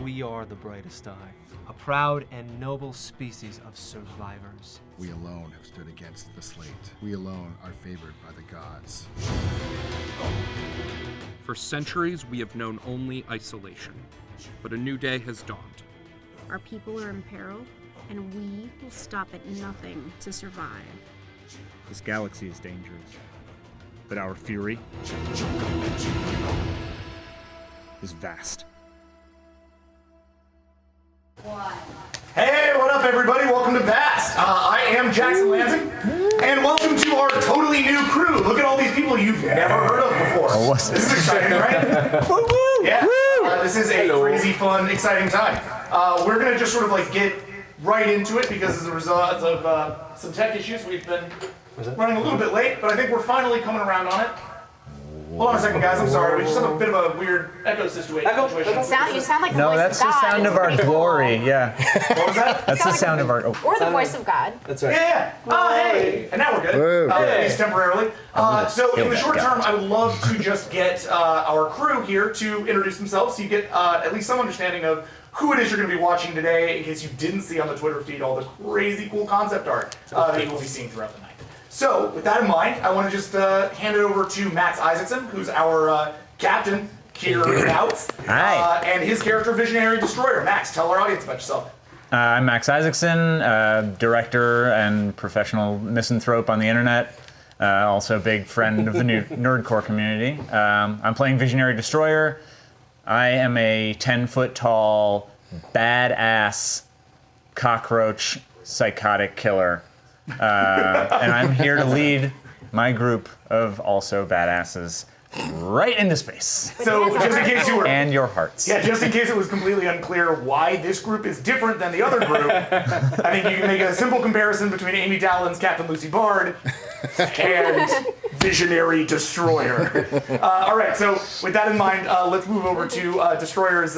We are the brightest eye, a proud and noble species of survivors. We alone have stood against the slate. We alone are favored by the gods. For centuries, we have known only isolation, but a new day has dawned. Our people are in peril, and we will stop at nothing to survive. This galaxy is dangerous, but our fury is vast. Hey, what up, everybody? Welcome to Vast. I am Jackson Lansing, and welcome to our totally new crew. Look at all these people you've never heard of before. This is exciting, right? Woo woo! Yeah. This is a crazy, fun, exciting time. We're gonna just sort of like get right into it because as a result of some tech issues, we've been running a little bit late, but I think we're finally coming around on it. Hold on a second, guys. I'm sorry. We just have a bit of a weird echo situation. You sound like the No, voice that's of the God. sound of our glory, yeah. What was that? That's the sound of our... Oh. Or the voice of God. That's right. Yeah. Oh, hey. And now we're good. Woo, At least temporarily. So in the short term, I would love to just get our crew here to introduce themselves so you get at least some understanding of who it is you're going to be watching today in case you didn't see on the Twitter feed all the crazy cool concept art that you will be seeing throughout the night. So, with that in mind, I want to just hand it over to Max Isaacson, who's our captain here in Outs. Hi. And his character, Visionary Destroyer. Max, tell our audience about yourself. I'm Max Isaacson, director and professional misanthrope on the internet. Also a big friend of the new nerdcore community. I'm playing Visionary Destroyer. I am a 10-foot tall, badass, cockroach, psychotic killer. And I'm here to lead my group of also badasses right into space. So, just in case you were... And your hearts. Yeah, just in case it was completely unclear why this group is different than the other group, I think you can make a simple comparison between Amy Dowling's Captain Lucy Bard and Visionary Destroyer. All right, so with that in mind, let's move over to Destroyer's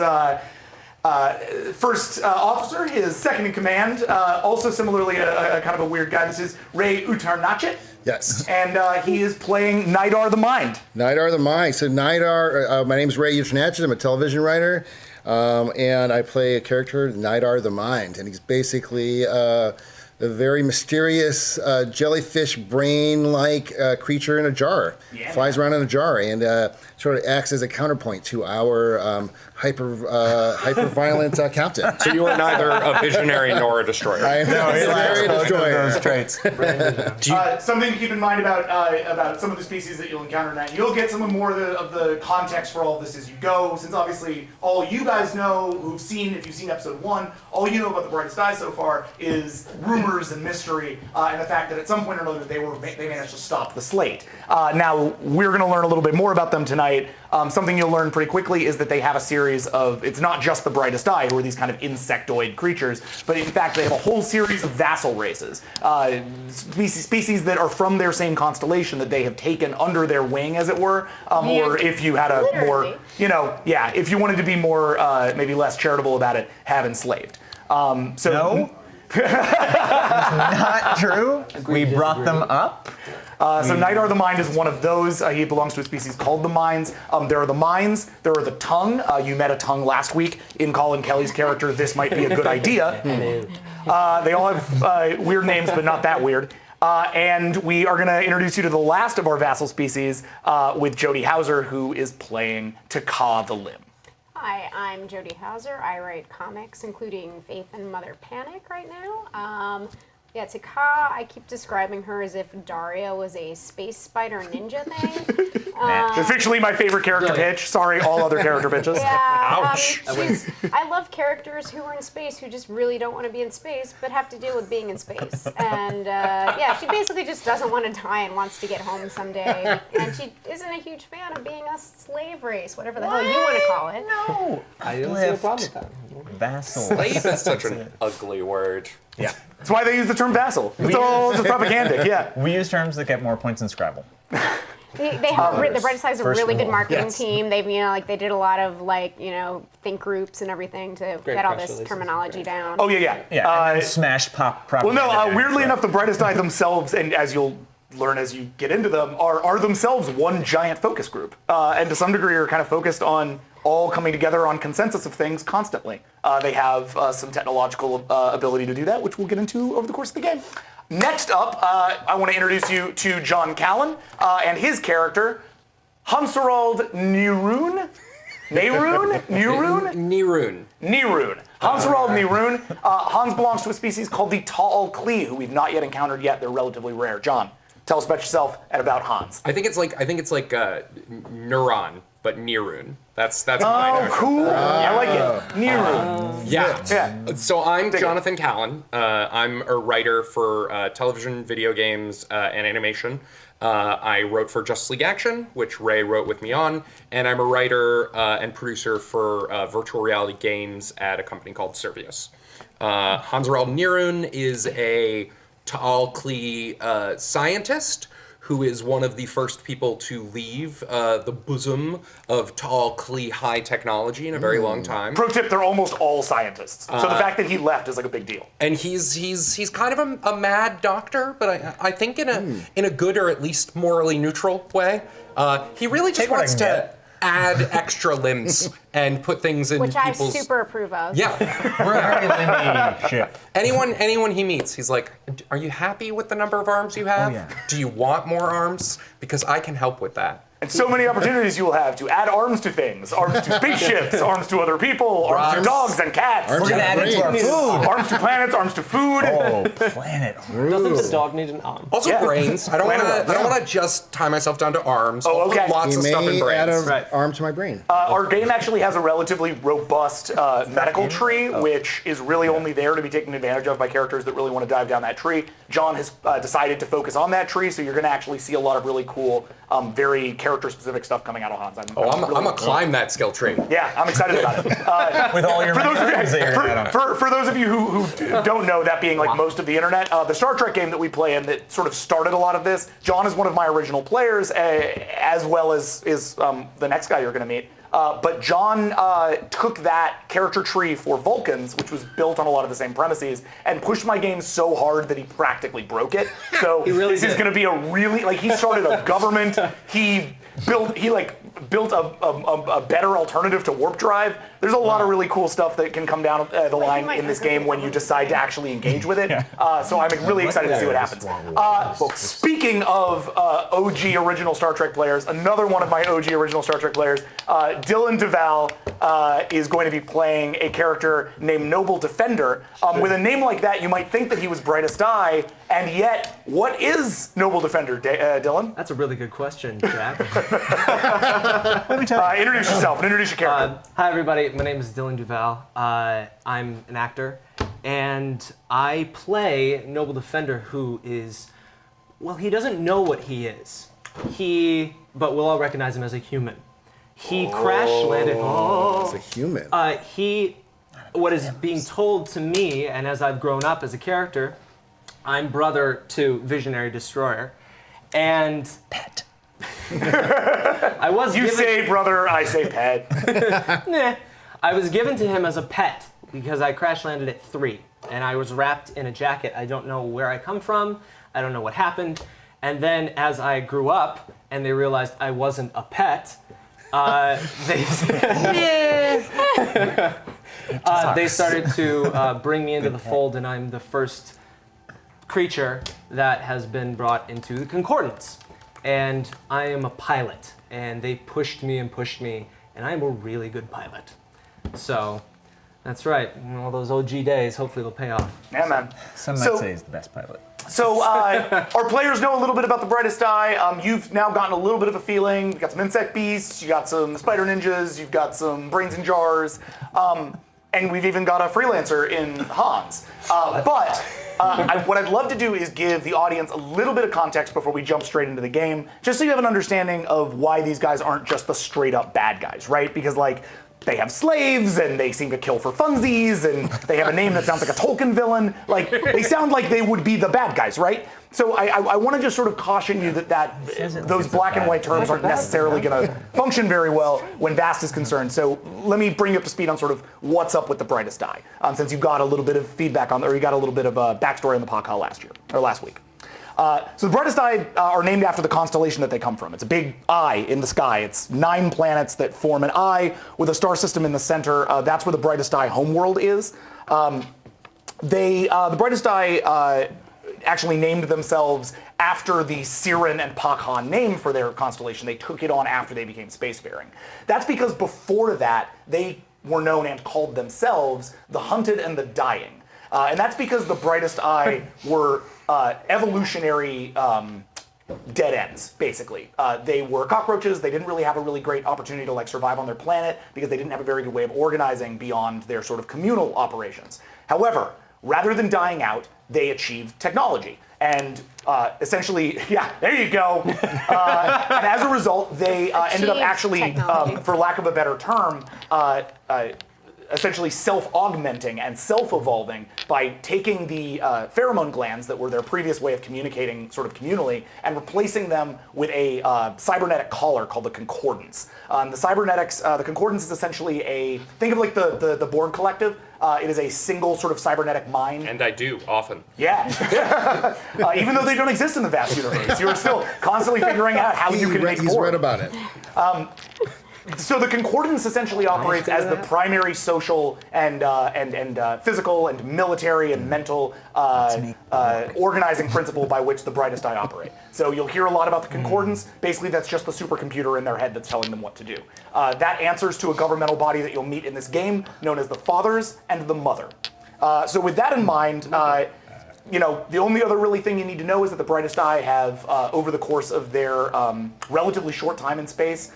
first officer, his second in command, also similarly a kind of a weird guy. This is Ray Utarnache. Yes. And he is playing Nidar the Mind. Nidar the Mind. So Nidar, my name is Ray Utarnache. I'm a television writer, and I play a character, Nidar the Mind. And he's basically a very mysterious jellyfish brain-like creature in a jar. Yeah. Flies around in a jar and sort of acts as a counterpoint to our hyper-violent captain. So you are neither a visionary nor a destroyer. I am a Visionary Destroyer. Those traits. Something to keep in mind about some of the species that you'll encounter tonight. You'll get some more of the context for all of this as you go, since obviously all you guys know if you've seen episode 1, all you know about the Brightest Eye so far is rumors and mystery, and the fact that at some point or another they managed to stop the slate. Now we're going to learn a little bit more about them tonight. Something you'll learn pretty quickly is that they have a series of, it's not just the Brightest Eye, who are these kind of insectoid creatures, but in fact they have a whole series of vassal races, species that are from their same constellation that they have taken under their wing, as it were, or if you had a more, if you wanted to be more, maybe less charitable about it, have enslaved. No? Not true. We brought them up. So Nidar the Mind is one of those. He belongs to a species called the Minds. There are the Minds. There are the Tongue. You met a Tongue last week in Colin Kelly's character. This might be a good idea. They all have weird names, but not that weird. And we are going to introduce you to the last of our vassal species with Jody Hauser, who is playing Taka the Limb. Hi, I'm Jody Hauser. I write comics, including Faith and Mother Panic right now. Taka, I keep describing her as if Daria was a space spider ninja thing. Officially my favorite character pitch. Sorry, all other character pitches. Ouch. I love characters who are in space who just really don't want to be in space, but have to deal with being in space. And she basically just doesn't want to die and wants to get home someday. And she isn't a huge fan of being a slave race, whatever the hell you want to call it. No. I don't see a problem with that. Vassal. Slave is such an ugly word. Yeah. That's why they use the term vassal. It's all just propagandic, yeah. We use terms that get more points in Scrabble. They have the Brightest Eye is a First really of good all, marketing yes. team. They've they did a lot of think groups and everything to get all this terminology down. Oh yeah. Yeah, and smash pop propaganda. Well, no. Weirdly enough, the Brightest Eye themselves, and as you'll learn as you get into them, are themselves one giant focus group, and to some degree are kind of focused on all coming together on consensus of things constantly. They have some technological ability to do that, which we'll get into over the course of the game. Next up, I want to introduce you to John Callan and his character, Hansarald Nirun. Nirun. Hansarald Nirun. Hans belongs to a species called the Ta'al Kli, who we've not yet encountered yet. They're relatively rare. John, tell us about yourself and about Hans. I think it's like Neuron, but Nirun. That's mine. Oh, cool. I like it. Nirun. Yeah. So I'm Jonathan Callan. I'm a writer for television, video games, and animation. I wrote for Justice League Action, which Ray wrote with me on, and I'm a writer and producer for virtual reality games at a company called Servius. Hansarald Nirun is a Ta'al Kli scientist who is one of the first people to leave the bosom of Ta'al Kli high technology in a very long time. Pro tip, they're almost all scientists. So the fact that he left is like a big deal. And he's kind of a mad doctor, but I think in a good or at least morally neutral way. He really just wants to add extra limbs and put things in Which people's... I super approve of. Yeah. We're a very limby ship. Anyone he meets, he's like, are you happy with the number of arms you have? yeah. Do you want more arms? Because I can help with that. And so many opportunities you will have to add arms to things. Arms to spaceships, arms to other people, arms to dogs and cats. Arms We're gonna add it to our brains. food. Arms to planets, arms to food. Oh, planet. Doesn't the dog need an arm? Also Yeah. brains. I don't want to just tie myself down to arms. I'll put okay. lots You of stuff in may add brains. an arm to my brain. Our game actually has a relatively robust medical tree, which is really only there to be taken advantage of by characters that really want to dive down that tree. John has decided to focus on that tree, so you're going to actually see a lot of really cool, very character-specific stuff coming out of Hans. I'm gonna climb that skill tree. Yeah, I'm excited about it. With all your For those of you, mechanisms that you're gonna add on. for those of you who don't know, that being like most of the internet, the Star Trek game that we play in that sort of started a lot of this, John is one of my original players, as well as the next guy you're going to meet. But John took that character tree for Vulcans, which was built on a lot of the same premises, and pushed my game so hard that he practically broke it. So this is going to be a really, like, he started a government. He built a better alternative to warp drive. There's a lot of really cool stuff that can come down the line in this game when you decide to actually engage with it. So I'm really excited to see what happens. Speaking of OG original Star Trek players, another one of my OG original Star Trek players, Dylan Duval, is going to be playing a character named Noble Defender. With a name like that, you might think that he was Brightest Eye, and yet, what is Noble Defender, Dylan? That's a really good question, Jack. Introduce yourself and introduce your character. Hi, everybody. My name is Dylan Duval. I'm an actor, and I play Noble Defender, who is, well, he doesn't know what he is. But we'll all recognize him as a human. He crash landed. It's a human. What is being told to me, and as I've grown up as a character, I'm brother to Visionary Destroyer, and Pet. I was You given, say brother, I say pet. Nah. I was given to him as a pet because I crash landed at 3, and I was wrapped in a jacket. I don't know where I come from. I don't know what happened. And then as I grew up and they realized I wasn't a pet, they started to bring me into the fold, and I'm the first creature that has been brought into the Concordance. And I am a pilot, and they pushed me, and I'm a really good pilot. So, that's right. In all those OG days, hopefully they'll pay off. Yeah, man. Some might say he's the best pilot. So our players know a little bit about the Brightest Eye. You've now gotten a little bit of a feeling. You got some insect beasts, you got some spider ninjas, you've got some brains in jars, and we've even got a freelancer in Hans. What I'd love to do is give the audience a little bit of context before we jump straight into the game, just so you have an understanding of why these guys aren't just the straight up bad guys, right? Because like, they have slaves, and they seem to kill for funsies, and they have a name that sounds like a Tolkien villain. Like, they sound like they would be the bad guys, right? So I want to just sort of caution you that those black and white terms aren't necessarily going to function very well when Vast is concerned. So let me bring you up to speed on sort of what's up with the Brightest Eye, since you got a little bit of feedback on, or you got a little bit of backstory on the podcast last week. So the brightest eye are named after the constellation that they come from. It's a big eye in the sky. It's 9 planets that form an eye with a star system in the center. That's where the brightest eye homeworld is. The brightest eye actually named themselves after the Siren and Pakhan name for their constellation. They took it on after they became spacefaring. That's because before that, they were known and called themselves the Hunted and the Dying. And that's because the brightest eye were evolutionary dead ends, basically. They were cockroaches. They didn't really have a really great opportunity to survive on their planet because they didn't have a very good way of organizing beyond their sort of communal operations. However, rather than dying out, they achieved technology. And essentially, yeah, there you go. And as a result, they ended up actually, for lack of a better term, essentially self-augmenting and self-evolving by taking the pheromone glands that were their previous way of communicating sort of communally and replacing them with a cybernetic collar called the Concordance. The Concordance is essentially think of like the Borg Collective. It is a single sort of cybernetic mind. And I do, often. Yeah. Even though they don't exist in the vast universe, you're still constantly figuring out how you can make more. He's read about it. So the Concordance essentially operates as the primary social and physical and military and mental organizing principle by which the brightest eye operate. So you'll hear a lot about the Concordance. Basically, that's just the supercomputer in their head that's telling them what to do. That answers to a governmental body that you'll meet in this game, known as the Fathers and the Mother. So with that in mind, the only other really thing you need to know is that the brightest eye have, over the course of their relatively short time in space,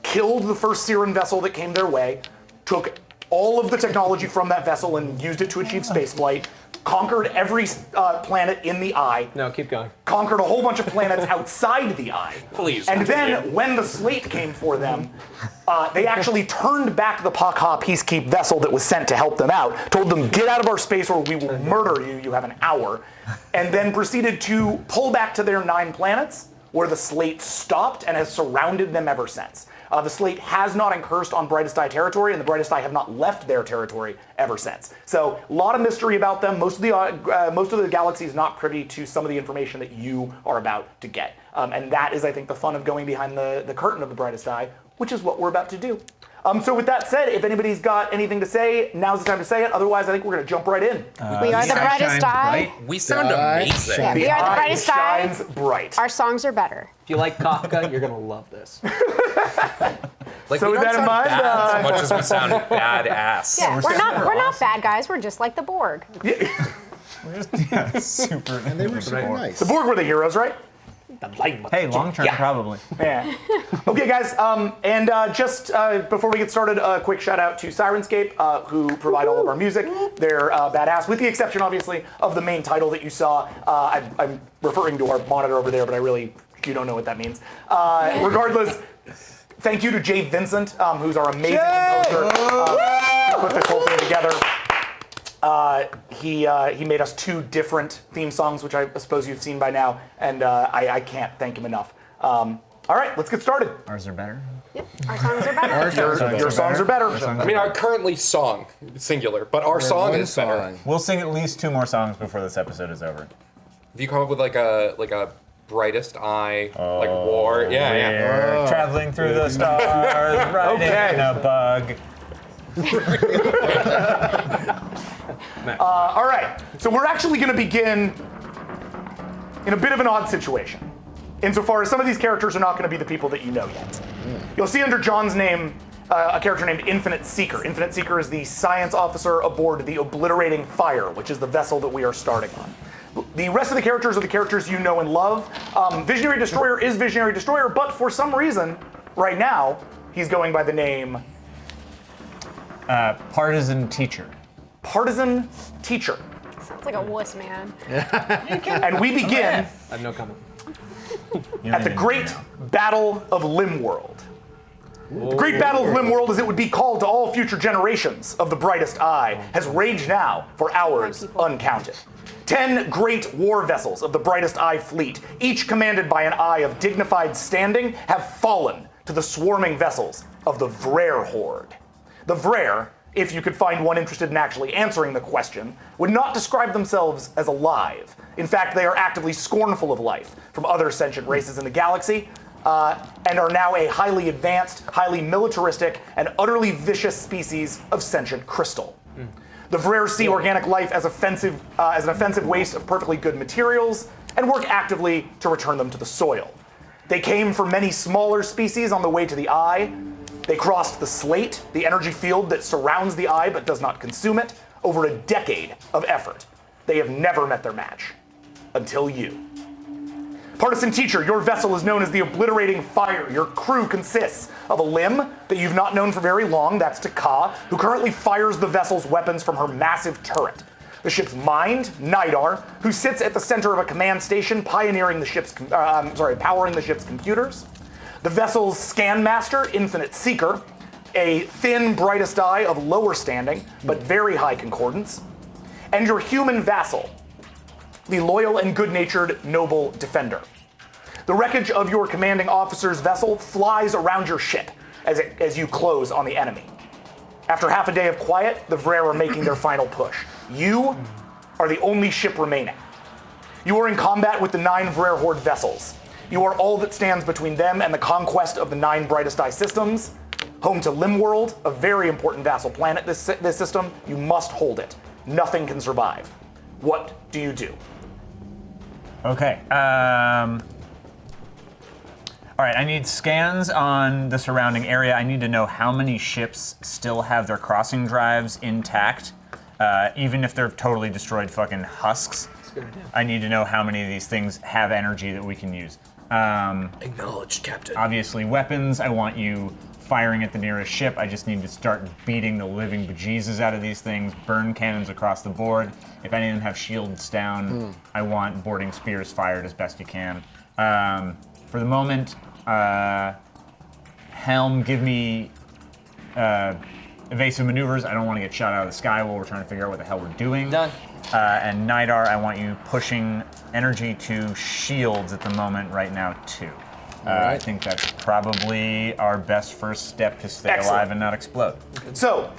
killed the first Siren vessel that came their way, took all of the technology from that vessel and used it to achieve spaceflight, conquered every planet in the eye. No, keep going. Conquered a whole bunch of planets outside the eye. Please. And then, when the slate came for them, they actually turned back the Pakha peacekeep vessel that was sent to help them out, told them, get out of our space or we will murder you, you have an hour, and then proceeded to pull back to their 9 planets, where the slate stopped and has surrounded them ever since. The slate has not encursed on Brightest Eye territory, and the Brightest Eye have not left their territory ever since. So a lot of mystery about them. Most of the galaxy is not privy to some of the information that you are about to get. And that is, I think, the fun of going behind the curtain of the Brightest Eye, which is what we're about to do. So with that said, if anybody's got anything to say, now's the time to say it. Otherwise, I think we're going to jump right in. We are the brightest eye. We sound amazing. Yeah, we are the brightest eye. Shines bright. Our songs are better. If you like Kafka, you're gonna love this. Like, So we with don't that in sound mind, bad as much as we sound badass. Yeah, we're not bad guys. We're just like the Borg. Super. And they were super nice. The Borg were the heroes, right? Hey, long term, probably. Yeah. Okay, guys, and just before we get started, a quick shout out to Sirenscape, who provide all of our music. They're badass, with the exception, obviously, of the main title that you saw. I'm referring to our monitor over there, but you don't know what that means. Regardless, thank you to Jay Vincent, who's our amazing composer, who put this whole thing together. He made us 2 different theme songs, which I suppose you've seen by now, and I can't thank him enough. All right, let's get started. Ours are better. Yep, our songs are better. Your songs are better. I mean, our currently song, singular, but our song is better. We'll sing at least 2 more songs before this episode is over. If you come up with like a brightest eye, like war, We're traveling through the stars, riding in a bug. All right, so we're actually going to begin in a bit of an odd situation, insofar as some of these characters are not going to be the people that you know yet. You'll see under John's name a character named Infinite Seeker. Infinite Seeker is the science officer aboard the Obliterating Fire, which is the vessel that we are starting on. The rest of the characters are the characters you know and love. Visionary Destroyer is Visionary Destroyer, but for some reason, right now, he's going by the name Partisan Teacher. Partisan Teacher. Sounds like a wuss, man. And we begin I have no comment. at the Great Battle of Limworld. The Great Battle of Limworld, as it would be called to all future generations of the Brightest Eye, has raged now for hours uncounted. 10 great war vessels of the Brightest Eye fleet, each commanded by an eye of dignified standing, have fallen to the swarming vessels of the Vrare Horde. The Vrare, if you could find one interested in actually answering the question, would not describe themselves as alive. In fact, they are actively scornful of life from other sentient races in the galaxy, and are now a highly advanced, highly militaristic, and utterly vicious species of sentient crystal. The Vrere see organic life as an offensive waste of perfectly good materials, and work actively to return them to the soil. They came from many smaller species on the way to the Eye. They crossed the slate, the energy field that surrounds the Eye but does not consume it, over a decade of effort. They have never met their match. Until you. Partisan Teacher, your vessel is known as the Obliterating Fire. Your crew consists of a limb that you've not known for very long, that's Taka, who currently fires the vessel's weapons from her massive turret. The ship's mind, Nidar, who sits at the center of a command station powering the ship's computers. The vessel's scan master, Infinite Seeker, a thin, brightest eye of lower standing, but very high concordance. And your human vassal, the loyal and good-natured Noble Defender. The wreckage of your commanding officer's vessel flies around your ship as you close on the enemy. After half a day of quiet, the Vrere are making their final push. You are the only ship remaining. You are in combat with the 9 Vrere Horde vessels. You are all that stands between them and the conquest of the 9 Brightest Eye systems. Home to Limworld, a very important vassal planet, this system. You must hold it. Nothing can survive. What do you do? Okay. All right, I need scans on the surrounding area. I need to know how many ships still have their crossing drives intact, even if they're totally destroyed fucking husks. That's a good idea. I need to know how many of these things have energy that we can use. Acknowledged, Captain. Obviously, weapons. I want you firing at the nearest ship. I just need to start beating the living bejesus out of these things. Burn cannons across the board. If any of them have shields down, I want boarding spears fired as best you can. For the moment, Helm, give me evasive maneuvers. I don't want to get shot out of the sky while we're trying to figure out what the hell we're doing. Done. And Nidar, I want you pushing energy to shields at the moment right now, too. I think that's probably our best first step to stay alive and not explode. So,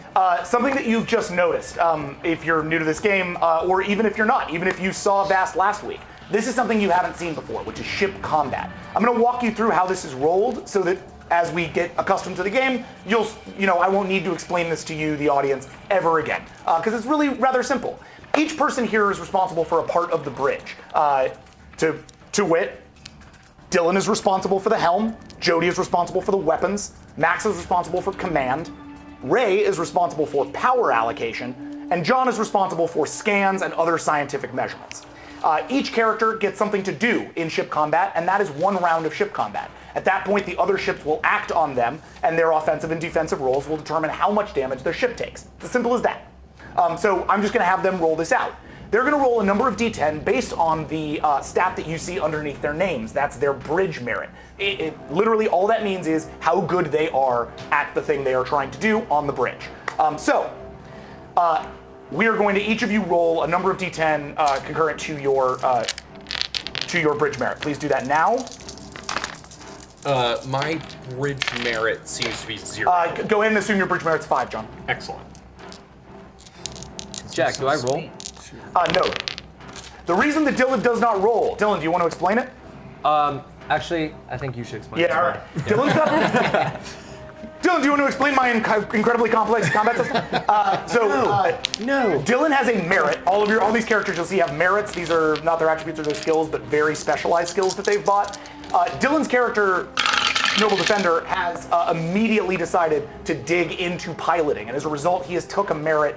something that you've just noticed, if you're new to this game, or even if you're not, even if you saw Vast last week, this is something you haven't seen before, which is ship combat. I'm going to walk you through how this is rolled so that as we get accustomed to the game, I won't need to explain this to you, the audience, ever again, because it's really rather simple. Each person here is responsible for a part of the bridge. To wit, Dylan is responsible for the helm, Jody is responsible for the weapons, Max is responsible for command, Ray is responsible for power allocation, and John is responsible for scans and other scientific measurements. Each character gets something to do in ship combat, and that is one round of ship combat. At that point, the other ships will act on them, and their offensive and defensive rolls will determine how much damage their ship takes. It's as simple as that. So I'm just going to have them roll this out. They're going to roll a number of d10 based on the stat that you see underneath their names. That's their bridge merit. Literally all that means is how good they are at the thing they are trying to do on the bridge. We are going to each of you roll a number of d10 concurrent to your bridge merit. Please do that now. My bridge merit seems to be 0. Go ahead and assume your bridge merit's 5, John. Excellent. Jack, do I roll? No. The reason that Dylan does not roll, Dylan, do you want to explain it? Actually, I think you should explain it. Yeah, all right. Dylan's got. Dylan, do you want to explain my incredibly complex combat system? No. Dylan has a merit. All these characters you'll see have merits. These are not their attributes or their skills, but very specialized skills that they've bought. Dylan's character, Noble Defender, has immediately decided to dig into piloting, and as a result, he has took a merit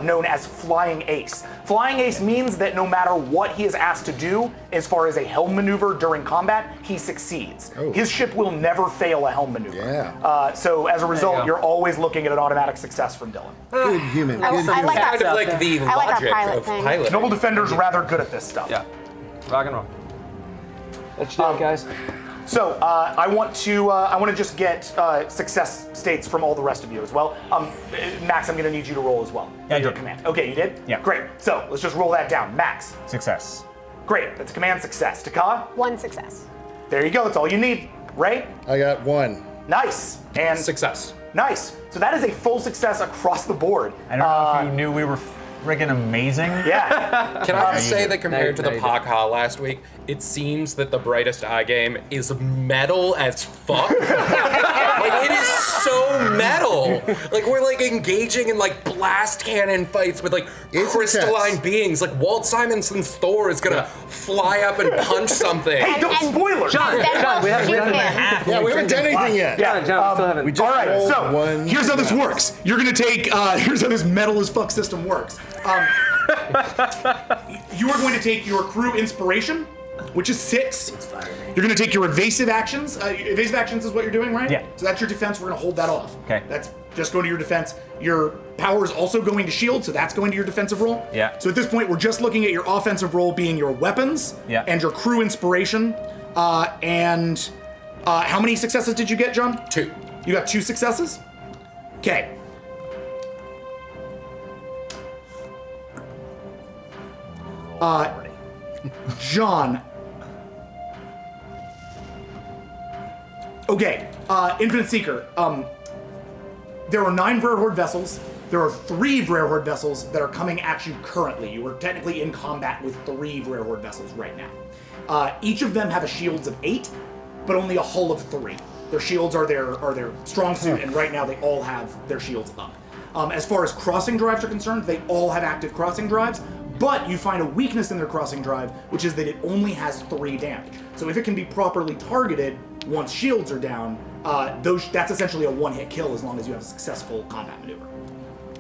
known as Flying Ace. Flying Ace means that no matter what he is asked to do, as far as a helm maneuver during combat, he succeeds. Oh. His ship will never fail a helm maneuver. Yeah. So as a result, you're always looking at an automatic success from Dylan. Good human. I like that. Kind of like the I like logic that pilot of thing. piloting. Noble Defender's rather good at this stuff. Yeah. Rock and roll. Let's do it, guys. So I want to just get success states from all the rest of you as well. Max, I'm going to need you to roll as well. Yeah, your I did. command. Okay, you did? Yeah. Great. So let's just roll that down. Max. Success. Great. That's a command success. Taka. 1 success. There you go. That's all you need. Ray. I got 1. Nice. And Success. Nice. So that is a full success across the board. I don't know if you knew we were friggin' amazing. Yeah. Can I just say that No, compared to no, the you Pakha last week, it seems that the Brightest Eye game is metal as fuck. Like, it is so metal. Like, we're like engaging in like blast cannon fights with like It's crystalline intense. beings. Like Walt Simonson's Thor is gonna fly up and punch something. Hey, don't spoilers. John, Then John, we we'll haven't shoot done him. that. Yeah, we haven't done anything yet. John, we still haven't. We just All right, rolled so one. here's how this works. You're gonna take. Here's how this metal as fuck system works. You are going to take your crew inspiration, which is 6. You're going to take your evasive actions. Evasive actions is what you're doing, right? Yeah. So that's your defense. We're going to hold that off. Okay. That's just going to your defense. Your power is also going to shield, so that's going to your defensive roll. Yeah. So at this point, we're just looking at your offensive roll being your weapons and your crew inspiration. And how many successes did you get, John? 2. You got 2 successes? Okay. John. Okay, Infinite Seeker. There are 9 Verhorde vessels. There are 3 Verhorde vessels that are coming at you currently. You are technically in combat with 3 Verhorde vessels right now. Each of them have a shields of 8, but only a hull of 3. Their shields are their strong suit, and right now they all have their shields up. As far as crossing drives are concerned, they all have active crossing drives, but you find a weakness in their crossing drive, which is that it only has 3 damage. So if it can be properly targeted once shields are down, that's essentially a one-hit kill as long as you have a successful combat maneuver.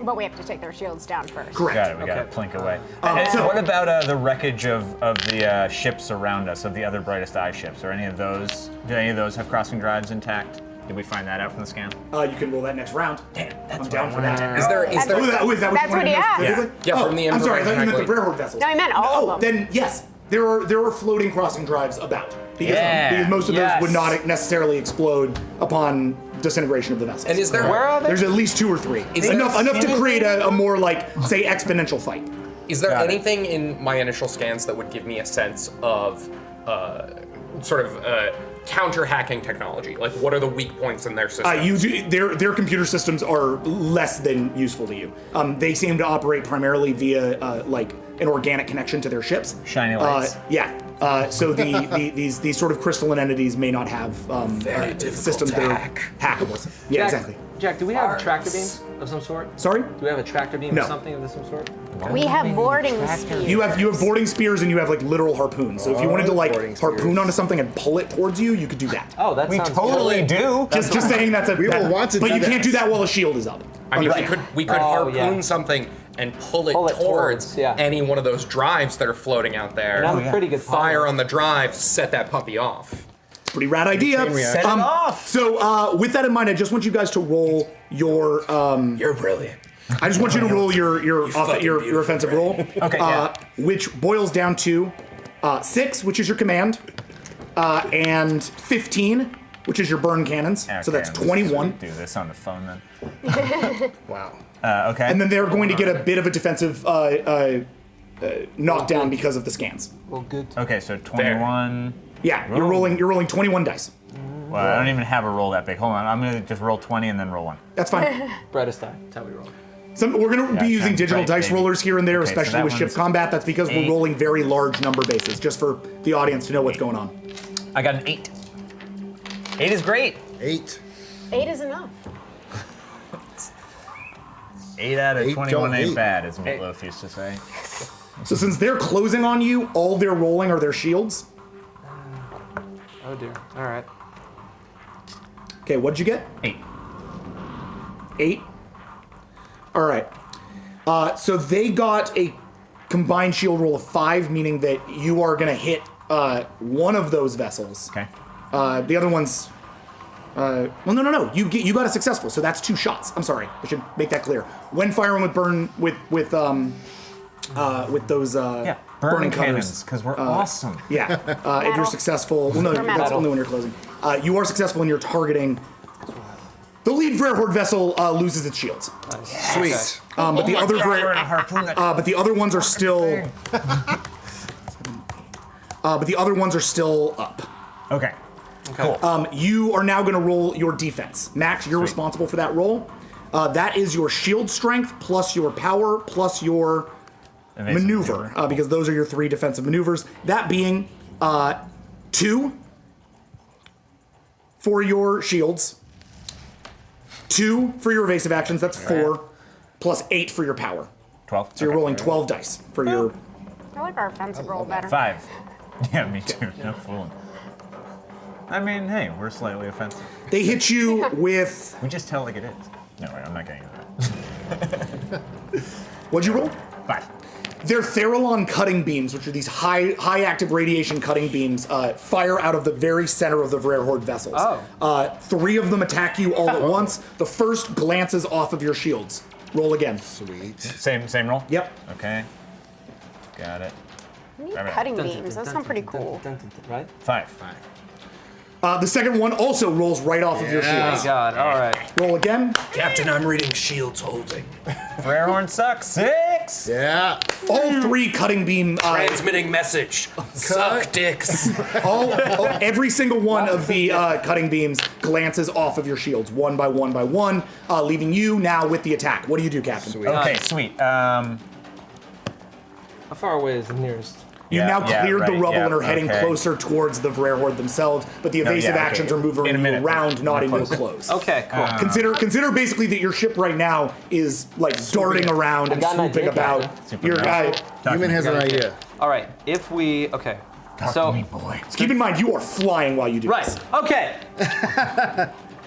But we have to take their shields down first. Correct. Got it. We got to plink away. And so- what about the wreckage of the ships around us, of the other Brightest Eye ships? Or any of those? Do any of those have crossing drives intact? Did we find that out from the scan? You can roll that next round. Damn, I'm down for that. Is there Oh, is that what That's you what wanted he to know asked. specifically? Yeah, from the I'm sorry, I thought you meant the information Verhorde vessels. No, he meant all of them. Then yes, there are floating crossing drives about. Yeah, Because most of those yes. would not necessarily explode upon disintegration of the vessels. And is there Where are they? There's at least 2 or 3. Is there- enough to create a more like, say, exponential fight. Is there Got it. anything in my initial scans that would give me a sense of counter hacking technology? Like, what are the weak points in their system? Their computer systems are less than useful to you. They seem to operate primarily via like an organic connection to their ships. Shiny lights. So these sort of crystalline entities may not have systems that are hackable. Yeah, exactly. Jack, do we have tractor beams of some sort? Sorry? Do we have a tractor beam No. or something of some sort? We have boarding speed. You have boarding spears and you have like literal harpoons. So if you wanted to like boarding harpoon spears. onto something and pull it towards you, you could do that. Oh, that We sounds totally do. Just saying that's We will want to but do you can't this. do that while a shield is up. I mean, Understand? we could Oh, harpoon yeah. something and pull it Pull it towards towards, yeah. any one of those drives that are floating out there. And I'm a pretty good Fire pilot. on the drive, set that puppy off. Pretty rad idea. Chain reaction. Set it off. So with that in mind, I just want you guys to roll your. You're brilliant. I just want you to roll your fucking beautiful, offensive Ray. roll. Okay, yeah. Which boils down to 6, which is your command, and 15, which is your burn cannons. So Okay, that's I'm just 21. Do this on the phone then. Wow. Okay. And then they're going to get a bit of a defensive knockdown because of the scans. Well, good. Okay, so 21. Yeah, you're rolling 21 dice. Well, I don't even have a roll that big. Hold on, I'm gonna just roll 20 and then roll 1. That's fine. Brightest eye. That's how we roll. We're going to be using sounds digital right, dice baby. rollers here and there, Okay, so especially that with ship one's combat. That's because we're 8. rolling very large number bases, just for the audience to know what's going on. I got an 8. 8 is great. 8. 8 is enough. 8 out of 8 21 don't ain't hate. bad, as Meatloaf used to say. So since they're closing on you, all they're rolling are their shields. Oh dear. All right. Okay, what'd you get? 8. 8. All right. So they got a combined shield roll of 5, meaning that you are going to hit one of those vessels. Okay. The other one's. Well, no. You got a successful, so that's 2 shots. I'm sorry. I should make that clear. When firing with burn with those Yeah. burning Burning cutters. cannons, because we're awesome. Yeah. If Metal. you're successful, well, no, that's metal. only when you're closing. You are successful and you're targeting. The lead Verhorde vessel loses its shields. Sweet. But the other We're gonna harpoon that. but the other ones are still. But the other ones are still up. Okay. Cool. You are now going to roll your defense. Max, you're responsible for that roll. That is your shield strength plus your power plus your maneuver, because those are your 3 defensive maneuvers. That being 2 for your shields, 2 for your evasive actions, that's 4, plus 8 for your power. 12. So you're rolling 12 dice for your... I like our offensive roll better. 5. Yeah, me too. No fooling. I mean, hey, we're slightly offensive. They hit you with... We just tell it like it is. No, wait, I'm not getting into that. What'd you roll? 5. They're Theralon cutting beams, which are these high active radiation cutting beams, fire out of the very center of the Rare Horde vessels. Oh. 3 of them attack you all at once. The first glances off of your shields. Roll again. Sweet. Same roll? Yep. Okay. Got it. Neat cutting beams. Those sound pretty cool. Right? 5. The second one also rolls right off of your Yeah. shields. My God. All right. Roll again. Captain, I'm reading shields holding. Rarehorn sucks. 6. Yeah. All 3 cutting beam... Transmitting message. Suck dicks. every single one of the cutting beams glances off of your shields, one by one, leaving you now with the attack. What do you do, Captain? Sweet. Okay, sweet. How far away is the nearest? You've now cleared the rubble and are heading okay. closer towards the Rare Horde themselves, but the evasive actions are moving In a you minute. around, not into Closer. close. Okay, cool. Consider basically that your ship right now is like darting around and got an swooping idea, about. Captain. Your guy. Human has an idea. All right. If we okay. So boy. Keep in mind, you are flying while you do right. this. Okay.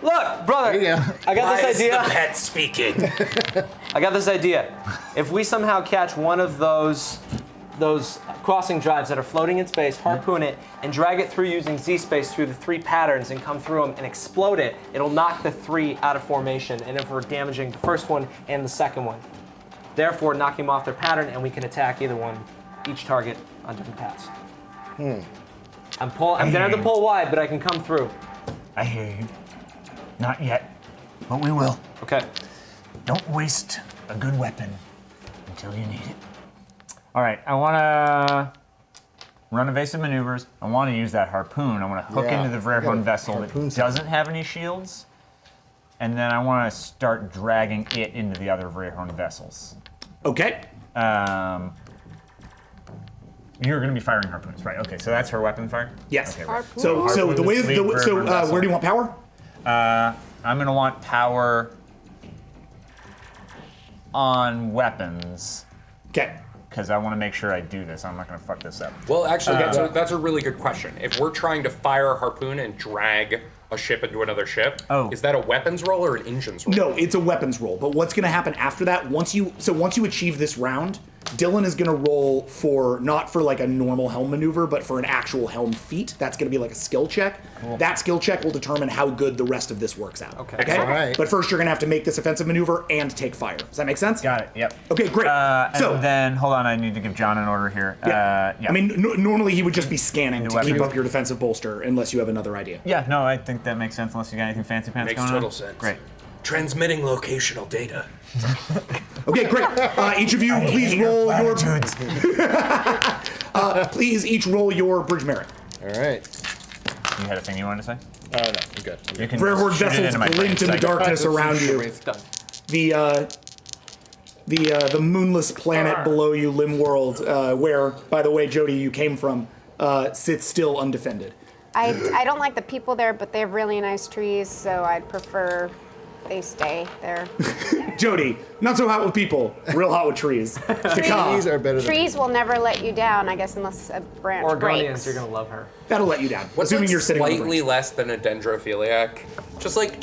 Look, brother. Yeah. I got this idea. pet speaking. I got this idea. If we somehow catch one of those crossing drives that are floating in space, harpoon it, and drag it through using Z-space through the 3 patterns and come through them and explode it, it'll knock the 3 out of formation, and if we're damaging the first one and the second one. Therefore, knocking them off their pattern, and we can attack either one, each target on different paths. I'm gonna have to pull wide, but I can come through. I hear you. Not yet, but we will. Okay. Don't waste a good weapon until you need it. All right, I want to run evasive maneuvers. I want to use that harpoon. I want to hook Yeah, into the you got Rarehorn a vessel harpoon that doesn't have any shields, and then I want to start dragging it into the other Rarehorn vessels. Okay. You're going to be firing harpoons, right? Okay, so that's her weapon fire? Yes. Okay, right. So the way where do you want power? I'm going to want power on weapons, Okay. because I want to make sure I do this. I'm not going to fuck this up. Well, actually, that's a really good question. If we're trying to fire a harpoon and drag a ship into another ship, is that a weapons roll or an engines roll? No, it's a weapons roll. But what's going to happen after that? Once you achieve this round, Dylan is going to roll not for like a normal helm maneuver, but for an actual helm feat. That's going to be like a skill check. Cool. That skill check will determine how good the rest of this works out. Okay. All right. But first, you're going to have to make this offensive maneuver and take fire. Does that make sense? Got it, yep. Okay, great. And then, hold on, I need to give John an order here. Yeah. I mean, normally he would just be scanning to weapons. keep up your defensive bolster, unless you have another idea. Yeah, no, I think that makes sense unless you got anything fancy pants Makes going on. total sense. Great. Transmitting locational data. Okay, great. Each of you, please roll your. Attitudes. Please each roll your bridge merit. All right. You had a thing you wanted to say? No, I'm good. You can Rare Horde shoot it vessels into my glint in the brain. darkness around you. The moonless planet below you, Limworld, where, by the way, Jody, you came from, sits still undefended. I don't like the people there, but they have really nice trees, so I'd prefer they stay there. Jody, not so hot with people, real hot with trees. Trees are better than Trees will never let you down, I guess, unless a branch Oregonians, breaks. you're gonna love her. That'll let you down, What's assuming like you're sitting on the slightly branch. less than a dendrophiliac? Just like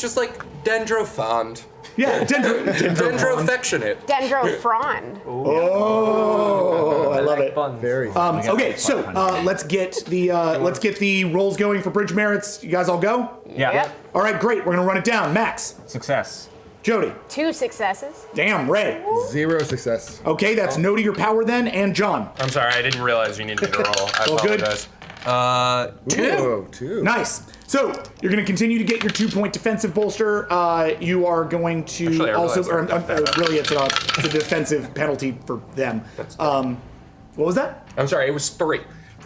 dendrofond. Yeah, Dendro affectionate. Dendrofron. Oh, I love it. Buns. very. Okay, so let's get the rolls going for bridge merits. You guys all go? Yeah. Yep. All right, great. We're gonna run it down. Max, Success. Jody, 2 successes. damn, Ray. 0 success. Okay, that's no to your power then, and John. I'm sorry, I didn't realize you needed me to roll. I All good? apologize. 2. Whoa, 2. Nice. So you're going to continue to get your 2-point defensive bolster. You are going to Actually, I also, realized really, it's a defensive penalty for them. What was that? I'm sorry, it was 3.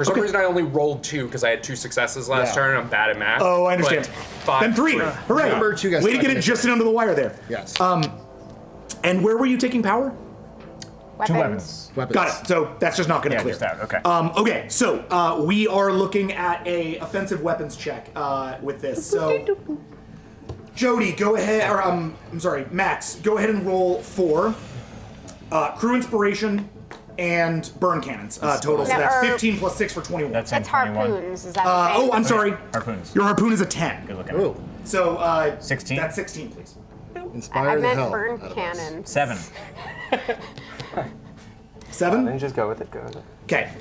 For some reason, I only rolled 2 because I had 2 successes last turn. I'm bad at math. Oh, I understand. But Then 3. Hooray! Number 2 guys. Way to get it just in under the wire there. Yes. And where were you taking power? Two weapons. Got it. So that's just not going to Yeah, clear. just that. Okay. Okay, so we are looking at a offensive weapons check with this. So, Jody, go ahead. Or I'm sorry, Max, go ahead and roll 4. Crew inspiration and burn cannons total. So Now, that's are- 15 plus 6 for 21. That's That's 21. harpoons. Is that the same? Oh, I'm sorry. Harpoons. Your harpoon is a 10. Good looking. Ooh. So 16? That's 16, please. Inspire I the meant hell burn out of us. cannon. 7. 7? Then just go with it. Go with it. Okay.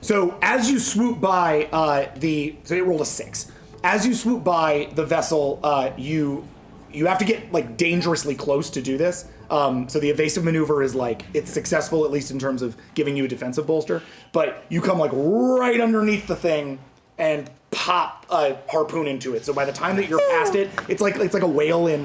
So as you swoop by so it rolled a 6. As you swoop by the vessel, you have to get like dangerously close to do this. So the evasive maneuver is like it's successful at least in terms of giving you a defensive bolster. But you come like right underneath the thing and pop a harpoon into it. So by the time that you're past it, it's like a whale in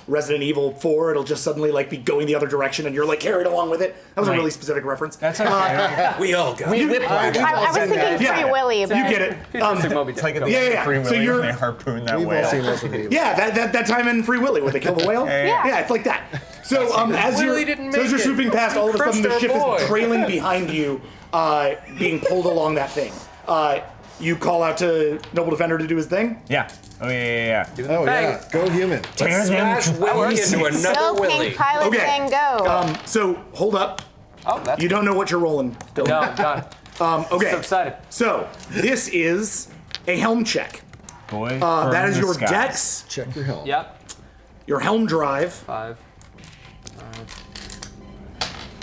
Resident Evil 4. It'll just suddenly like be going the other direction, and you're like carried along with it. That was a Right. really specific reference. That's okay. We all got we it. whiplash. I was thinking Yeah. Free Willy. You But get it. It's like at the Yeah, end of yeah. Free So Willy you're- when they harpoon that We've whale. all seen Resident Evil. Yeah, that time in Free Willy where they kill the whale. Yeah. it's like that. So as Willy you're didn't so as make you're it. swooping past, all of a sudden the Crushed ship our boy. is trailing behind you, being pulled along that thing. You call out to Noble Defender to do his thing. Yeah. Oh, yeah. Oh, yeah. Go human. Tear them Smash to Willy pieces. into another so Willy. Pink Pilot Okay. Thing go. So hold up. Oh, that's You don't know what you're rolling. Dylan. no, done. Okay. So excited. So this is a helm check. Boy, That is burn the your skies. dex, Check your health. Yep. your helm drive. 5.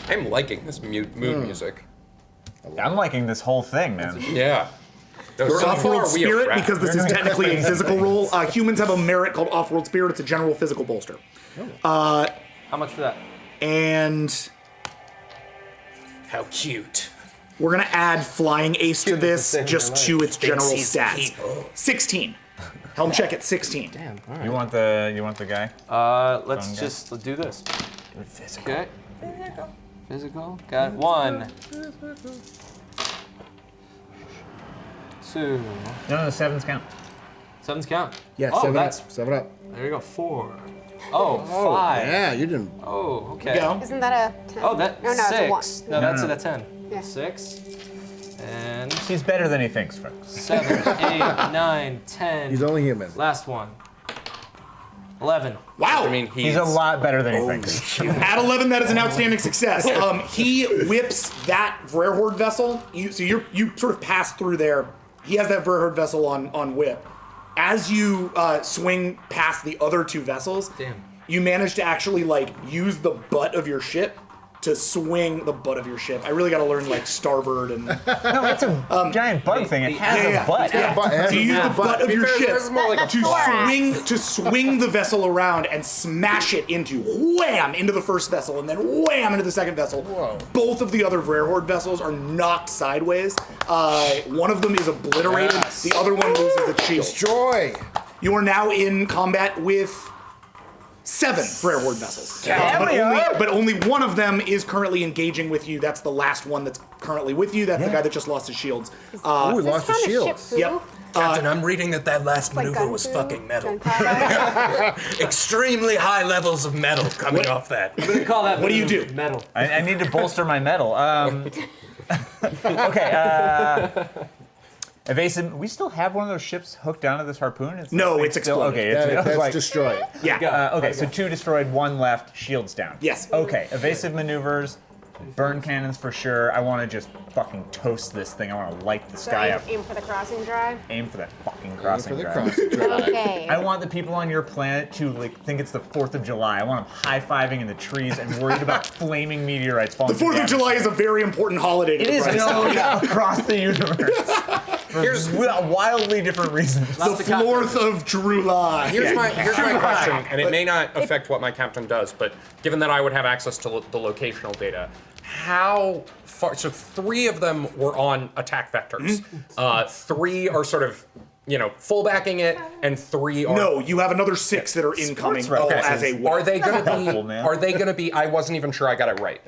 I'm liking this mood music. I'm liking this whole thing, man. Yeah. So Your far, off-world we are spirit, wrapped. because this is technically a physical roll. Humans have a merit called off-world spirit. It's a general physical bolster. How much for that? And How cute. we're gonna add flying ace to this just to its general Thinks he's stats. people. 16. Helm check at 16. Damn. All right. You want the guy? Let's Phone guy. just do this. Okay. Physical. Got 1. 2. No, the 7s count. 7s count. Yeah, Oh, 7 that's. up. 7 up. There you go. 4. Oh, 5. Yeah, you didn't. Oh, okay. Go. Isn't that a 10? Oh, that No, no, 6. it's a 1. No, that's no. a 10. Yeah. 6. And He's better than he thinks, folks. 7, 8, 9, 10. He's only human. Last one. 11. Wow. I mean, He's a lot better than he thinks. At 11, that is an outstanding success. He whips that Vrerhord vessel. You sort of pass through there. He has that Vrerhord vessel on whip. As you swing past the other 2 vessels, Damn. you manage to actually like use the butt of your ship to swing the butt of your ship. I really got to learn like starboard and No, it's a giant bug thing. It has yeah. a butt. Yeah. butt, So you use the butt of your Because ship this is more like a The thorax. to swing the vessel around and smash it into wham into the first vessel and then wham into the second vessel. Whoa. Both of the other Vrerhord vessels are knocked sideways. One of them is obliterated. Yes. The other one loses its shield. Joy. You are now in combat with 7 Vrerhord vessels. Yeah. But only one of them is currently engaging with you. That's the last one that's currently with you. That's the guy that just lost his shields. Ooh, we This lost the kind of shield. ship foo. Yep. Captain, I'm reading that last Like maneuver was gun fucking foo, metal. gunpowder. Extremely high levels of metal coming off that. I'm gonna call that. What do you do? Metal. I need to bolster my metal. Okay. Evasive. We still have one of those ships hooked onto this harpoon? Is No, that thing it's still, exploded. okay, it's, I was That's like, destroyed. Yeah. okay, so 2 destroyed, 1 left, shields down. Yes. Okay, evasive maneuvers, burn cannons for sure. I want to just fucking toast this thing. I want to light the So sky up. aim for the crossing drive. Aim for that fucking For crossing the drive. crossing drive. Okay. I want the people on your planet to like think it's the 4th of July. I want them high-fiving in the trees and worried about flaming meteorites falling. The 4th of July is a very important holiday to It the is Brightstone. across the universe. Here's wildly different reasons. The 4th of July. Here's my question, and it may not affect what my captain does, but given that I would have access to the locational data, how far? So 3 of them were on attack vectors. 3 are sort of, full backing it, and 3 are. No, you have another 6 that are incoming all as a Are they going to Helpful, be? man. Are they going to be? I wasn't even sure I got it right.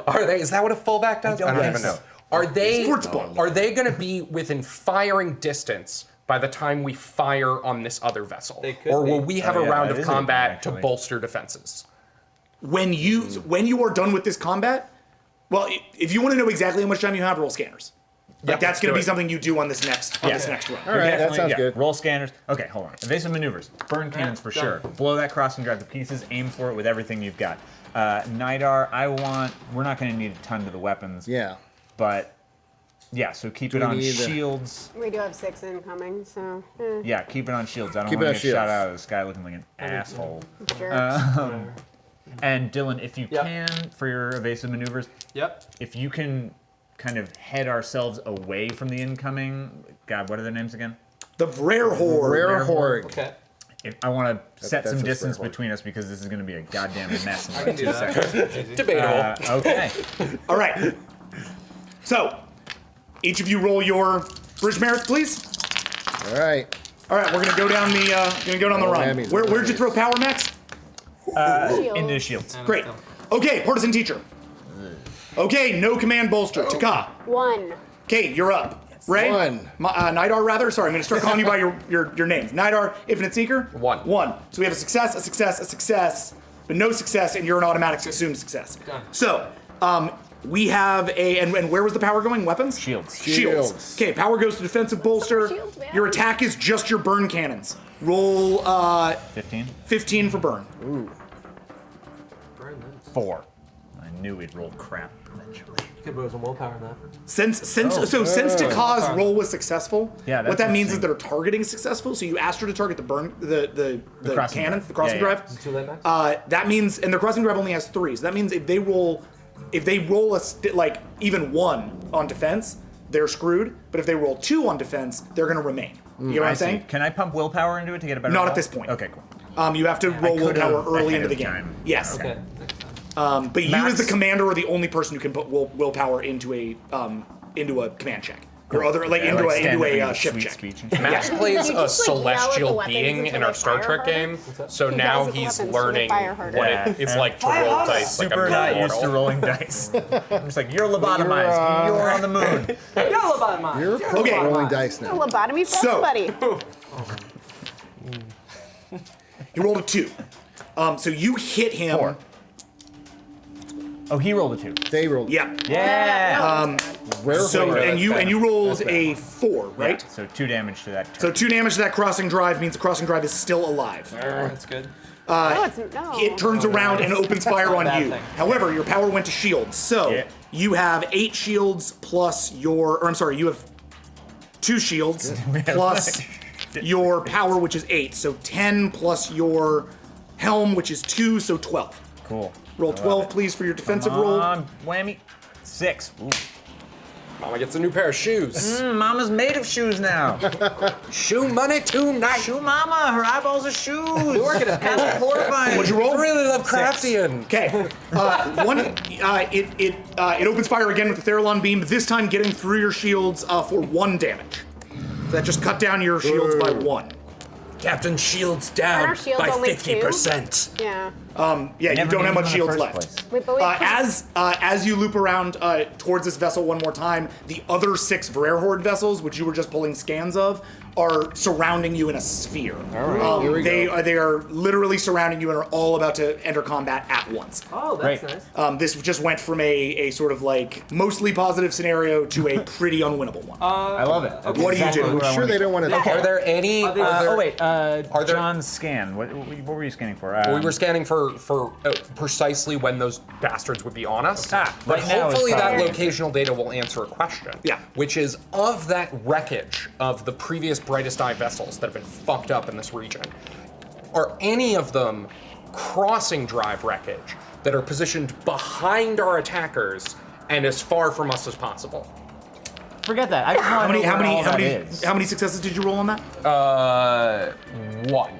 Are they? Is that what a fullback does? I don't even know. Are they Sports ball. Are they going to be within firing distance by the time we fire on this other vessel, They could or will be. we have Oh, a yeah, round that of is a good combat point, to actually. bolster defenses? When you are done with this combat, well, if you want to know exactly how much time you have, roll scanners. Like that's let's going to do be it. something you do on this next run. All right, that Definitely, sounds yeah. good. Roll scanners. Okay, hold on. Evasive maneuvers. Burn cannons for sure. Blow that crossing drive to pieces. Aim for it with everything you've got. Nidar, we're not going to need a ton to the weapons. Yeah. But, yeah, so keep it we on need the- shields. We do have 6 incoming, so Yeah, keep it on shields. I don't Keep want it to on get shot shields. out of the sky looking like an asshole. sure. And Dylan, if you Yep. can, for your evasive maneuvers, Yep. if you can kind of head ourselves away from the incoming, God, what are their names again? The Rare Horde. Rare Horde. Okay. I want to set that's some what's distance Rare Horde. between us because this is going to be a goddamn mess. I can do that. Debatable. Okay. All right. So, each of you roll your bridge merits, please. All right. All right, we're gonna go down the run. whammies. Where'd you throw power, Max? Into the shields. Great. Okay, partisan teacher. Okay, no command bolster. Taka. 1. Okay, you're up. Ray? 1. Nidar, rather. Sorry, I'm going to start calling you by your names. Nidar, Infinite Seeker? 1. 1. So we have a success, a success, a success, but no success, and you're an automatic assumed success. Done. So, we have and where was the power going? Weapons? Shields. Shields. Okay, power goes to defensive bolster. Shields, man. Your attack is just your burn cannons. Roll 15? 15 for burn. Burn those. 4. I knew we'd roll crap eventually. You could roll some willpower in that. Since Taka's roll was successful, Yeah, that's what that means is interesting. that our targeting is successful. So you asked her to target the crossing cannons, drive. the crossing Yeah, yeah. drive. Too late, Max? That means, and the crossing drive only has 3. So that means if they roll even 1 on defense, they're screwed. But if they roll 2 on defense, they're going to remain. You know what I I'm see. saying? Can I pump willpower into it to get a better Not roll? at this point. Okay, cool. You have to roll could've willpower early ahead into the of game. time. Yes. Okay. But you Max- as the commander are the only person who can put willpower into a command check. Or other into a ship sweet check. speech and shit. Max You plays just, a like, yell at the celestial weapons being until in they our Star fire Trek harder? game, so He now yells at the he's weapons until they learning fire harder. what it's like to roll dice like Super a not mere used to mortal. rolling dice. I'm just like, you're lobotomized. You're on the moon. Yell about mine. You're pro Okay. rolling dice now. Lobotomy for So- everybody. He rolled a 2. So you hit him. 4. Oh, he rolled a 2. They rolled. Yeah. Yeah. Rare So Horde. and you rolled a 4, right? So 2 damage to that turn. So 2 damage to that crossing drive means the crossing drive is still alive. That's good. No, it's no. It turns around and opens fire on Bad you. thing. However, your power went to shields. So Yeah. you have 8 shields plus you have 2 shields plus your power, which is 8. So 10 plus your helm, which is 2, so 12. Cool. Roll 12, please, for your defensive Come roll. on, whammy. 6. Ooh. Mama gets a new pair of shoes. Mama's made of shoes now. Shoe money tonight. Shoe mama, her eyeballs are shoes. You're working at That's horrifying. What'd you roll? I really love crafting. Okay. It opens fire again with the Theralon beam, this time getting through your shields for 1 damage. So that just cut down your shields by 1. Captain Shields Aren't down our shields by only 50%. Yeah. Yeah, you Never don't have needed much them in shields the first left. place. Wait, but we As you loop around towards this vessel one more time, the other 6 Rare Horde vessels, which you were just pulling scans of, are surrounding you in a sphere. All right, here we go. They are literally surrounding you and are all about to enter combat at once. Oh, that's Great. nice. This just went from a sort of like mostly positive scenario to a pretty unwinnable one. I love it. That's What do you exactly do? what I I'm sure wanted they don't want to. Are there any? Are they- Oh wait, there- John's scan. What were you scanning for? We were scanning for precisely when those bastards would be on us. Ah, but right now is hopefully that probably- locational data will answer a question. Yeah. Which is, of that wreckage of the previous Brightest Eye vessels that have been fucked up in this region, are any of them crossing drive wreckage that are positioned behind our attackers and as far from us as possible? Forget that. I just want to know where all that is. How many successes did you roll on that? 1.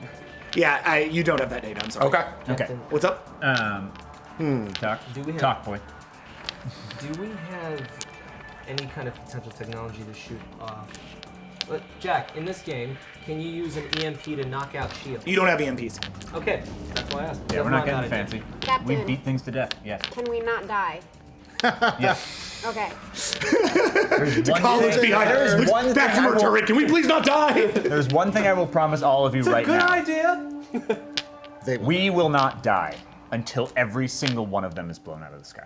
Yeah, you don't have that data. I'm sorry. Okay. Okay. What's up? Talk. Do we have- Talk, boy. Do we have any kind of potential technology to shoot off? But Jack, in this game, can you use an EMP to knock out shields? You don't have EMPs. Okay, that's why I asked. Yeah, we're not getting fancy. Captain. We beat things to death. Yes. Can we not die? Yes. Okay. Collins behind her. there's one Looks back thing from I her will- turret. Can we please not die? There's one thing I will promise all of you right Good now. idea. We will not die until every single one of them is blown out of the sky.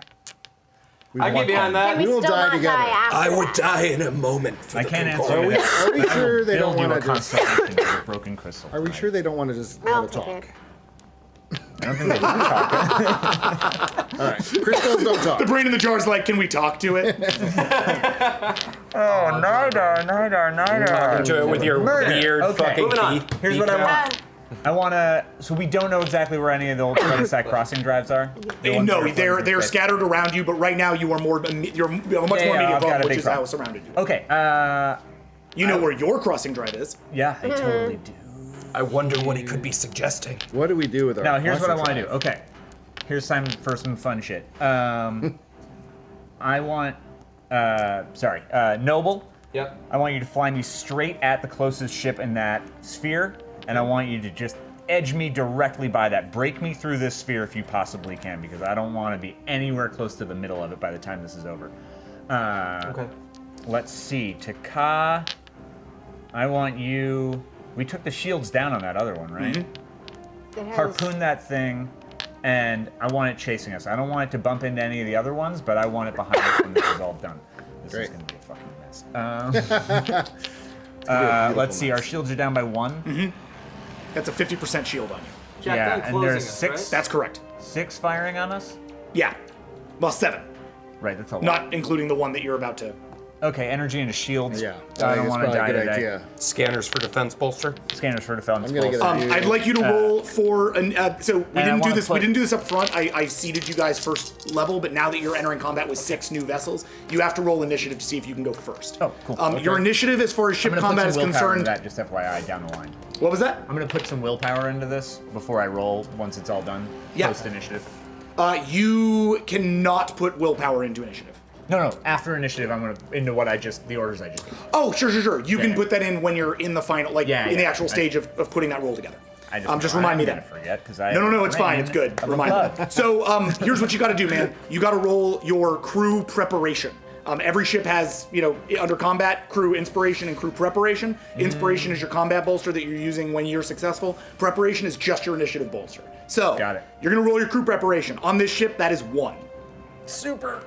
I can get behind Can that. we will still die not together. die after I would that? die in a moment for I the can't answer Concordance. that. Are we sure they don't Build you want a to just? constellation with a broken crystal. Are we sure they don't want to just I'll have a take talk? it. I don't think they can talk. All right, crystals don't talk. The brain in the jar is like, can we talk to it? Oh, Nidar. Into it with your weird Okay. fucking Moving on. teeth. Here's what I Uh, want. I want to. So we don't know exactly where any of the old Cul-de-sac crossing drives are. The ones No, that are they're floating in space. scattered around you, but right now you are more you're a much more Yeah, immediate I've got problem, a which big is problem. how surrounded you. Okay. You know where your crossing drive is. Yeah, I totally do. I wonder what he could be suggesting. What do we do with our? Now here's what I cluster want to do. drive? Okay. Here's time for some fun shit. I want. Noble. Yep. I want you to fly me straight at the closest ship in that sphere, and I want you to just edge me directly by that. Break me through this sphere if you possibly can, because I don't want to be anywhere close to the middle of it by the time this is over. Okay. Let's see. Taka, I want you. We took the shields down on that other one, right? It has- Harpoon that thing, and I want it chasing us. I don't want it to bump into any of the other ones, but I want it behind us when this is all done. This is Great. going to be a fucking mess. Let's see. Our shields are down by 1. That's a 50% shield on you. Jack, Yeah, then and closing there's us, 6. right? That's correct. 6 firing on us. Yeah. Well, 7. Right. That's a lot. Not including the one that you're about to. Okay. Energy into shields. Yeah, I don't think it's want to probably die a good today. idea. Scanners for defense bolster. Scanners for defense. I'm gonna get pulse. a- I'd like you to roll for an. So we And I didn't do wanna this. put- We didn't do this up front. I seeded you guys first level, but now that you're entering combat with 6 new vessels, you have to roll initiative to see if you can go first. Oh, cool. Your initiative, as far as I'm ship gonna combat put is some willpower into concerned. that, just FYI, down the line. What was that? I'm gonna put some willpower into this before I roll once it's all done. Yeah. Post initiative. You cannot put willpower into initiative. No. After initiative, I'm gonna into what the orders I just gave. Oh, sure. You can Yeah. put that in when you're in the final, like Yeah, in the yeah. actual stage of putting that roll together. Just remind me I'm then. gonna forget because I. No, it's fine. It's good. Remind me. So, here's what you got to do, man. You got to roll your crew preparation. Every ship has, under combat, crew inspiration and crew preparation. Inspiration is your combat bolster that you're using when you're successful. Preparation is just your initiative bolster. So, Got it. You're gonna roll your crew preparation on this ship. That is 1. Super.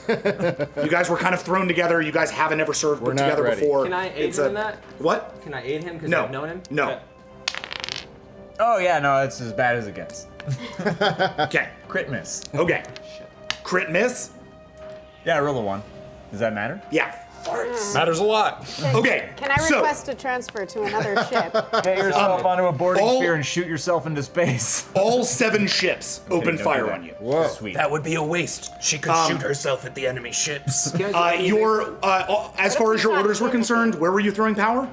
You guys were kind of thrown together. You guys haven't ever served We're not together ready. before. Can I aid It's him a- in that? What? Can I aid him because No. I've known him? No. Okay. Oh yeah, no, it's as bad as it gets. Okay. Crit miss. Okay. Crit miss. Yeah, I roll a 1. Does that matter? Yeah. Matters a lot. Okay. Can I so- request a transfer to another ship? Get yourself onto a boarding all- sphere and shoot yourself into space. All 7 ships open don't do fire that. on you. Whoa. Sweet. That would be a waste. She could shoot herself at the enemy ships. Can I do As far as your orders were concerned, where were you throwing power?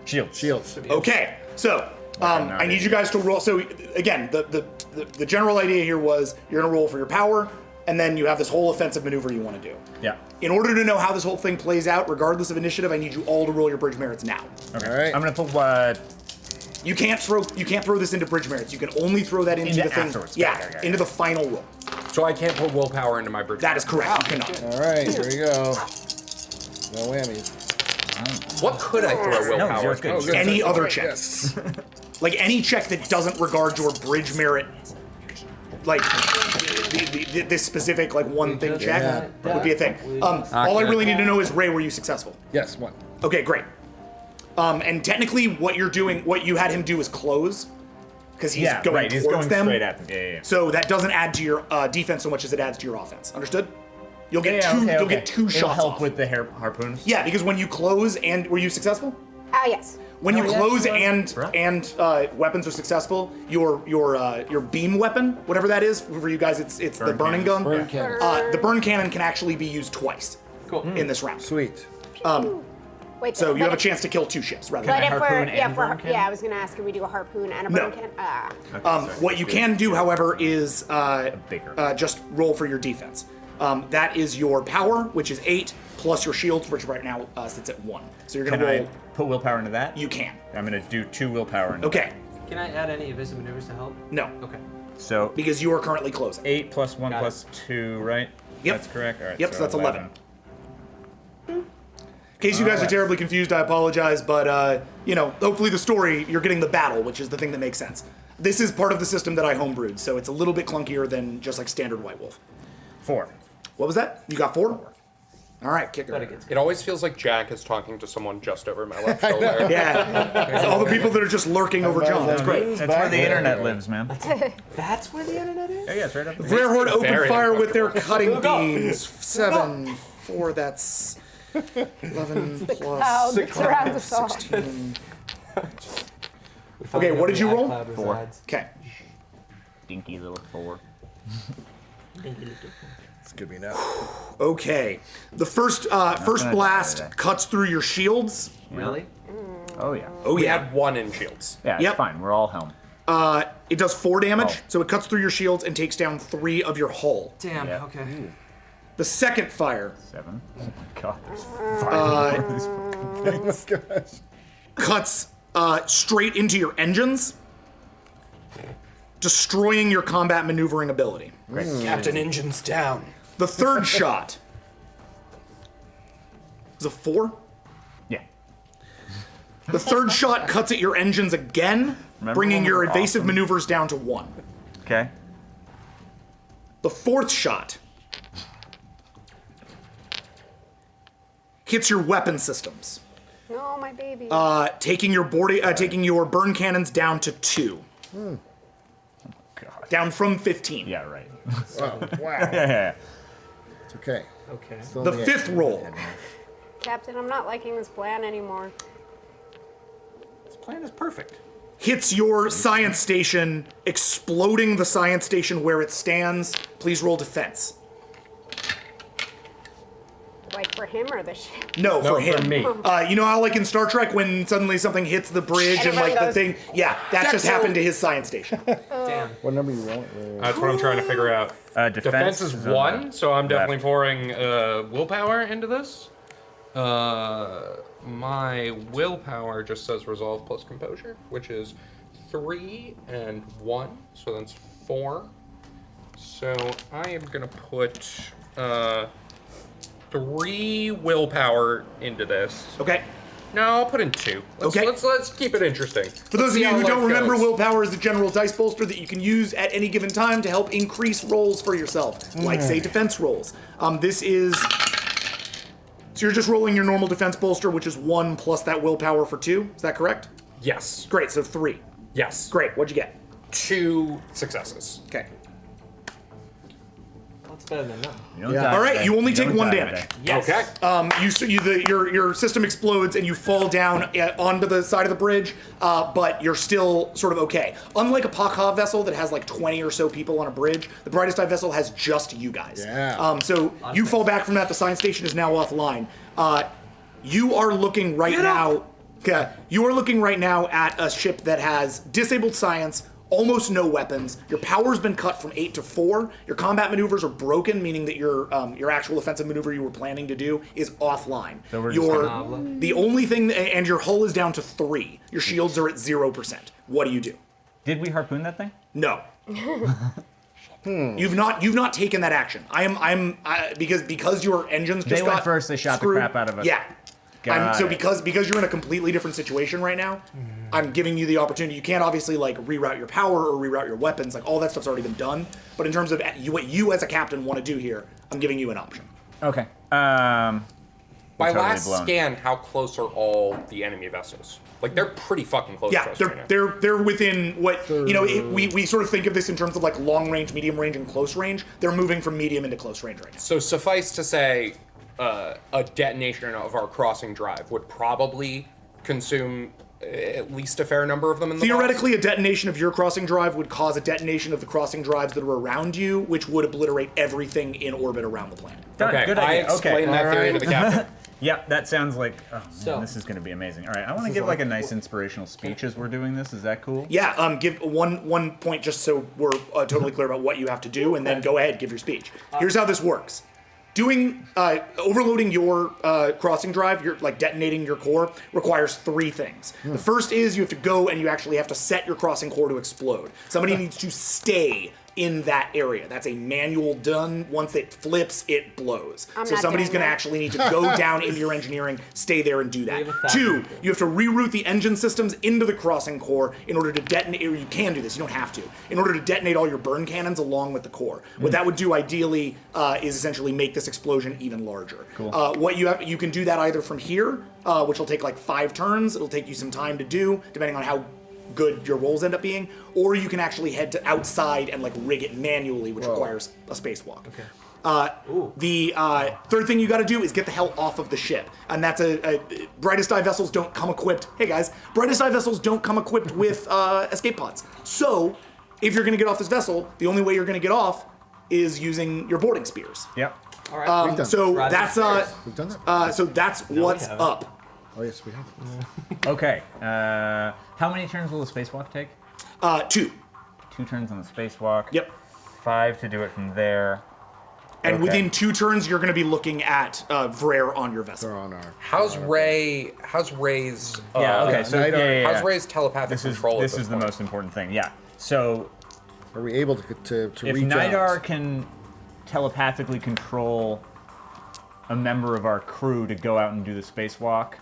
Shields. Shields. Okay, so I need you guys to roll. So again, the general idea here was you're gonna roll for your power, and then you have this whole offensive maneuver you want to do. Yeah. In order to know how this whole thing plays out, regardless of initiative, I need you all to roll your bridge merits now. Okay. All right. I'm gonna put what? You can't throw this into bridge merits. You can only throw that into Into the thing. afterwards. Yeah, Got it. into the final roll. So I can't put willpower into my bridge. That is correct. You cannot. All right, here we go. No whammies. What could I throw willpower? No, zero's good. Oh, good. Any All other right, check. yes. Like any check that doesn't regard your bridge merit, like this specific like one thing check Yeah. would be a thing. All I really need to know is Ray, were you successful? Yes, 1. Okay, great. And technically, what you're doing, what you had him do is close, because he's Yeah, going right. He's towards going them. straight at them. Yeah. So that doesn't add to your defense so much as it adds to your offense. Understood? You'll get two. Okay, You'll get 2 It'll shots help off. with the harpoons. Yeah, because when you close and were you successful? Yes. When you yeah, close sure. and weapons are successful, your beam weapon, whatever that is for you guys, it's the burning gun. Burn cannon. The burn cannon can actually be used twice Cool. in this round. Sweet. Wait. So you but have a if- chance to kill 2 ships rather But than. if we're harpoon and burn cannon? I was gonna ask, can we do a harpoon and a No. burn cannon? What you can do, however, is bigger. just roll for your defense. That is your power, which is 8, plus your shields, which right now sits at 1. So you're Can gonna I roll. put willpower into that? You can. I'm gonna do 2 willpower into Okay. Can I add any evasive maneuvers to help? No, Okay. that. So because you are currently closing. 8 plus 1 Got plus 2, right? Yep. That's correct. All right. Yep, so that's 11. In case you guys are terribly confused, I apologize, but, hopefully the story, you're getting the battle, which is the thing that makes sense. This is part of the system that I homebrewed, so it's a little bit clunkier than just like standard White Wolf. 4. What was that? You got 4? All right, kicker. It always feels like Jack is talking to someone just over my left shoulder. Yeah. It's all the people that are just lurking over John. That's great. That's where the internet lives, man. That's where the internet is? Yeah, it's right up there. Rarehorde opened Very fire with their uncomfortable. cutting beams. 7, 4, that's 11 plus Cloud that surrounds us all. 16. Okay, what did you roll? 4. Okay. Dinky little 4. It's gonna be enough. Okay. The first blast cuts through your shields. Really? Oh yeah. Oh We yeah. had 1 in shields. Yeah, it's Yep. fine. We're all helm. It does 4 damage, Oh. so it cuts through your shields and takes down 3 of your hull. Damn, Yeah. okay. The second fire 7. Oh my god. There's 5 of these fucking things. cuts straight into your engines, destroying your combat maneuvering ability. Captain Engine's down. The third shot is a 4. Yeah. The third shot cuts at your engines again, Remember bringing when we your were evasive awesome? maneuvers down to 1. Okay. The fourth shot hits your weapon systems, No, my baby. taking your burn cannons down to 2, God. down from 15. Yeah, right. Oh, wow. Yeah. It's okay. Okay. Still The only at fifth 2. roll Captain, I'm not liking this plan anymore. This plan is perfect. hits your science station, exploding the science station where it stands. Please roll defense. Like for him or the ship? No, for him. for me. You know how, like in Star Trek, when suddenly something hits the bridge and Everybody like the goes, thing, yeah, that just happened to his science station. Damn. What number you want? That's what I'm trying to figure out. Defense Defense is on 1, the so I'm definitely left. pouring willpower into this. My willpower just says resolve plus composure, which is 3 and 1, so that's 4. So I am gonna put 3 willpower into this. Okay. No, I'll put in 2. Okay. Let's keep it interesting. For those of you who don't remember, willpower is the general dice bolster that you can use at any given time to help increase rolls for yourself, like say defense rolls. This is so you're just rolling your normal defense bolster, which is 1 plus that willpower for 2. Is that correct? Yes. Great. So 3. Yes. Great. What'd you get? 2 successes. Okay. That's better than none. You don't Yeah. die All right. today. You only take don't 1 die damage. today. Okay. Your system explodes and you fall down onto the side of the bridge, but you're still sort of okay. Unlike a Pakha vessel that has like 20 or so people on a bridge, the Brightest Eye vessel has just you guys. Yeah. So you fall back from that. The science station is now offline. You are looking right now. Okay, you are looking right now at a ship that has disabled science. Almost no weapons. Your power's been cut from 8 to 4. Your combat maneuvers are broken, meaning that your actual offensive maneuver you were planning to do is offline. So we're just The only thing, and your hull is down to 3. Your shields are at 0%. What do you do? Did we harpoon that thing? No. You've not taken that action. Because your engines just They went got first, they shot the screwed. crap out of us. Yeah. Got it. Because you're in a completely different situation right now, I'm giving you the opportunity. You can't obviously like reroute your power or reroute your weapons. Like all that stuff's already been done. But in terms of what you as a captain want to do here, I'm giving you an option. Okay. By totally last blown. scan, how close are all the enemy vessels? Like they're pretty fucking close Yeah, to us right now. they're within what we sort of think of this in terms of like long range, medium range, and close range. They're moving from medium into close range right now. So suffice to say, a detonation of our crossing drive would probably consume at least a fair number of them in the Theoretically, a detonation of your crossing drive would cause a detonation of the crossing drives that are around you, which would obliterate everything in orbit around the planet. Done. Okay, Good I idea. explained Okay. that theory to the captain. Yeah, that sounds like, oh man, So- this is going to be amazing. All right, I want to give like a nice inspirational speech as we're doing this. Is that cool? Yeah, give one point just so we're totally clear about what you have to do, and then go ahead, give your speech. Here's how this works. Overloading your crossing drive, detonating your core, requires 3 things. The first is you have to go and you actually have to set your crossing core to explode. Somebody needs to stay in that area. That's a manual done. Once it flips, it blows. I'm So not somebody's doing going to that. actually need to go down into your engineering, stay there, and do We have that. 1,000 2, people. you have to reroute the engine systems into the crossing core in order to detonate, or you can do this, you don't have to, in order to detonate all your burn cannons along with the core. What that would do ideally is essentially make this explosion even larger. Cool. What you can do that either from here, which will take like 5 turns. It'll take you some time to do, depending on how good your rolls end up being, or you can actually head to outside and like rig it manually, which requires a spacewalk. Okay. The third thing you got to do is get the hell off of the ship, and that's a brightest eye vessels don't come equipped. Hey guys, brightest eye vessels don't come equipped with escape pods. So if you're going to get off this vessel, the only way you're going to get off is using your boarding spears. Yep. All right. We've done So Right. that's We've done that. so that's what's haven't. up. Oh yes, we have. Okay. How many turns will the spacewalk take? 2. 2 turns on the spacewalk. Yep. 5 to do it from there. And Okay. within 2 turns, you're going to be looking at Vrare on your vessel. They're on our. How's Ray's? Yeah. Okay. So Night Art. How's Ray's telepathic This is control? this at is the point? most important thing. Yeah. So Are we able to if reach Nidar out? can telepathically control a member of our crew to go out and do the spacewalk,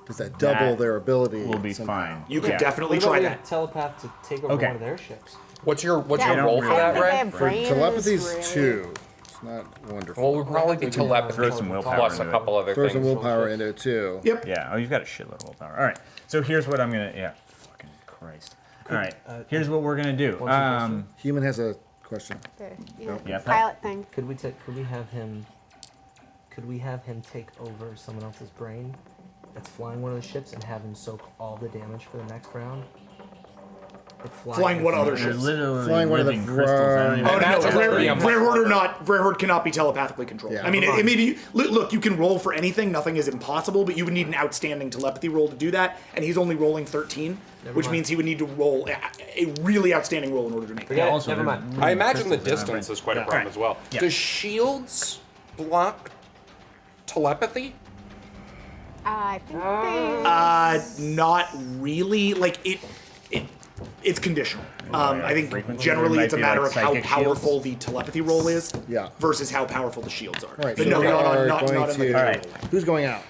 Does that double that their ability? we'll be somehow? fine. You could Yeah. definitely What about try we that. have telepath to take over Okay. one of their ships? What's your Yeah, role for really that, I don't think Ray? they have brains, Telepathy's really. 2. It's not wonderful. Well, we'd probably be telepathy Throw some willpower plus a into it. couple other Throw things. some willpower into it too. Yep. Yeah. Oh, you've got a shitload of willpower. All right. So here's what I'm gonna. Yeah. Fucking Christ. All right. Here's what we're gonna do. Human has a question. Yeah, Pilot thing. Could we have him take over someone else's brain that's flying one of the ships and have him soak all the damage for the next round? Like Flying what other They're ships? literally Flying one of the living crystals. I don't even Oh no, Imagine Vrare that being Horde or not, Vrare Horde cannot be telepathically controlled. Yeah. I mean, it may be. Look, you can roll for anything. Nothing is impossible, but you would need an outstanding telepathy roll to do that, and he's only rolling 13, which mind. means he would need to roll a really outstanding roll in order to make that. Yeah, also, never they're mind. living I imagine the crystals in our distance brain. is quite a problem as well. Yeah. Does shields block telepathy? I think they. Not really. Like it's conditional. I think frequency. generally There it's a might be, matter like, of how psychic powerful shields. the telepathy roll is Yeah. versus how powerful the shields are. Right. But so no, we not are not going in the to. All right. Who's going out?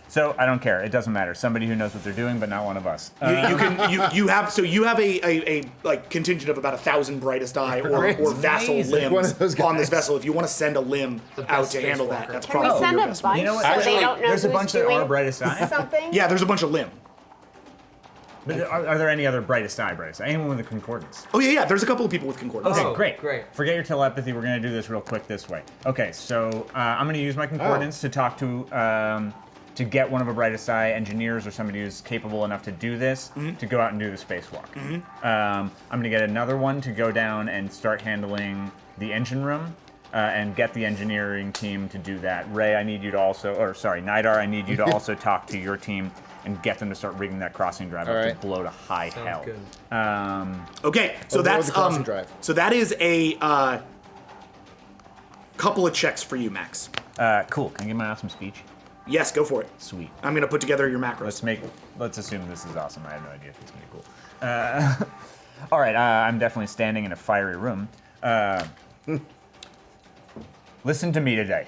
So I don't care. It doesn't matter. Somebody who knows what they're doing, but not one of us. You have a like contingent of about 1,000 brightest eye or vassal amazing. One limbs of those on this guys. vessel. If you want to send a limb out best to handle that, spacewalker. that's Can we probably send your a best. bunch You know what? so Actually, they don't know There's a who's bunch that doing are brightest eye. something? Yeah, there's a bunch of limb. But are there any other brightest eye? Anyone with a concordance? Oh yeah, there's a couple of people with concordance. Okay, Oh, great. great. Forget your telepathy. We're gonna do this real quick this way. Okay, so I'm gonna use my concordance to talk to get one of a brightest eye engineers or somebody who's capable enough to do this to go out and do the spacewalk. I'm gonna get another one to go down and start handling the engine room. And get the engineering team to do that. Ray, I need you to Nidar, I need you to also talk to your team and get them to start rigging that crossing drive up right. to blow to high hell. good. Okay, so Overload that's the crossing drive. so that is a couple of checks for you, Max. Cool. Can I give my awesome speech? Yes, go for it. Sweet. I'm gonna put together your macros. Let's assume this is awesome. I have no idea if it's gonna be cool. All right, I'm definitely standing in a fiery room. Listen to me today.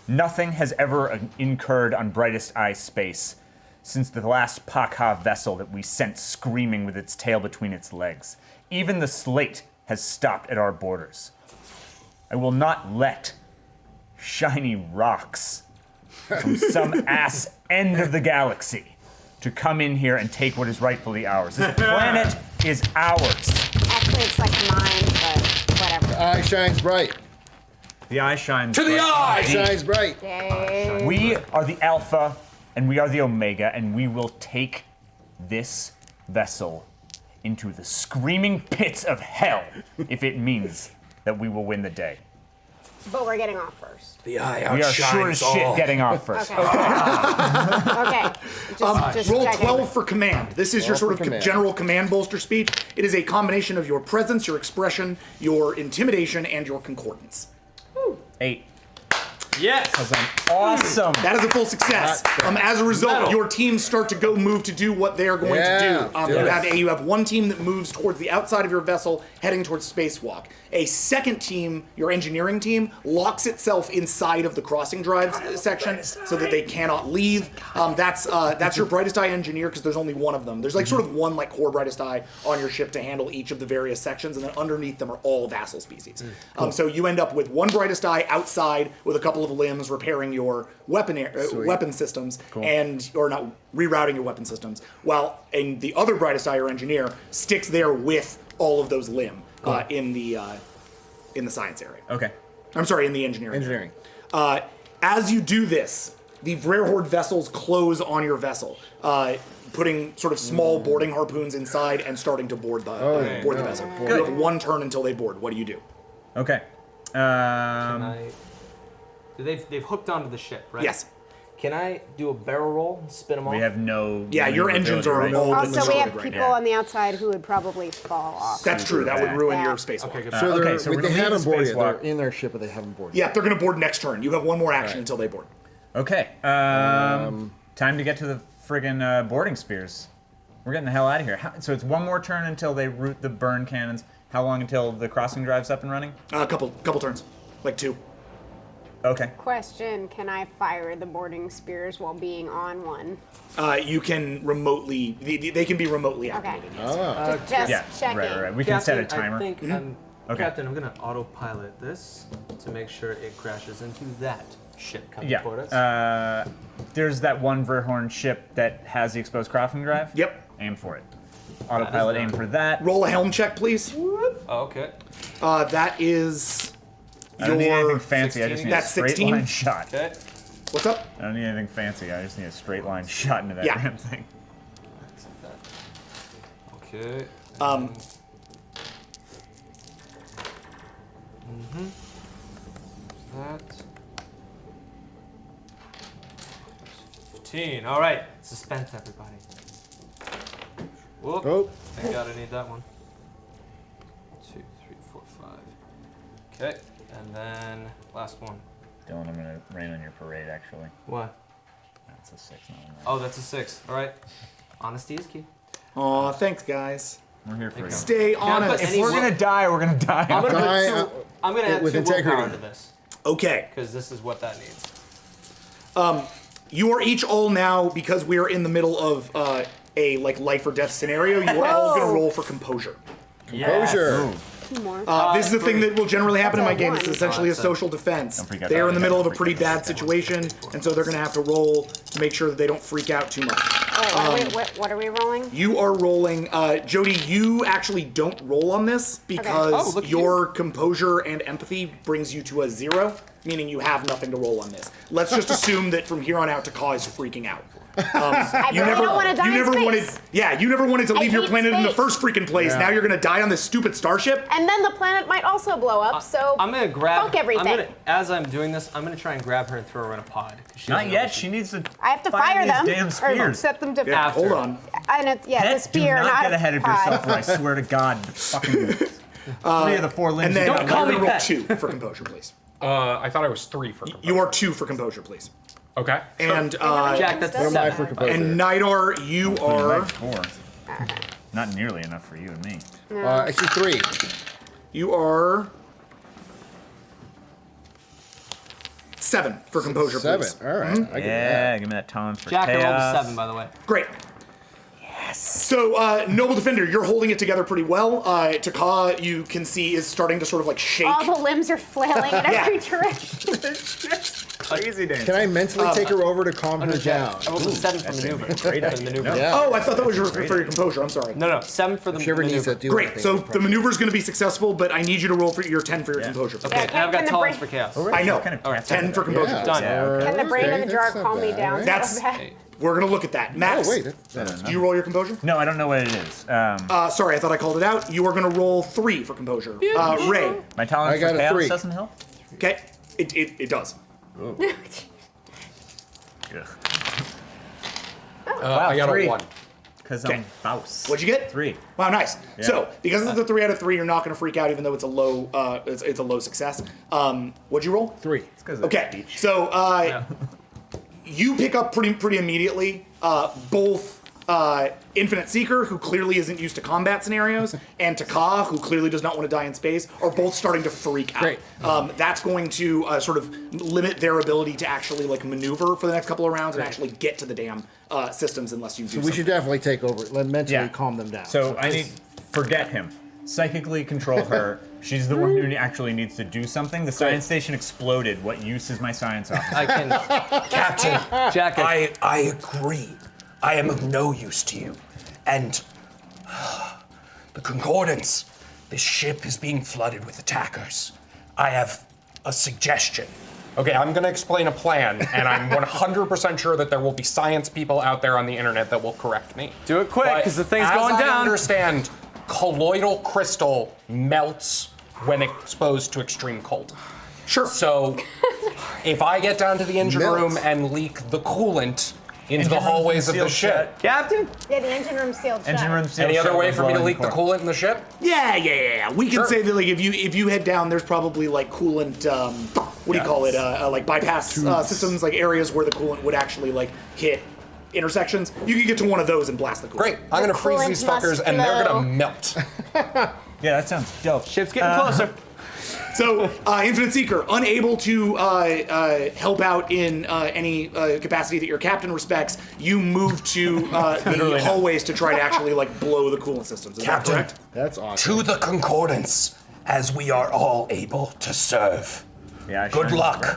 Nothing has ever incurred on brightest eye space since the last Pakha vessel that we sent screaming with its tail between its legs. Even the slate has stopped at our borders. I will not let shiny rocks from some ass end of the galaxy to come in here and take what is rightfully ours. This planet is ours. Actually, it's like mine, but whatever. Eye shines bright. The eye shines To the bright. eye! Shines bright. Yay. We are the Alpha and we are the Omega, and we will take this vessel into the screaming pits of hell if it means that we will win the day. But we're getting off first. The eye We are sure as outshines all. shit getting off first. Okay. Okay. Just Roll checking. 12 for command. This is your 12 sort for of command. general command bolster speech. It is a combination of your presence, your expression, your intimidation, and your concordance. 8. Yes. Awesome. That is a full success. As a result, Metal. your teams start to move to do what they are going to do. You have one team that moves towards the outside of your vessel, heading towards spacewalk. A second team, your engineering team, locks itself inside of the crossing drive section so that they cannot leave. That's your brightest eye engineer because there's only one of them. There's like sort of one like core brightest eye on your ship to handle each of the various sections, and then underneath them are all vassal species. So you end up with one brightest eye outside with a couple of limbs repairing your weapon systems or not rerouting your weapon systems, while the other brightest eye or engineer sticks there with all of those limb in the science area. Okay. I'm sorry, in the engineering. Area. As you do this, the Vrare Horde vessels close on your vessel, putting sort of small boarding harpoons inside and starting to board the vessel. You have one turn until they board. What do you do? Okay. They've hooked onto the ship, right? Yes. Can I do a barrel roll and spin them off? We have no. Yeah, your engines are right? all Also, we have right people now. on the outside who would probably fall off. That's true. That would ruin your spacewalk. Okay, good. So, okay, so we're they gonna leave haven't the boarded yet. spacewalk. They're in their ship, but they haven't boarded. Yeah, they're going to board next turn. You have one more action until they board. Okay. Time to get to the friggin' boarding spears. We're getting the hell out of here. So it's one more turn until they root the burn cannons. How long until the crossing drive's up and running? A couple turns, like 2. Okay. Question, can I fire the boarding spears while being on one? You can remotely. They can be remotely activated. Yes. Just Yeah. checking. Right. We can set a timer. I think Okay. Captain, I'm gonna autopilot this to make sure it crashes into that ship coming toward us. Yeah. There's that one Verhorn ship that has the exposed crossing drive. Yep. Aim for it. Autopilot, aim for that. Roll a helm check, please. Oh, okay. That is. I don't need anything fancy. I just 16. need a That's straight 16? line shot. Okay. What's up? I don't need anything fancy. I just need a straight line shot into that Yeah. damn thing. Okay. That. 15. All right. Suspense, everybody. Whoop. Oh. Thank God I need that one. 2, 3, 4, 5. Okay. And then last one. Dylan, I'm gonna rain on your parade. Actually, What? that's a 6. Not a 9. Oh, that's a 6. All right. Honesty is key. Aw, thanks, guys. We're here for you. Stay Can I put honest. any If we're gonna die, we're gonna die. I'm gonna Die, put two, I'm gonna add with 2 willpower integrity. into this Okay. because this is what that needs. You are each all now, because we are in the middle of a like life or death scenario, you are all going to roll for composure. Composure. 2 more. This is a thing that will generally happen in my game. It's One. essentially a social defense. forget They are that. in the middle of a pretty bad situation, and so they're going to have to roll to make sure that they don't freak out too much. What are we rolling? You are rolling, Jody. You actually don't roll on this because Oh, look at your composure and empathy brings you to a 0, meaning you have nothing to roll on this. Let's just assume that from here on out, Taka is freaking out. I really don't want to die in space. You never wanted to leave your hate planet in the space. first freaking place. Now you're gonna die on this stupid starship. And then the planet might also blow up, so I'm gonna grab. fuck everything. As I'm doing this, I'm gonna try and grab her and throw her in a pod. 'Cause she Not doesn't know yet. what She needs to. I have to fire them these damn or spears. set them to. Yeah, After. hold on. And it's a Pet, spear, do not get a ahead of pod. yourself, or I swear to God, the fucking 3 of the 4 limbs. And then you you're got call me gonna roll Pet. 2 for composure, please. I thought I was 3 for composure. You are 2 for composure, please. Okay. And Jack, that's What a am I 7. for composure? and Nidar, you are 4. Not nearly enough for you and me. I see 3. you are 7 for composure, 7. please. All right. I get Yeah, give me that tone for Jack, I rolled a chaos. 7, by the way. Great. So, Noble Defender, you're holding it together pretty well. Taka, you can see, is starting to sort of like shake. All the limbs are flailing in every direction. Crazy dance. Can I mentally take her over to calm her down? I rolled a 7 for maneuver. Great For the maneuver. Yeah. Oh, I thought that was for your composure. I'm sorry. No, 7 for the If she ever needs maneuver. to do Great. anything, So it's the maneuver is going to be successful, but I need you to roll for your 10 for your composure. Okay, and I've got can the tolerance brain- for chaos. I know. Kind of Alright, 10 for composure. Yeah. Done. Can the brain Okay, in the jar that's not calm me bad, down? right? That's- so bad? We're going to look at that. Max, Oh, wait. That's do you roll your composure? No, I don't know what it is. Sorry, I thought I called it out. You are going to roll 3 for composure. Ray. My tolerance I got for a chaos 3. doesn't help. Okay. It does. Ugh. I got 3. a 1. Because Okay. I'm Baus. What'd you get? 3. Wow, nice. Yeah. So, because it's a 3 out of 3, you're not going to freak out, even though it's a low, it's a low success. What'd you roll? 3. Okay. So, you pick up pretty immediately both Infinite Seeker, who clearly isn't used to combat scenarios, and Taka, who clearly does not want to die in space, are both starting to freak out. Great. That's going to sort of limit their ability to actually like maneuver for the next couple of rounds and actually get to the damn systems unless you do. So we should definitely take over. Mentally calm them down. So I need forget him. Psychically control her. She's the one who actually needs to do something. The science station exploded. What use is my science officer? I can. Captain, Jacket. I agree. I am of no use to you. And the Concordance, this ship is being flooded with attackers. I have a suggestion. Okay, I'm going to explain a plan, and I'm 100% sure that there will be science people out there on the internet that will correct me. Do it quick, because the thing's as going I down. understand, colloidal crystal melts when exposed to extreme cold. Sure. So, if I get down to the engine Melts. room and leak the coolant into the hallways of the ship, Captain? Yeah, the engine room's sealed shut. Engine room sealed any other shut way with for me to blowing leak the core. coolant in the ship? Yeah. We can Sure. say that like if you head down, there's probably like coolant. What do you call it? Like bypass systems, like areas where the coolant would actually like hit intersections. You can get to one of those and blast the coolant. Great, I'm going to freeze coolant these must fuckers, and they're flow. going to melt. Yeah, that sounds dope. Ship's getting closer. So, Infinite Seeker, unable to help out in any capacity that your captain respects, you move to the hallways to try to actually like blow the coolant systems. Is Captain. that correct? That's awesome. To the Concordance, as we are all able to serve. Yeah, Good shines luck. bright.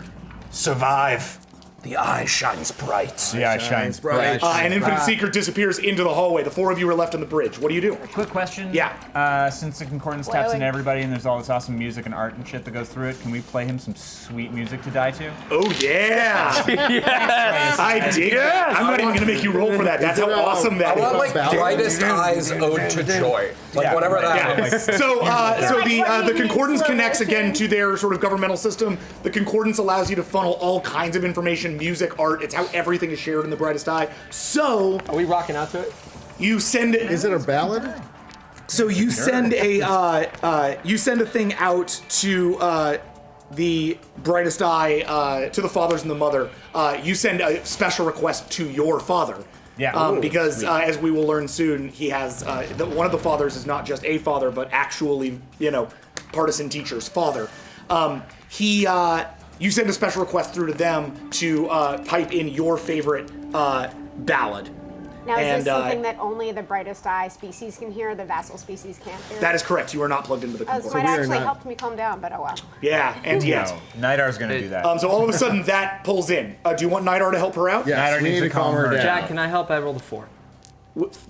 Survive. The eye shines bright. The eye shines bright. And Infinite Seeker disappears into the hallway. The 4 of you are left on the bridge. What do you do? Quick question. Yeah. Since the Concordance taps into everybody and there's all this awesome music and art and shit that goes through it, can we play him some sweet music to die to? Oh yeah! Yes! I dig that. I'm not even gonna make you roll for that. That's how awesome that I want is. like brightest eyes ode to joy, like whatever that Yeah. is. So the Concordance connects again to their sort of governmental system. The Concordance allows you to funnel all kinds of information, music, art. It's how everything is shared in the brightest eye. So Are we rocking out to it? you send it. Is it a ballad? So you send a thing out to the brightest eye, to the fathers and the mother. You send a special request to your father. Yeah. Because as we will learn soon, he has one of the fathers is not just a father, but actually, partisan teacher's father. You send a special request through to them to type in your favorite ballad. Now, is And, this something that only the brightest eye species can hear, the vassal species can't hear? That is correct. You are not plugged into the Oh, this Concordance. might actually help me calm down, but oh well. Yeah, and yes. No, Nightar's gonna do that. So all of a sudden that pulls in. Do you want Nidar to help her out? Yes, Nightar we needs need to to calm her down. Jack, can I help? I rolled a 4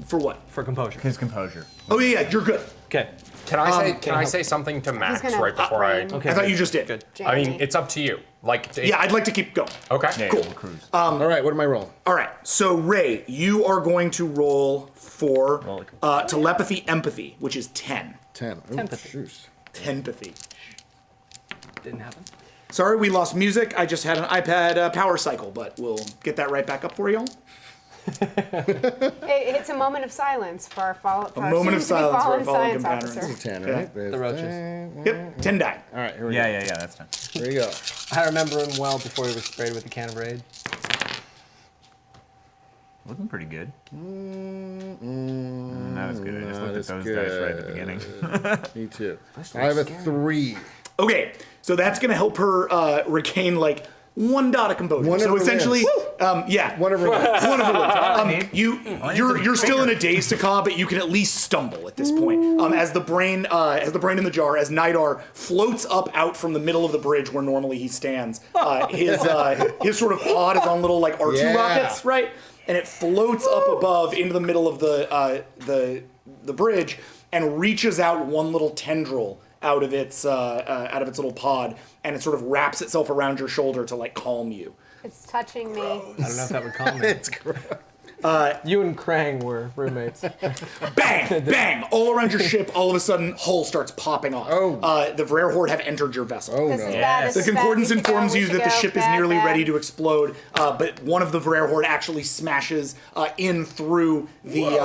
For what? for composure. His composure. Oh yeah, you're good. Okay. Can I say something to Max gonna right before I? upgrade. Okay. I thought you just did. Good. I mean, it's up to you. Like, Yeah, I'd like to keep going. Okay. Yeah, Cool. we'll cruise. All right, what am I rolling? All right, so Ray, you are going to roll for Roll telepathy empathy, which is 10. 10. Ooh, Empathy. shoot. Tenpathy. Didn't happen. Sorry, we lost music. I just had an iPad power cycle, but we'll get that right back up for y'all. It's a moment of silence for our fall. A moment of silence for our fallen science compatriots. officer. 10, Yeah. right? There's The roaches. 10. Yep, 10 died. All right, here we Yeah, go. that's done. Here you go. I remember him well before he was sprayed with the can of Raid. Looking pretty good. Not as good. I just looked at as those dice right at the beginning. Me too. I have a 3. Okay, so that's going to help her regain like 1 dot of composure. One of So her essentially, yeah, One of her wins. one of her wins. You're still in a daze to Ka, but you can at least stumble at this point. As the brain in the jar, as Nidar floats up out from the middle of the bridge where normally he stands, his sort of pod is on little like R2 Yeah. rockets, right? And it floats up above into the middle of the bridge and reaches out one little tendril out of its little pod, and it sort of wraps itself around your shoulder to like calm you. It's touching me. I don't know if that would calm me. It's correct. You and Krang were roommates. Bang! Bang! All around your ship, all of a sudden, hull starts popping off. The Vrare Horde have entered your vessel. This is bad. This The is bad. Concordance We should informs go. you We that the should ship go. is Bad, nearly bad. ready to explode, but one of the Vrare Horde actually smashes in through the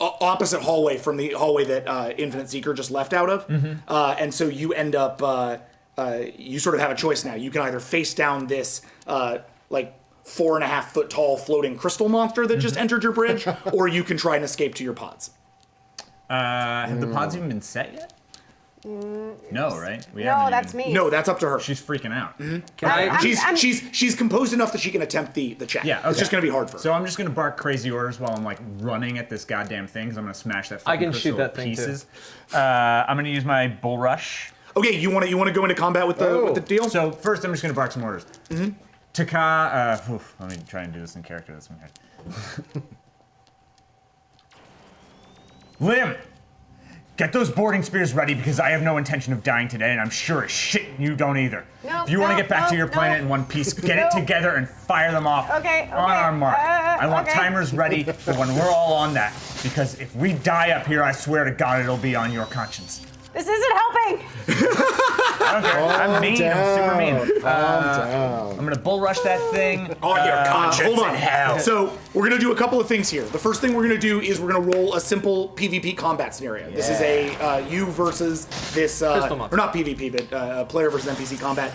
opposite hallway from the hallway that Infinite Seeker just left out of, and so you end up you sort of have a choice now. You can either face down this like 4.5 foot tall floating crystal monster that just entered your bridge, or you can try and escape to your pods. Have the pods even been set yet? No, right? We No, haven't that's even- me. No, that's up to her. She's freaking out. Can I? She's composed enough that she can attempt the check. Yeah, okay. It's just gonna be hard for her. So I'm just gonna bark crazy orders while I'm like running at this goddamn thing, because I'm gonna smash that. I can fucking shoot crystal that to thing, too. pieces. I'm gonna use my bull rush. Okay, you want to go into combat with the deal? So first, I'm just gonna bark some orders. Taka, let me try and do this in character. This one here. Lim, get those boarding spears ready because I have no intention of dying today, and I'm sure as shit you don't either. No, if you want to no, get back to no, your no. planet in one piece, get it No. together and fire them off Okay, on okay, our mark. I want okay. timers ready for when we're all on that, because if we die up here, I swear to God it'll be on your conscience. This isn't helping. I don't care. I'm mean. I'm super mean. Calm down. I'm gonna bull rush that thing. On your conscience hold on. in hell. So we're gonna do a couple of things here. The first thing we're gonna do is we're gonna roll a simple PvP combat scenario. This is a you versus this, Crystal or monster. not PvP, but player versus NPC combat.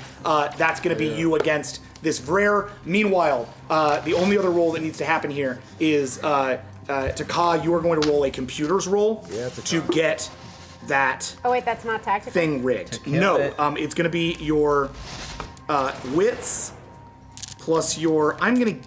That's gonna be you against this Vrare. Meanwhile, the only other roll that needs to happen here is Taka, you are going to roll a computer's roll to get that Oh wait, that's not tactical. thing rigged. kill No, it. it's gonna be your wits plus your. I'm gonna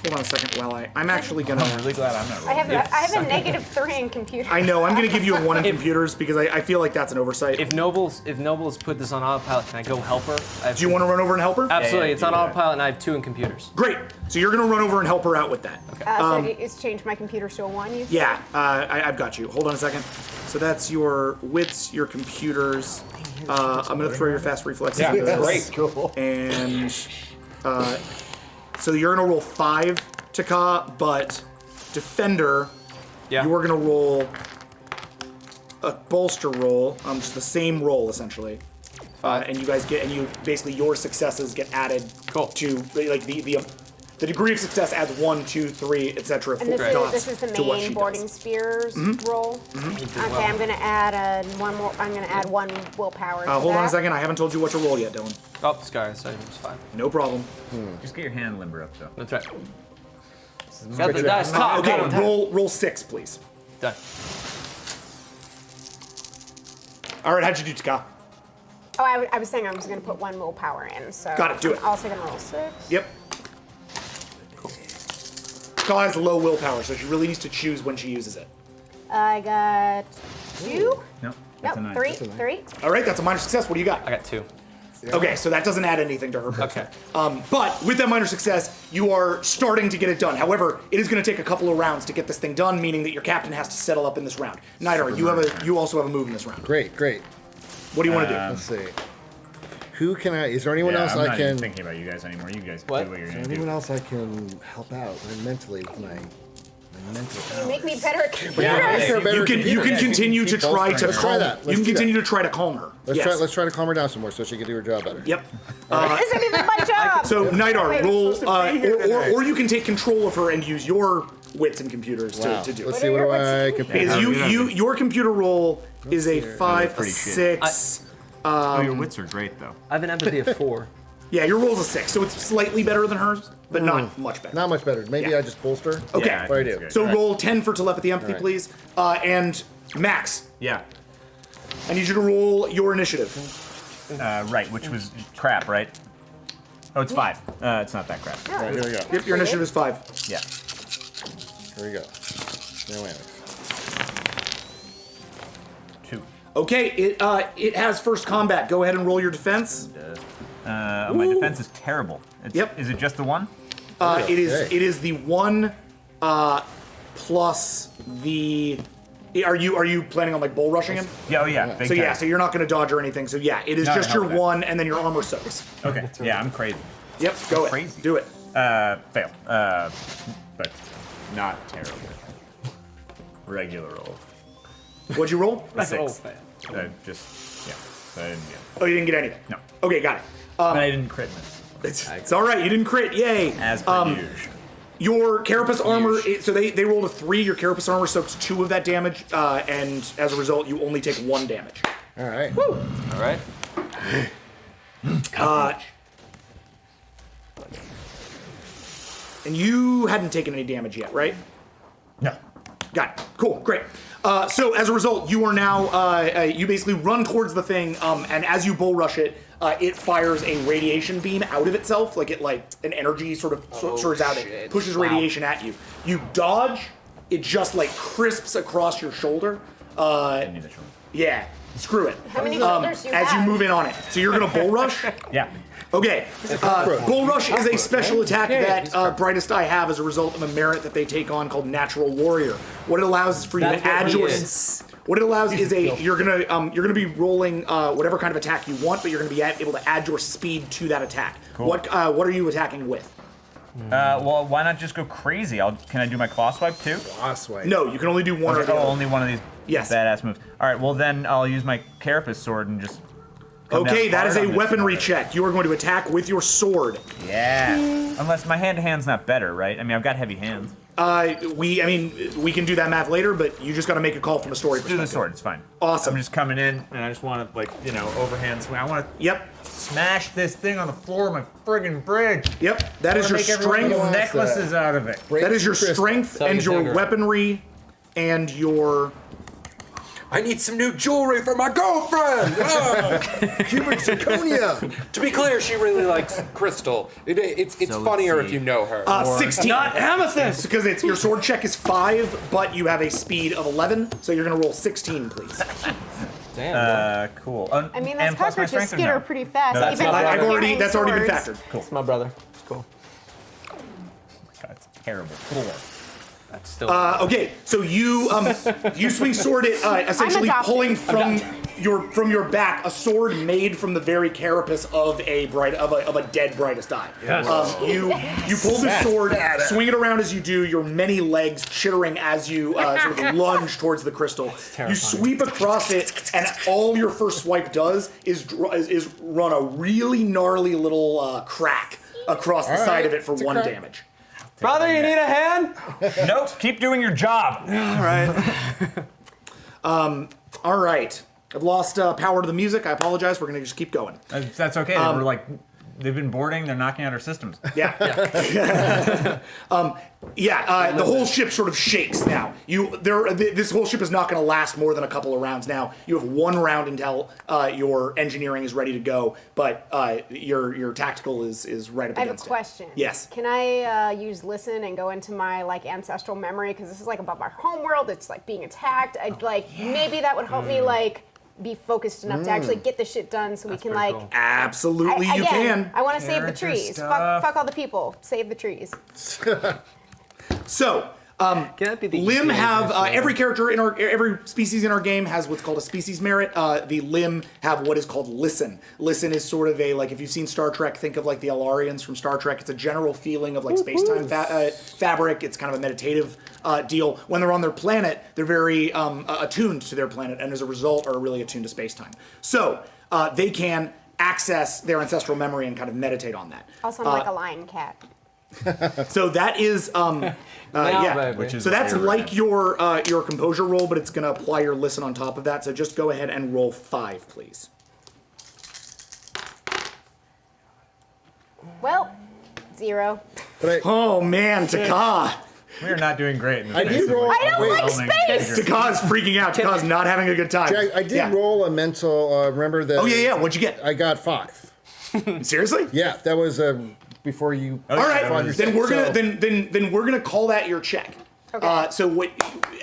hold on a second while I'm actually gonna. I'm really glad I'm not I rolling. have a -3 in computer. I know I'm gonna give you a 1 in computers because I feel like that's an oversight. If Nobles put this on autopilot, can I go help her? Do you want to run over and help her? Absolutely. Yeah, It's on do that. autopilot, and I have 2 in computers. Great. So you're gonna run over and help her out with that. So it's changed my computer to a 1. You said? Yeah, I've got you. Hold on a second. So that's your wits, your computers. I'm gonna throw your fast reflexes into this. Great. Cool. And so you're gonna roll 5, Taka, but Defender, Yeah. you are gonna roll a bolster roll, just the same roll essentially. And you guys get, and you basically your successes get added Cool. to like the degree of success adds 1, 2, 3, etc. And dots this is the to what main she boarding does. spears roll. Okay, I'm gonna add one more. I'm gonna add 1 willpower. To Hold on a that. second. I haven't told you what to roll yet, Dylan. Oh, Sky, so it's fine. No problem. Just get your hand limber up though. That's right. Got the dice top. Okay, Got it. roll 6, please. Done. All right, how'd you do, Taka? Oh, I was saying I was gonna put 1 willpower in. So Got it, do I'm it. also gonna roll 6. Yep. Taka has low willpower, so she really needs to choose when she uses it. I got 2. No, that's a No, 9. 3. 3. All right, that's a minor success. What do you got? I got 2. Okay, so that doesn't add anything to her. Okay. But with that minor success, you are starting to get it done. However, it is going to take a couple of rounds to get this thing done, meaning that your captain has to settle up in this round. Nidar, you also have a move in this round. Great, great. What do you want to do? Let's see. Who can I? Is there anyone else I'm I not even can? thinking about you guys anymore. You guys What? do what you're Is gonna there anyone do. else I can help out mentally with my mental You powers? make me better at computers. Make her a better You can computer. continue to try to Let's try calm. that. You Let's can do continue that. to try to calm her. Let's try to calm her down some more so she can do her job better. Yep. This isn't even my job. So Nidar, Wait, roll, or you can take control of her and use your wits and computers Wow. to do Let's it. see what do What I are compare. Because your computer roll is a 5, a pretty shit. 6. Oh, your wits are great though. I have an empathy of 4. Yeah, your roll's a 6, so it's slightly better than hers, but not much better. Not much better. Maybe Yeah. I just bolster. Okay. Yeah, What I that's do. good. So Alright. roll 10 for telepathy empathy, Alright. please. And Max, Yeah. I need you to roll your initiative. Right, which was crap, right? Oh, it's 5. It's not that crap. Right, here we go. Yep, your initiative is 5. Yeah. Here we go. No way. 2. Okay, it has first combat. Go ahead and roll your defense. My defense is terrible. Yep. Is it just the 1? It Okay. is the 1 plus the. Are you planning on like bull rushing him? Yeah. Oh yeah. Big So yeah, time. so you're not going to dodge or anything. So yeah, it is No, just no, your okay. 1, and then your armor soaks. Okay. Yeah, I'm crazy. Yep, go it. Crazy. Do it. Fail. But not terrible. Regular roll. What'd you roll? A 6. Oh, fail. Just, yeah. So I didn't get it. Oh, you didn't get anything? No. Okay, got it. But I didn't crit miss. It's all right. You didn't crit. Yay. As per usual. Your carapace armor, so they rolled a 3. Your carapace armor soaks 2 of that damage, and as a result, you only take 1 damage. All right. All right. And you hadn't taken any damage yet, right? No. Got it. Cool. Great. So as a result, you are now you basically run towards the thing, and as you bull rush it, it fires a radiation beam out of itself, like an energy sort of soars out. It pushes radiation at you. You dodge. It just like crisps across your shoulder. Yeah. Screw it. How many shoulders you as have? you move in on it. So you're gonna bull rush. Yeah. Okay, Bull Rush is a special attack that Brightest Eye have as a result of a merit that they take on called Natural Warrior. What it allows is for you to add your. What it allows is you're gonna be rolling whatever kind of attack you want, but you're gonna be able to add your speed to that attack. Cool. What are you attacking with? Well, why not just go crazy? Can I do my claw swipe too? Claw swipe. No, you can only do one or the other. Only one of these badass moves. All right, well then I'll use my carapace sword and just. Okay, that is a weaponry check. You are going to attack with your sword. Yeah. Unless my hand-to-hand's not better, right? I mean, I've got heavy hands. We can do that math later, but you just got to make a call from a story perspective. Do the sword, it's fine. Awesome. I'm just coming in, and I just want to, overhand swing. I want to smash this thing on the floor of my friggin' bridge. Yep, that is your strength. Necklaces out of it. That is your strength and your weaponry and your... I need some new jewelry for my girlfriend! Cubic zirconia! To be clear, she really likes crystal. It's funnier if you know her. 16. Not amethyst! Because your sword check is 5, but you have a speed of 11, so you're going to roll 16, please. Damn. Cool. I mean, that's hard to skitter pretty fast. No, that's even not- if That's you're already been swords. factored. Cool. It's my brother. It's cool. God, it's terrible. 4. That's still. Okay, so you swing sword at essentially adopted. pulling from your back a sword made from the very carapace of a dead Brightest Eye. Yes. You pull the sword, swing it around as you do, your many legs chittering as you sort of lunge towards the crystal. You sweep across it, and all your first swipe does is run a really gnarly little crack across the side of it for 1 damage. Brother, you need a hand? Nope, keep doing your job. All right. I've lost power to the music. I apologize. We're going to just keep going. That's okay. They've been boarding. They're knocking out our systems. Yeah. The whole ship sort of shakes now. This whole ship is not going to last more than a couple of rounds now. You have 1 round until your engineering is ready to go, but your tactical is right up I have a against it. question. Yes. Can I use listen and go into my ancestral memory, because this is about my homeworld? It's being attacked. Maybe that would help me be focused enough to actually get the shit done, so we can cool. Absolutely, you can. I want to save the Character trees. stuff. Fuck all the people. Save the trees. So. Can that be the Limb easiest have version? every character in every species in our game has what's called a species merit. The Limb have what is called listen. Listen is sort of if you've seen Star Trek, think of the Alarians from Star Trek. It's a general feeling of space-time fabric. It's kind of a meditative deal. When they're on their planet, they're very attuned to their planet, and as a result, are really attuned to space-time. So they can access their ancestral memory and kind of meditate on that. Also, I'm like a lion cat. So that is baby. So that's like your composure roll, but it's going to apply your listen on top of that. So just go ahead and roll 5, please. Well, 0. Oh man, Taka. We are not doing great in this. I did roll. I don't like space! Taka's freaking out. Taka's not having a good time. I did roll a mental. Remember that? Oh yeah. What'd you get? I got 5. Seriously? Yeah, that was before you. All right. Then we're gonna So- then we're gonna call that your check. Okay. So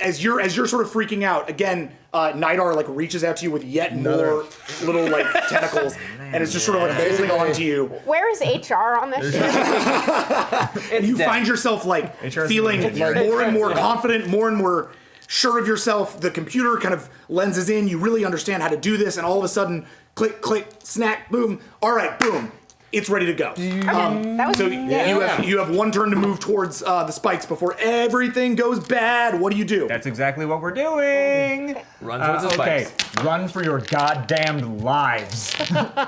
as you're sort of freaking out again, Nidar reaches out to you with yet more little tentacles, and it's just sort of holding on to you. Where is HR on this shit? And you find yourself feeling more and more confident, more and more sure of yourself. The computer kind of lenses in. You really understand how to do this, and all of a sudden, click, click, snack, boom. All right, boom. it's ready to go. That was So you have one turn to move towards the spikes before everything goes bad. What do you do? That's exactly what we're doing. Run towards the Okay, spikes. run for your goddamned lives.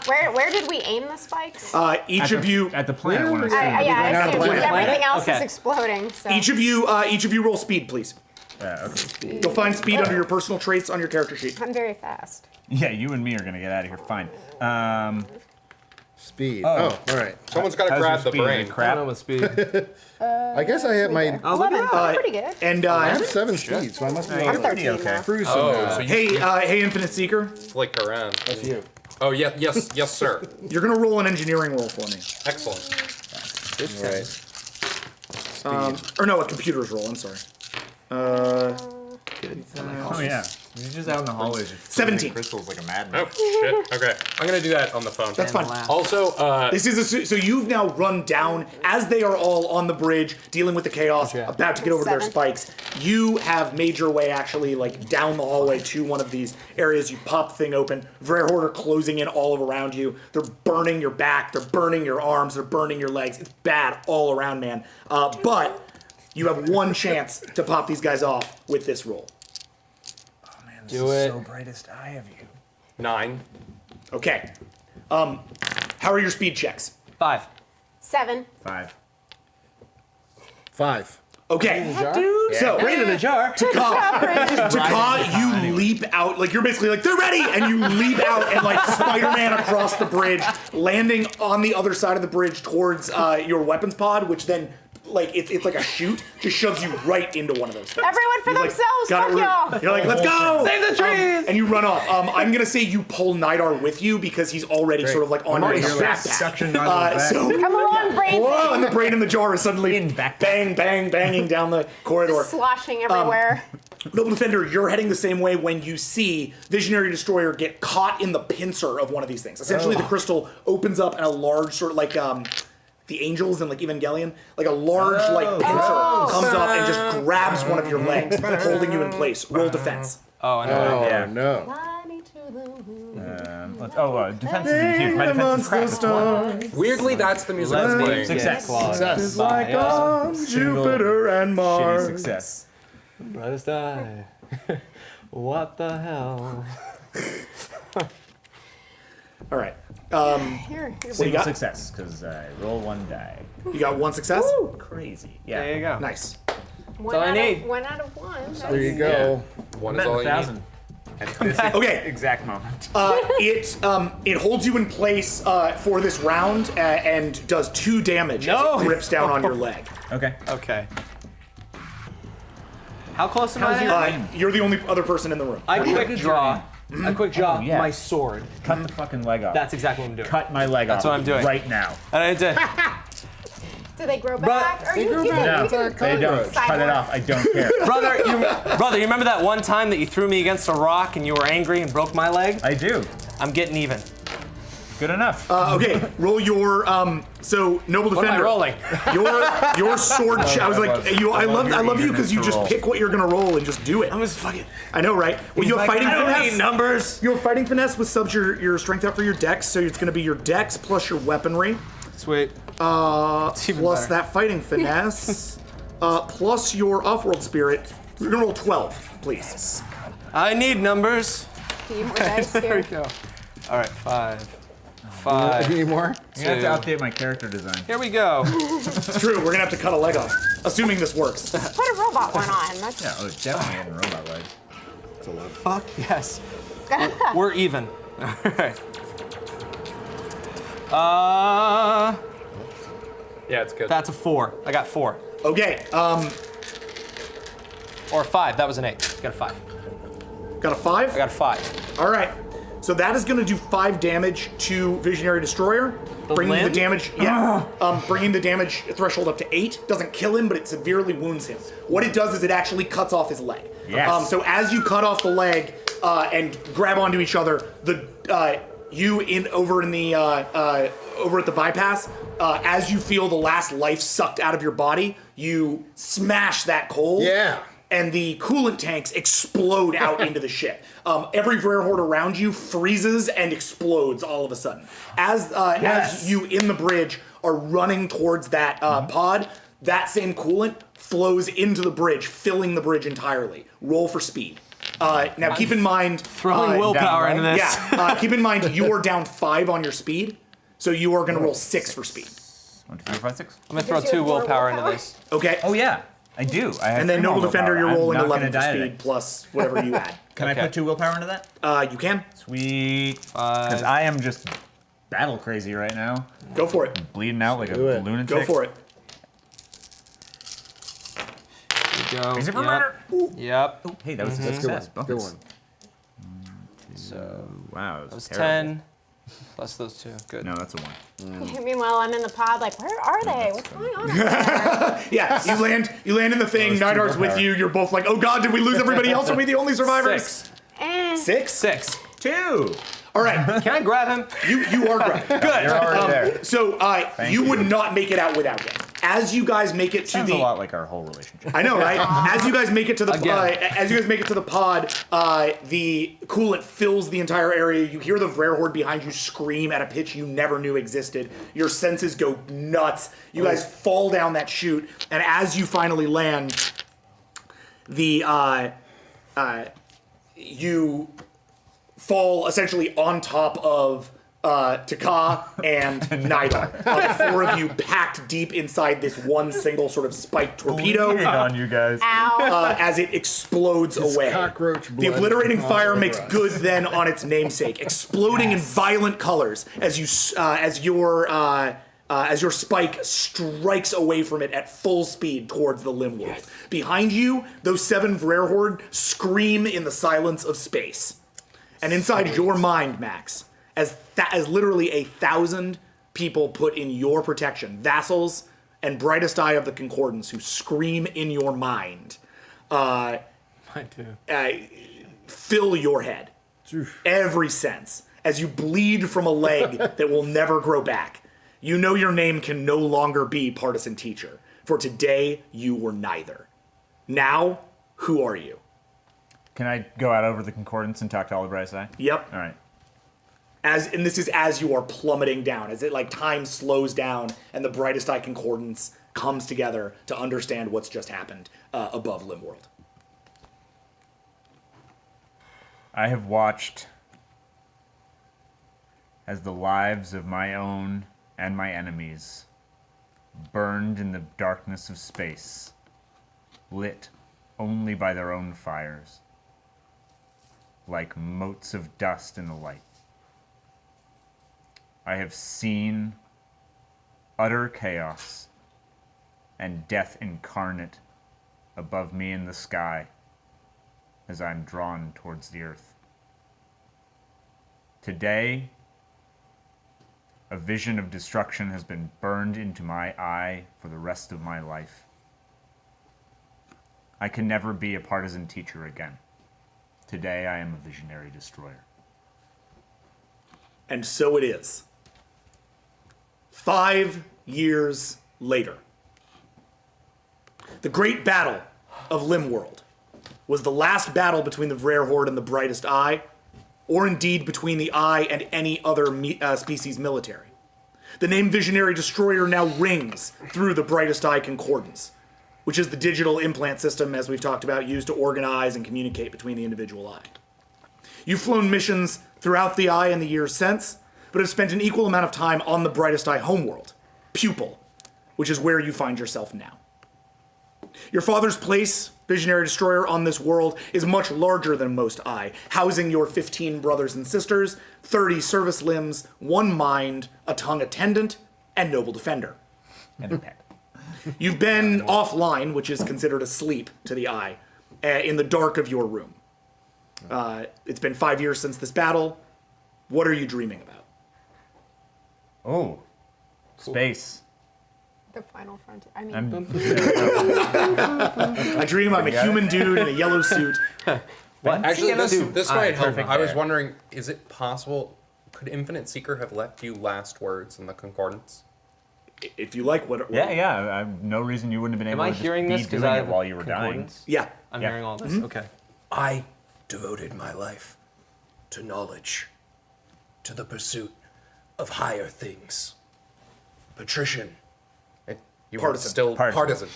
Where did we aim the spikes? Each of you At the planet one. I assume planet. everything else Okay. is exploding. So. each of you roll speed, please. Okay. You'll find speed under your personal traits on your character sheet. I'm very fast. Yeah, you and me are gonna get out of here. Fine. Speed. Oh, all right. Someone's got to How's your grab the speed? brain. I don't Crap. know what speed. I guess I have my. 11. Pretty good. And I have 7 speed, so I must be You're like pretty okay. cruising. Oh, so you hey, Infinite Seeker, flick around. That's you. Oh, yes, sir. you're gonna roll an engineering roll for me. Excellent. All right. Or no, a computer's roll. I'm sorry. Oh yeah. You're just out in the hallways. just 17. Crystals like a madman. Oh, shit. Okay. I'm going to do that on the phone. That's fine. Also, This is so you've now run down as they are all on the bridge dealing with the chaos, about to get over to their 7. spikes. You have made your way actually like down the hallway to one of these areas. You pop the thing open. Verhorder closing in all around you. They're burning your back. They're burning your arms. They're burning your legs. It's bad all around, man. But you have one chance to pop these guys off with this roll. Do it. So brightest eye of you. 9. Okay. How are your speed checks? 5. 7. 5. 5. Okay. So Brain in a jar. Taka, you leap out, like you're basically like, they're ready! And you leap out and like Spider-Man across the bridge, landing on the other side of the bridge towards your weapons pod, which then, like, it's like a chute, just shoves you right into one of those things. Everyone for You're like, themselves. got Fuck it, y'all. You're like, let's go! Save the trees! And you run off. I'm gonna say you pull Nidar with you because he's already sort of like on your backpack. Suction on the back. So, Come along, brain. whoa, and the brain in the jar is suddenly bang, banging down the corridor. Sloshing everywhere. Noble Defender, you're heading the same way when you see Visionary Destroyer get caught in the pincer of one of these things. Essentially, the crystal opens up and a large sort of like the angels and like Evangelion, like a large like pincer comes up and just grabs one of your legs, holding you in place. Roll defense. Oh, I know. Yeah. No. Fly me to the moon. Defense is huge. My defense is crap. It's one. Weirdly, that's the music that's playing. Success. Success. Like on Jupiter and Shitty Mars. success. Brightest eye. What the hell? All right. Here. What do you Single got? success, because I roll one die. You got one success? Crazy. Yeah. There you go. Nice. One all I out need. Of, 1 out of 1. There you go. One Met is all you need. 1,000. At this Okay. exact moment. It holds you in place for this round and does 2 damage No. as it grips down on your leg. Okay. Okay. How close am How's your I? aim? You're the only other person in the room. I quick draw. I quick draw Oh, yeah. my sword. Cut the fucking leg off. That's exactly what I'm doing. Cut my leg That's off. what I'm doing. Right now. And I did. Do they grow back? Or you can No, you can they don't. Cut it cyborg. off. I don't care. Brother, you remember that one time that you threw me against a rock and you were angry and broke my leg? I do. I'm getting even. Good enough. Okay, roll your so Noble What am I Defender. rolling? Your sword. I was like, I love you because you just pick what you're gonna roll and just do it. I'm just fucking. I know, right? Well, you have fighting I don't finesse. need numbers. You have fighting finesse with subs your strength out for your dex, so it's gonna be your dex plus your weaponry. Sweet. Plus even better. that fighting finesse, plus your off-world spirit. You're gonna roll 12, please. I need numbers. Need more dice There we here. go. All right, 5. Do 5. you need more? You have to update my character design. Here we go. It's true. We're gonna have to cut a leg off, assuming this works. Put a robot one on. That's Yeah, it's definitely in robot leg. Fuck yes. We're even. All right. Yeah, it's good. That's a 4. I got 4. Okay. Or 5. That was an 8. Got a 5. Got a 5. I got a 5. All right. So that is going to do 5 damage to Visionary Destroyer, bringing the limb? damage. Bringing the damage threshold up to 8. Doesn't kill him, but it severely wounds him. What it does is it actually cuts off his leg. Yes. So as you cut off the leg and grab onto each other, over at the bypass, as you feel the last life sucked out of your body, you smash that coal. Yeah. and the coolant tanks explode out into the ship. Every Vrare horde around you freezes and explodes all of a sudden. As you in the bridge are running towards that pod, that same coolant flows into the bridge, filling the bridge entirely. Roll for speed. Now keep in mind... Throwing willpower into this. Yeah, keep in mind you are down 5 on your speed, so you are going to roll 6 for speed. 1, 2, 3, 4, 5, 6. I'm gonna throw 2 willpower into this. Okay. Oh yeah, I do. I have And then 3 Noble more Defender, willpower. you're rolling I'm not 11 for gonna die speed today. plus whatever you add. Can I put 2 willpower into that? You can. Sweet. Because I am just battle crazy right now. Go for it. Bleeding out like a lunatic. Go for it. Here we go. Is it for Yep. murder? Yep. Oh, hey, that was a success. Bonus. Good one. So Wow, that was terrible. 10 plus those 2. Good. No, that's a 1. Meanwhile, I'm in the pod, like, where are they? What's going on? There? Yeah, you land in the thing, Nidar's with you, you're both like, oh god, did we lose everybody else? Are we the only survivors? 6. Eh. 6? 6. 2. Alright, Can I grab him? you are grabbed. Good. You're already there. So, you would not make it out without him. As you guys make it to Sounds the... a lot like our whole relationship. I know, right? As you guys make it to the Again. pod, the coolant fills the entire area. You hear the Vrare horde behind you scream at a pitch you never knew existed. Your senses go nuts. You guys fall down that chute, and as you finally land, you fall essentially on top of Taka and Nidar. The 4 of you packed deep inside this one single sort of spiked torpedo Bleeding on you guys. Ow. as it explodes away. Cockroach The blood obliterating all fire over makes us. good then on its namesake, exploding in violent colors as your spike strikes away from it at full speed towards the limb world. Behind you, those 7 Vrare horde scream in the silence of space. And inside your mind, Max, as literally 1,000 people put in your protection, vassals and brightest eye of the concordance who scream in your mind, I do. fill your head. Every sense. As you bleed from a leg that will never grow back. You know your name can no longer be partisan teacher. For today, you were neither. Now, who are you? Can I go out over the concordance and talk to all the brightest eye? Yep. All right. And this is as you are plummeting down, as it like time slows down and the brightest eye concordance comes together to understand what's just happened above Limworld. I have watched as the lives of my own and my enemies burned in the darkness of space, lit only by their own fires, like motes of dust in the light. I have seen utter chaos and death incarnate above me in the sky as I'm drawn towards the earth. Today, a vision of destruction has been burned into my eye for the rest of my life. I can never be a partisan teacher again. Today, I am a visionary destroyer. And so it is. 5 years later. The Great Battle of Limworld was the last battle between the Vrare Horde and the Brightest Eye, or indeed between the Eye and any other species military. The name Visionary Destroyer now rings through the Brightest Eye Concordance, which is the digital implant system, as we've talked about, used to organize and communicate between the individual Eye. You've flown missions throughout the Eye in the years since, but have spent an equal amount of time on the Brightest Eye homeworld, Pupil, which is where you find yourself now. Your father's place, Visionary Destroyer, on this world is much larger than most Eye, housing your 15 brothers and sisters, 30 service limbs, 1 mind, a tongue attendant, and noble defender. And a pet. You've been offline, which is considered asleep to the Eye, in the dark of your room. It's been 5 years since this battle. What are you dreaming about? Oh, space. The final frontier. I mean, I dream I'm a human dude in a yellow suit. Actually, this might help. perfect I was there. wondering, is it possible, could Infinite Seeker have left you last words in the Concordance? if you like what. Yeah. I have no reason you wouldn't have been able Am I to just hearing be this because doing I it have while you were dying. concordance? Yeah. I'm Yeah. hearing all this. Okay. I devoted my life to knowledge, to the pursuit of higher things. Patrician, You were Partisan. still partisan.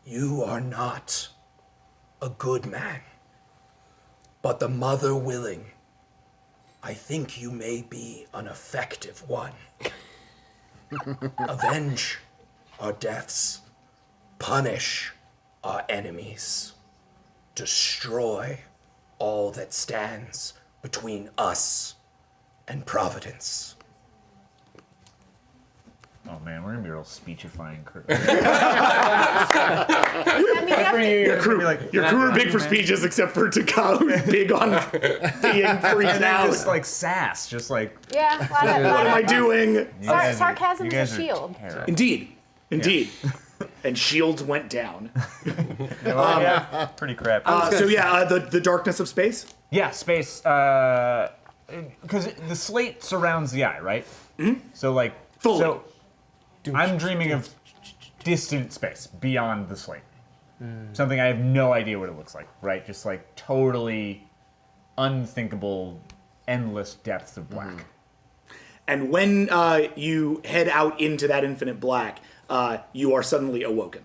you are not a good man, but the mother willing, I think you may be an effective one. Avenge our deaths, punish our enemies, destroy all that stands between us and Providence. Oh man, we're gonna be a real speechifying crew. I mean, you have to, Your crew are big for speeches, except for Takao, who's big on being freaked And then out. just like sass, just like yeah, a lot of, What am I doing? you guys are- sarcasm you is a guys are shield. terrible. Indeed. And shields went down. Yeah, pretty crap. The darkness of space. Yeah, space. Because the slate surrounds the eye, right? Mm-hmm. So like, Fully. So I'm dreaming of distant space beyond the slate. Something I have no idea what it looks like, right? Just like totally unthinkable, endless depths of black. And when you head out into that infinite black, you are suddenly awoken.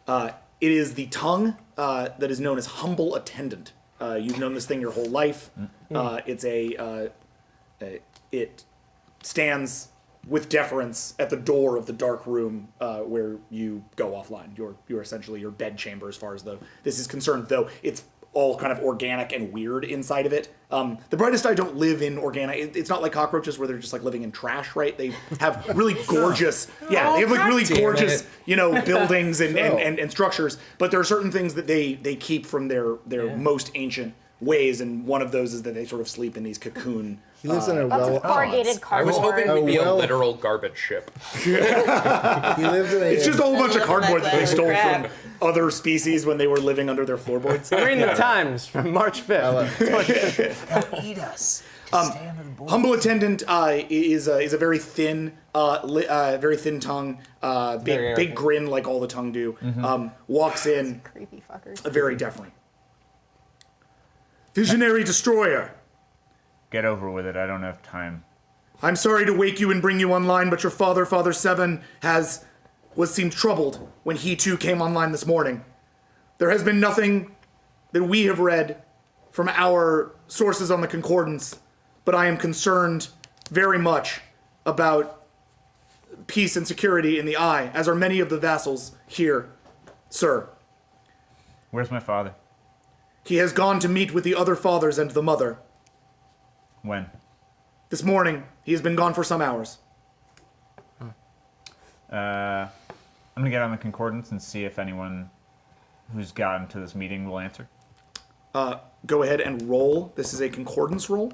It is the tongue that is known as humble attendant. You've known this thing your whole life. It stands with deference at the door of the dark room where you go offline. You're essentially your bed chamber as far as this is concerned, though it's all kind of organic and weird inside of it. The brightest eye don't live in organic. It's not like cockroaches where they're just like living in trash, right? They have really gorgeous, they have like really gorgeous, buildings and structures. But there are certain things that they keep from their most ancient ways, and one of those is that they sort of sleep in these cocoon. He lives in a Lots well. of corrugated I cardboard. was hoping we'd be a well- literal garbage ship. He lives in a. It's just a whole bunch of cardboard that they stole Crap. from other species when they were living under their floorboards. I'm reading the Times from March 5th. Eat us. Humble attendant is a very thin, very thin tongue, big grin like all the tongue do. Walks in, Creepy fuckers. very deferent. Visionary destroyer. Get over with it. I don't have time. I'm sorry to wake you and bring you online, but your Father Seven, seemed troubled when he too came online this morning. There has been nothing that we have read from our sources on the Concordance, but I am concerned very much about peace and security in the Eye, as are many of the vassals here, sir. Where's my father? He has gone to meet with the other fathers and the mother. When? This morning, he has been gone for some hours. I'm gonna get on the concordance and see if anyone who's gotten to this meeting will answer. Go ahead and roll. This is a concordance roll.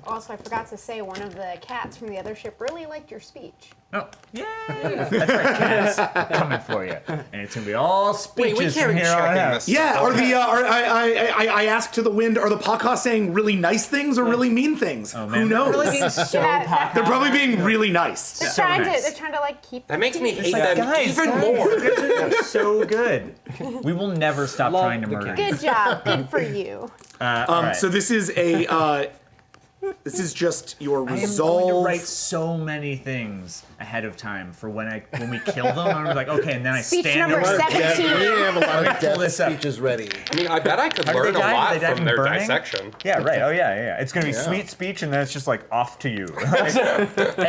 Also, I forgot to say, one of the cats from the other ship really liked your speech. Oh, yeah. That's right, Cass. Coming for you. And it's gonna be all speeches Wait, we can't from be here on checking out. this. Yeah, I asked to the wind, are the Pakas saying really nice things or really mean things? Oh, Who man. knows? Really being so Yeah, They're probably being really nice. They're So trying nice. to. They're trying to like keep. That makes me hate Like, them guys, even guys, more. They're so good. We will never stop Love trying to the murder. cat. you. Good job. Good for you. All right. So this is this is just your I am going resolve. to write so many things ahead of time for when we kill them. I'm gonna be like, okay, and then I Speech stand number over. 17. We have a lot of pull this death up. speeches ready. I mean, I bet I could How did learn they a die? lot Did they die from from their burning? dissection. Yeah, right. Oh yeah. It's gonna be sweet speech, and then it's just like off to you.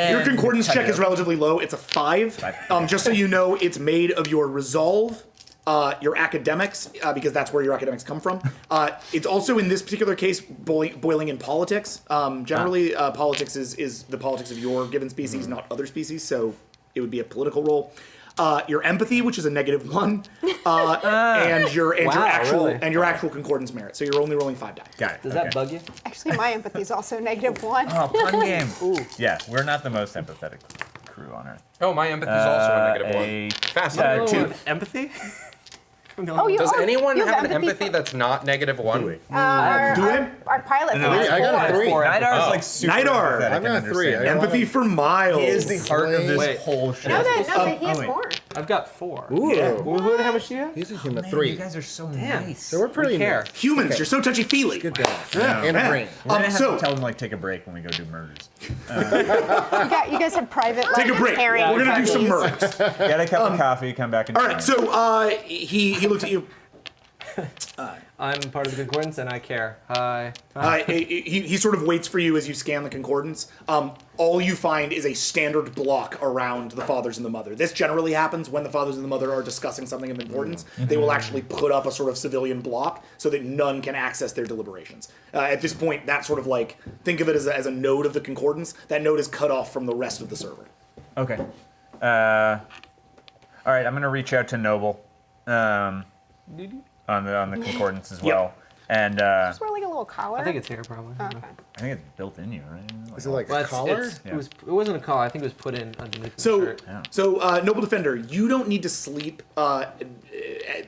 Your concordance check is relatively low. It's a 5. Just so you know, it's made of your resolve, your academics, because that's where your academics come from. It's also, in this particular case, boiling in politics. Generally, politics is the politics of your given species, not other species, so it would be a political role. Your empathy, which is a -1, and your really? actual concordance merit. So you're only rolling 5 die. Got it. Does okay. that bug you? Actually, my empathy is also -1. Oh, pun game. Yeah, we're not the most empathetic crew on Earth. Oh, my empathy's also a -1. A Fascinating. two. Empathy? Oh, you Does oh, anyone you have an empathy empathy for- that's not -1? Our pilot. No, has I got a four. 3. Nidar is like super Nidar. empathetic I've got and a 3. understanding. Empathy for Miles. He is the heart of this Wait. whole show. No, that he has wait. more. I've got 4. Ooh. How much do you have? He's a human Man, 3. you guys are so Damn. nice. So we're pretty care. nice. Humans, you're so touchy-feely. Good guy. And a brain. We're gonna have so- to tell him like take a break when we go do murders. You guys have private. Take a break. pairing We're gonna do some parties. murders. Get a cup of coffee, come back and. All right, so he looks at you. I'm part of the concordance and I care. Hi. He sort of waits for you as you scan the concordance. All you find is a standard block around the fathers and the mother. This generally happens when the fathers and the mother are discussing something of importance. They will actually put up a sort of civilian block so that none can access their deliberations. At this point, that sort of like, think of it as a node of the concordance. That node is cut off from the rest of the server. Okay. All right, I'm gonna reach out to Noble on the concordance as well, and Just wear like a little collar. I think it's here probably. Okay. I think it's built in you, right? Is it like Well, a collar? It wasn't a collar. I think it was put in underneath the So, shirt. Noble Defender, you don't need to sleep.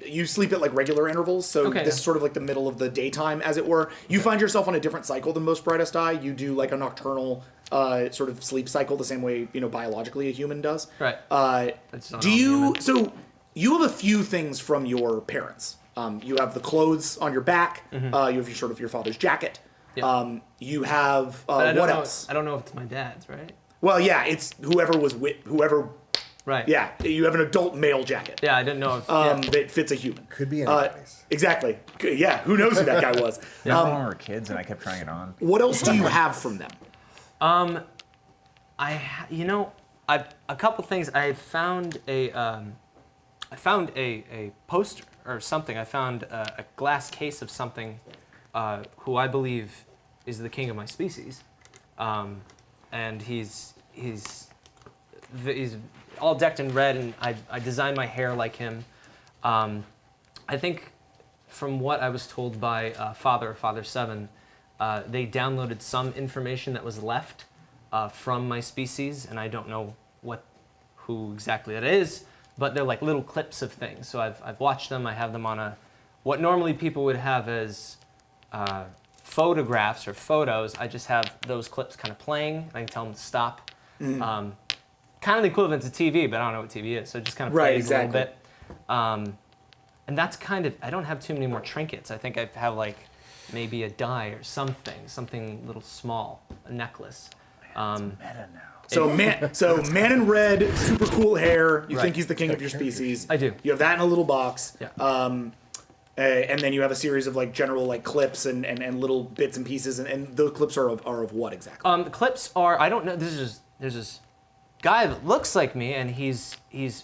You sleep at like regular intervals, so Okay, this is sort of like the middle of the daytime, as it were. You find yourself on a different cycle than most Brightest Eye. You do like a nocturnal sort of sleep cycle, the same way biologically a human does. Right. That's not Do all you? human. So you have a few things from your parents. You have the clothes on your back. You have your father's jacket. Yeah. You have But I don't what know, else? I don't know if it's my dad's, right? Well, yeah, it's whoever was with whoever. Right. Yeah, you have an adult male jacket. Yeah, I didn't know if. That fits a human. Could be anybody's. Exactly. Yeah, who knows who that guy was? Remember when we were kids and I kept trying it on? What else do you have from them? A couple things. I found a poster or something. I found a glass case of something who I believe is the king of my species, and he's all decked in red, and I designed my hair like him. I think, from what I was told by Father 7, they downloaded some information that was left from my species, and I don't know who exactly that is, but they're like little clips of things. So I've watched them. I have them on what normally people would have as photographs or photos. I just have those clips kind of playing. I can tell them to stop. Kind of the equivalent to TV, but I don't know what TV is, so it just kind of plays a little bit. And that's kind of, I don't have too many more trinkets. I think I have like maybe a die or something little small, a necklace. Meta now. So man in red, super cool hair. You Right. think he's the king of your species. I do. You have that in a little box. Yeah. And then you have a series of like general like clips and little bits and pieces, and those clips are of what exactly? The clips are, I don't know, there's this guy that looks like me, and he's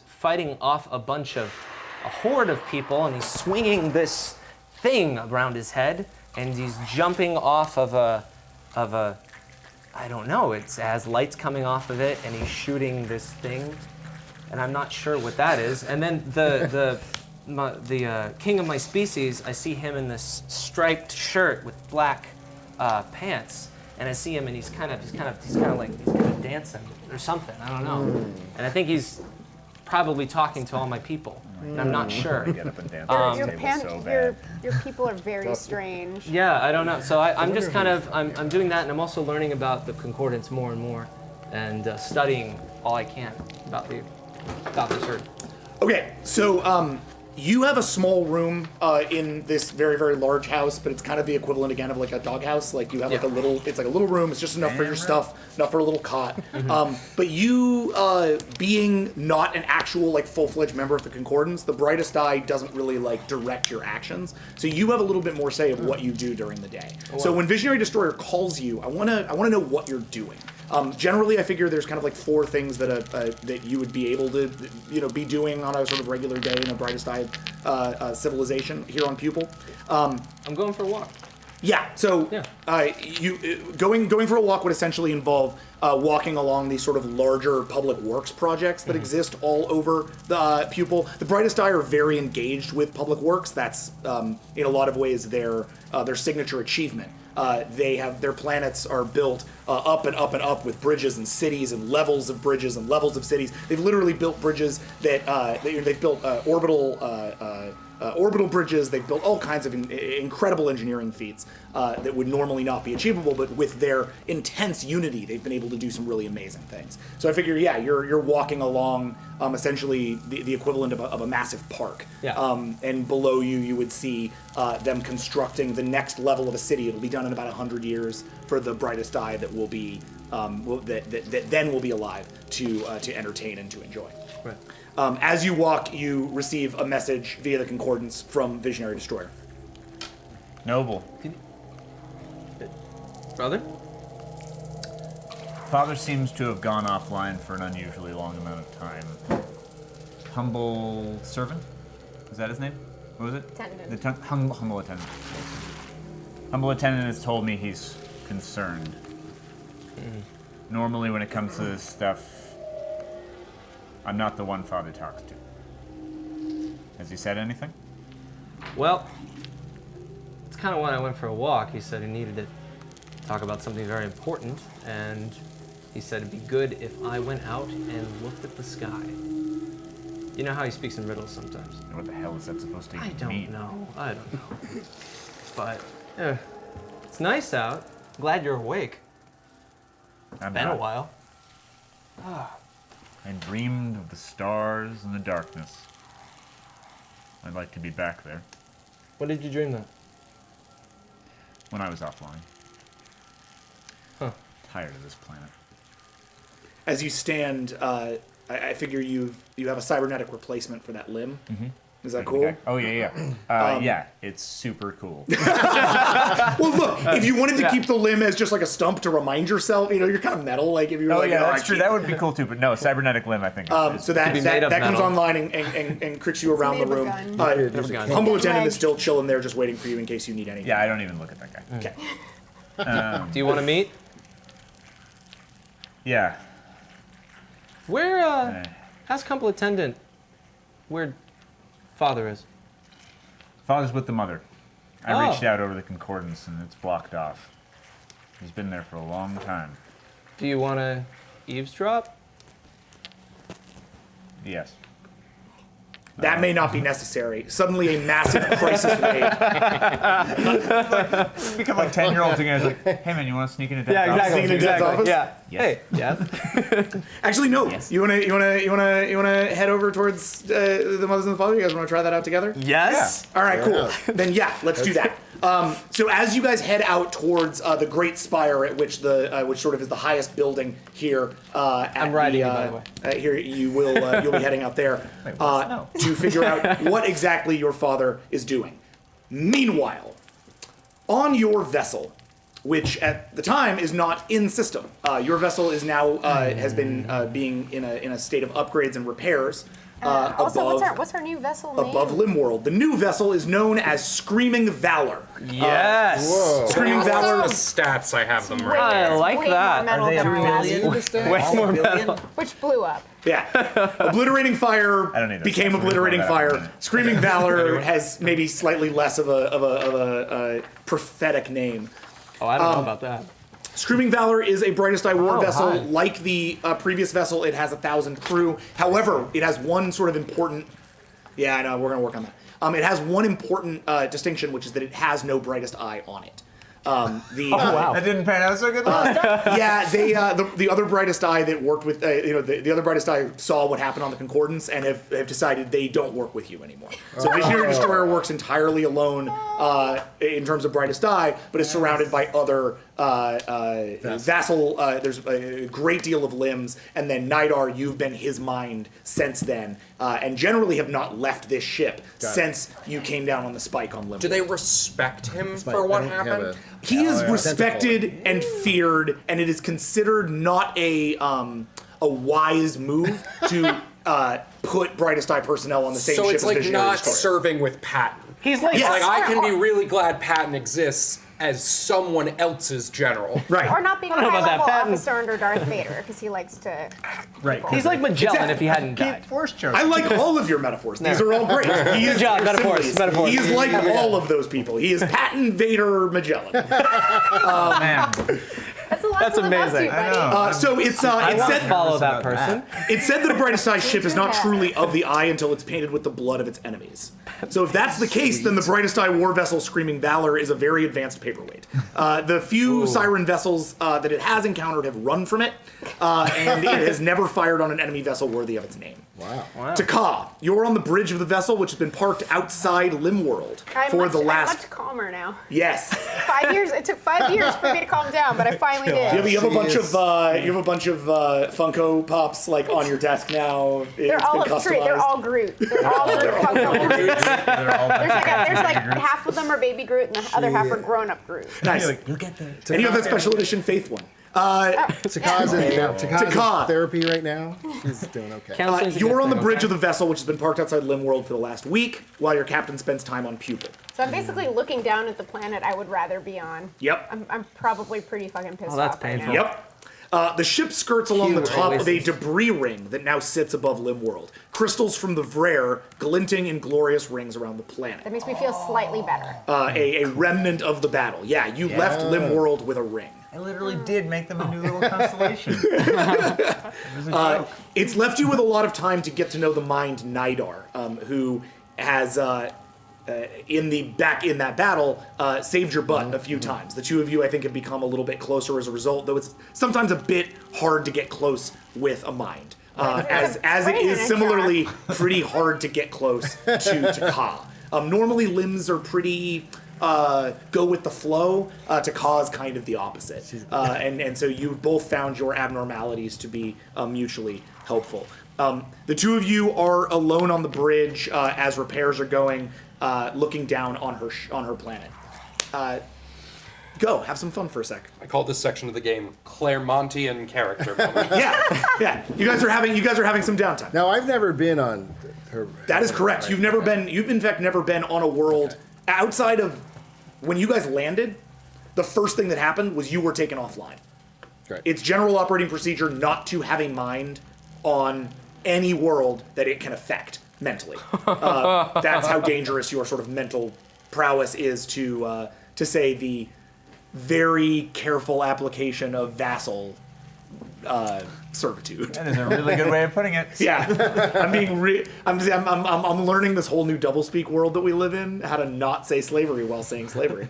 fighting off a horde of people, and he's swinging this thing around his head, and he's jumping off of a I don't know, it has lights coming off of it, and he's shooting this thing, and I'm not sure what that is. And then the king of my species, I see him in this striped shirt with black pants, and I see him, and he's kind of dancing or something. I don't know. And I think he's probably talking to all my people, and I'm not sure. Get up and dance on Your this table so your bad. your people are very strange. Yeah, I don't know. So I'm just kind of I'm doing that, and I'm also learning about the concordance more and more, and studying all I can about this earth. Okay, so you have a small room in this very, very large house, but it's kind of the equivalent again of like a doghouse. Like you have like it's like a little room. It's just enough for your stuff, enough for a little cot. But you, being not an actual like full-fledged member of the Concordance, the Brightest Eye doesn't really like direct your actions. So you have a little bit more say of what you do during the day. So when Visionary Destroyer calls you, I wanna know what you're doing. Generally, I figure there's kind of like 4 things that you would be able to, be doing on a sort of regular day in a Brightest Eye civilization here on Pupil. I'm going for a walk. Yeah. So going for a walk would essentially involve walking along these sort of larger public works projects that exist all over the Pupil. The Brightest Eye are very engaged with public works. That's in a lot of ways their signature achievement. Their planets are built up and up and up with bridges and cities and levels of bridges and levels of cities. They've literally built bridges that they've built orbital orbital bridges. They've built all kinds of incredible engineering feats that would normally not be achievable, but with their intense unity, they've been able to do some really amazing things. So I figure, yeah, you're walking along essentially the equivalent of a massive park. Yeah. And below you, you would see them constructing the next level of a city. It'll be done in about 100 years for the brightest eye that will be that then will be alive to entertain and to enjoy. Right. As you walk, you receive a message via the concordance from Visionary Destroyer. Noble. Brother? Father seems to have gone offline for an unusually long amount of time. Humble servant? Is that his name? What was it? Attendant. Humble attendant. Humble attendant has told me he's concerned. Normally when it comes to this stuff, I'm not the one Father talks to. Has he said anything? Well, it's kind of when I went for a walk. He said he needed to talk about something very important, and he said it'd be good if I went out and looked at the sky. You know how he speaks in riddles sometimes. What the hell is that supposed to I mean? don't know. But it's nice out. Glad you're awake. I'm Been not. a while. I dreamed of the stars and the darkness. I'd like to be back there. When did you dream that? When I was offline. Huh. Tired of this planet. As you stand, I figure you have a cybernetic replacement for that limb. Mm-hmm. Is that cool? Oh, yeah. Yeah, it's super cool. Well, look, if you wanted to keep the limb as just like a stump to remind yourself, you're kind of metal. Like if you were like, that's true. That would be cool too. But no, cybernetic limb, I think. So that comes online and cricks you around the room. Humble attendant is still chilling there, just waiting for you in case you need anything. Yeah, I don't even look at that guy. Okay. Do you want to meet? Yeah. Where, ask Humble Attendant where Father is. Father's with the mother. I Oh. reached out over the concordance and it's blocked off. He's been there for a long time. Do you want to eavesdrop? Yes. That may not be necessary. Suddenly, a massive crisis wave. Become like 10-year-olds again. It's like, hey man, you want to sneak into Dad's office? Sneak into Dad's office? Yeah. Yes. Hey, yes. Actually, no. Yes. You wanna head over towards the mothers and the father? You guys want to try that out together? Yes. All right, cool. Then yeah, let's do that. So as you guys head out towards the Great Spire, at which which sort of is the highest building here, I'm riding you, by the way. Here you'll be heading out there Wait, what's no? to figure out what exactly your father is doing. Meanwhile, on your vessel, which at the time is not in system, your vessel is now has been being in a state of upgrades and repairs. Also, above, what's our new vessel name? above Limworld. The new vessel is known as Screaming Valor. Yes. Screaming Valor. The stats, I have them right. I like Way that. More metal than our last, Way more metal. which blew up. Yeah. Obliterating Fire I don't need those became stats. We're Obliterating gonna find out in a Fire. minute. Screaming Valor has maybe slightly less of a prophetic name. Oh, I don't know about that. Screaming Valor is a Brightest Eye war Oh, vessel. hi. Like the previous vessel, it has 1,000 crew. However, it has one sort of important... Yeah, I know, we're going to work on that. It has one important distinction, which is that it has no Brightest Eye on it. Wow. That didn't pan out so good. Yeah, they the other Brightest Eye that worked with the other Brightest Eye saw what happened on the Concordance and have decided they don't work with you anymore. So Visionary Destroyer works entirely alone in terms of Brightest Eye, but is surrounded by other vassal. There's a great deal of limbs, and then Nidar, you've been his mind since then, and generally have not left this ship since you came down on the spike on Limbo. Do they respect him for what happened? He is respected and feared, and it is considered not a wise move to put Brightest Eye personnel on the same So ship it's as like Visionary not Destroyer. serving with Patton. He's like, It's Yes. like I can be really glad Patton exists as someone else's general. Right. Or not being a know about that, high-level Patton. officer under Darth Vader, because he likes to... Right. he's like Magellan if he hadn't Keep died. force choke. I like all of your metaphors. These are all great. He is job, metaphors, similes. metaphors. He is like all of those people. He is Patton, Vader, Magellan. Man. That's a lot That's amazing. So it's I it want to said follow that person. it said that a brightest eye ship is not truly of the eye until it's painted with the blood of its enemies. So if that's the case, then the brightest eye war vessel Screaming Valor is a very advanced paperweight. The few Siren vessels that it has encountered have run from it, and it has never fired on an enemy vessel worthy of its name. Wow. Taka, you're on the bridge of the vessel, which has been parked outside Limworld for the last. I'm much calmer now. Yes. 5 years. It took 5 years for me to calm down, but I finally did. You have a bunch of Funko Pops like on your desk now. They're all They're all Groot. They're all Groot Funko. There's like half of them are baby Groot and the other half are grown up Groot. Nice. You'll get that. And you have that special edition Faith one. Taka's in Taka. therapy right now. She's doing okay. You're on the bridge of the vessel, which has been parked outside Limworld for the last week, while your captain spends time on Pupil. So I'm basically looking down at the planet I would rather be on. Yep. I'm probably pretty fucking pissed that's off right painful. now. Yep. The ship skirts along the top of a debris ring that now sits above Limworld. Crystals from the Vrare glinting in glorious rings around the planet. That makes me feel slightly better. A remnant of the battle. Yeah, you left Limworld with a ring. I literally did make them a new little constellation. It's left you with a lot of time to get to know the mind Nidar, who has in that battle saved your butt a few times. The two of you, I think, have become a little bit closer as a result, though it's sometimes a bit hard to get close with a mind. As it is similarly pretty hard to get close to Ka. Normally limbs are pretty go with the flow. Taka is kind of the opposite. And so you both found your abnormalities to be mutually helpful. The two of you are alone on the bridge as repairs are going, looking down on her planet. Go, have some fun for a sec. I call this section of the game Claremontian character moment. Yeah. You guys are having some downtime. Now, I've never been on her. That is correct. You've in fact never been on a world outside of when you guys landed. The first thing that happened was you were taken offline. Right. It's general operating procedure not to have a mind on any world that it can affect mentally. That's how dangerous your sort of mental prowess is to say the very careful application of vassal servitude. That is a really good way of putting it. Yeah, I'm learning this whole new doublespeak world that we live in, how to not say slavery while saying slavery.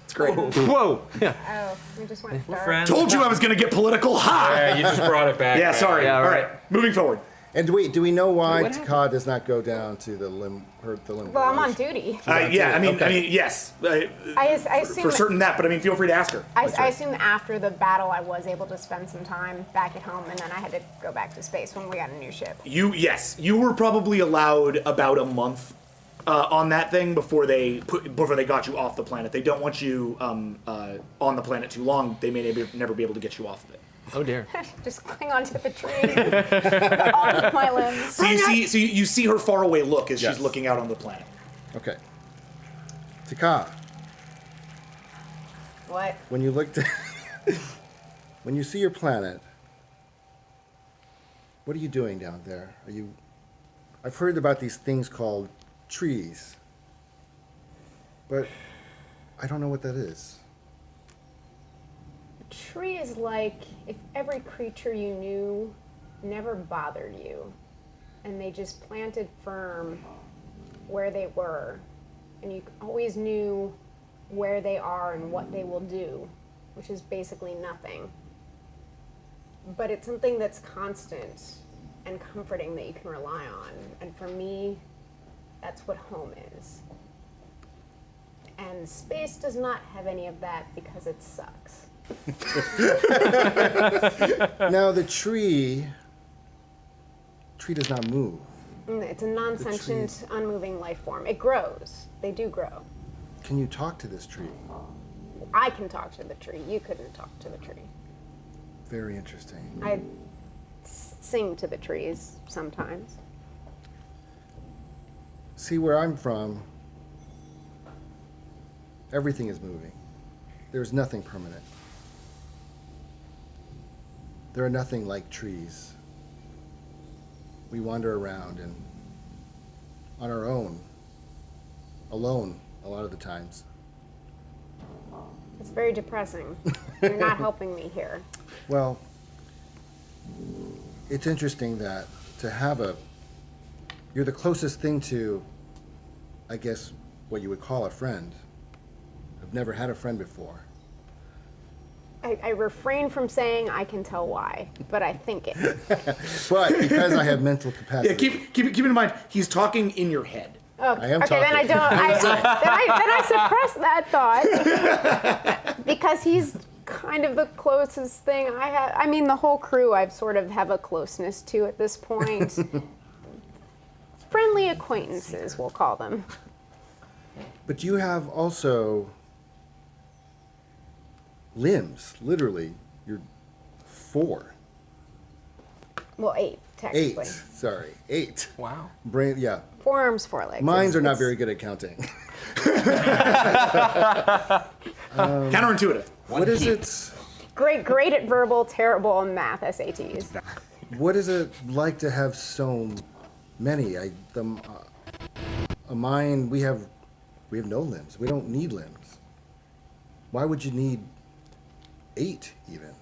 It's great. Whoa! Yeah. Oh, we just went dark. Friends. Told you I was gonna get political. Ha! Yeah, you just brought it back. Yeah, sorry. Yeah, All right. right, moving forward. And wait, do we know why What Taka does not go down to the limb? Well, I'm on duty. I mean, yes. I assume For certain that, but I mean, feel free to ask her. I assume after the battle, I was able to spend some time back at home, and then I had to go back to space when we got a new ship. You were probably allowed about a month on that thing before they got you off the planet. They don't want you on the planet too long. They may never be able to get you off of it. Oh dear. Just cling onto the tree with all of my limbs. So you see her faraway look as she's looking out on the planet. Okay. Taka, What? when you looked, when you see your planet, what are you doing down there? I've heard about these things called trees, but I don't know what that is. Tree is like if every creature you knew never bothered you, and they just planted firm where they were, and you always knew where they are and what they will do, which is basically nothing. But it's something that's constant and comforting that you can rely on, and for me, that's what home is. And space does not have any of that because it sucks. Now the tree does not move. It's a non-sentient, unmoving life form. It grows. They do grow. Can you talk to this tree? I can talk to the tree. You couldn't talk to the tree. Very interesting. I sing to the trees sometimes. See, where I'm from, everything is moving. There's nothing permanent. There are nothing like trees. We wander around and on our own, alone a lot of the times. It's very depressing. You're not helping me here. Well, it's interesting that to have you're the closest thing to, I guess, what you would call a friend. I've never had a friend before. I refrain from saying I can tell why, but I think it. But because I have mental capacity. Yeah, keep in mind, he's talking in your head. Oh, I am okay, then I talking. don't. Then I suppress that thought because he's kind of the closest thing I have. I mean, the whole crew I've sort of have a closeness to at this point. Friendly acquaintances, we'll call them. But you have also limbs, literally. You're 4. Well, 8 technically. 8. Sorry, 8. Wow. Brain, yeah. 4 arms, 4 legs. Minds are not very good at counting. Counterintuitive. What is it? Great at verbal, terrible on math SATs. What is it like to have so many? A mind. We have no limbs. We don't need limbs. Why would you need 8 even?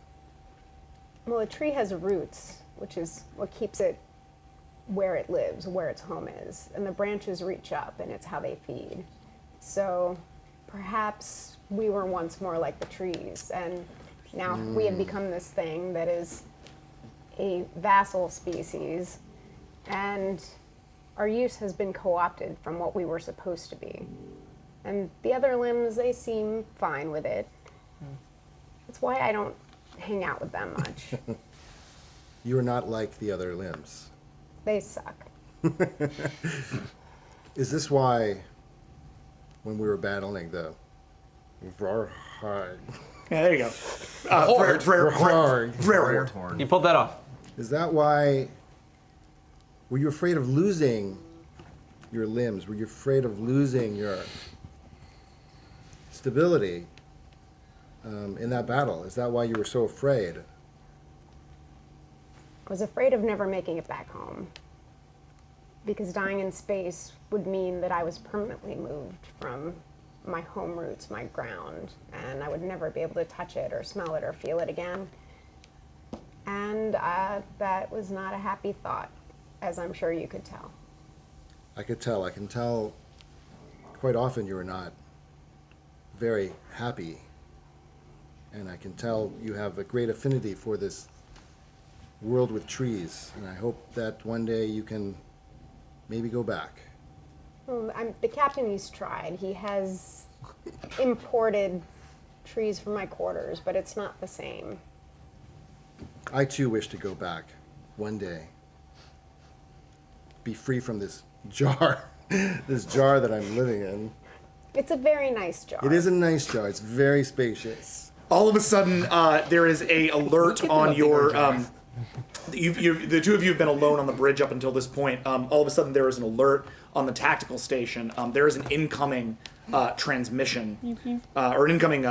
Well, a tree has roots, which is what keeps it where it lives, where its home is. And the branches reach up, and it's how they feed. So perhaps we were once more like the trees, and now we have become this thing that is a vassal species, and our use has been co-opted from what we were supposed to be. And the other limbs, they seem fine with it. That's why I don't hang out with them much. You are not like the other limbs. They suck. Is this why, when we were battling the Varhard, Yeah, there you go. Varhard, You pulled that off. is that why? Were you afraid of losing your limbs? Were you afraid of losing your stability in that battle? Is that why you were so afraid? I was afraid of never making it back home. Because dying in space would mean that I was permanently moved from my home roots, my ground, and I would never be able to touch it or smell it or feel it again. And that was not a happy thought, as I'm sure you could tell. I could tell. I can tell quite often you are not very happy. And I can tell you have a great affinity for this world with trees. And I hope that one day you can maybe go back. Well, the captain, he's tried. He has imported trees from my quarters, but it's not the same. I too wish to go back one day. Be free from this jar, this jar that I'm living in. It's a very nice jar. It is a nice jar. It's very spacious. All of a sudden, there is a alert on your. The two of you have been alone on the bridge up until this point. All of a sudden, there is an alert on the tactical station. There is an incoming transmission, or an incoming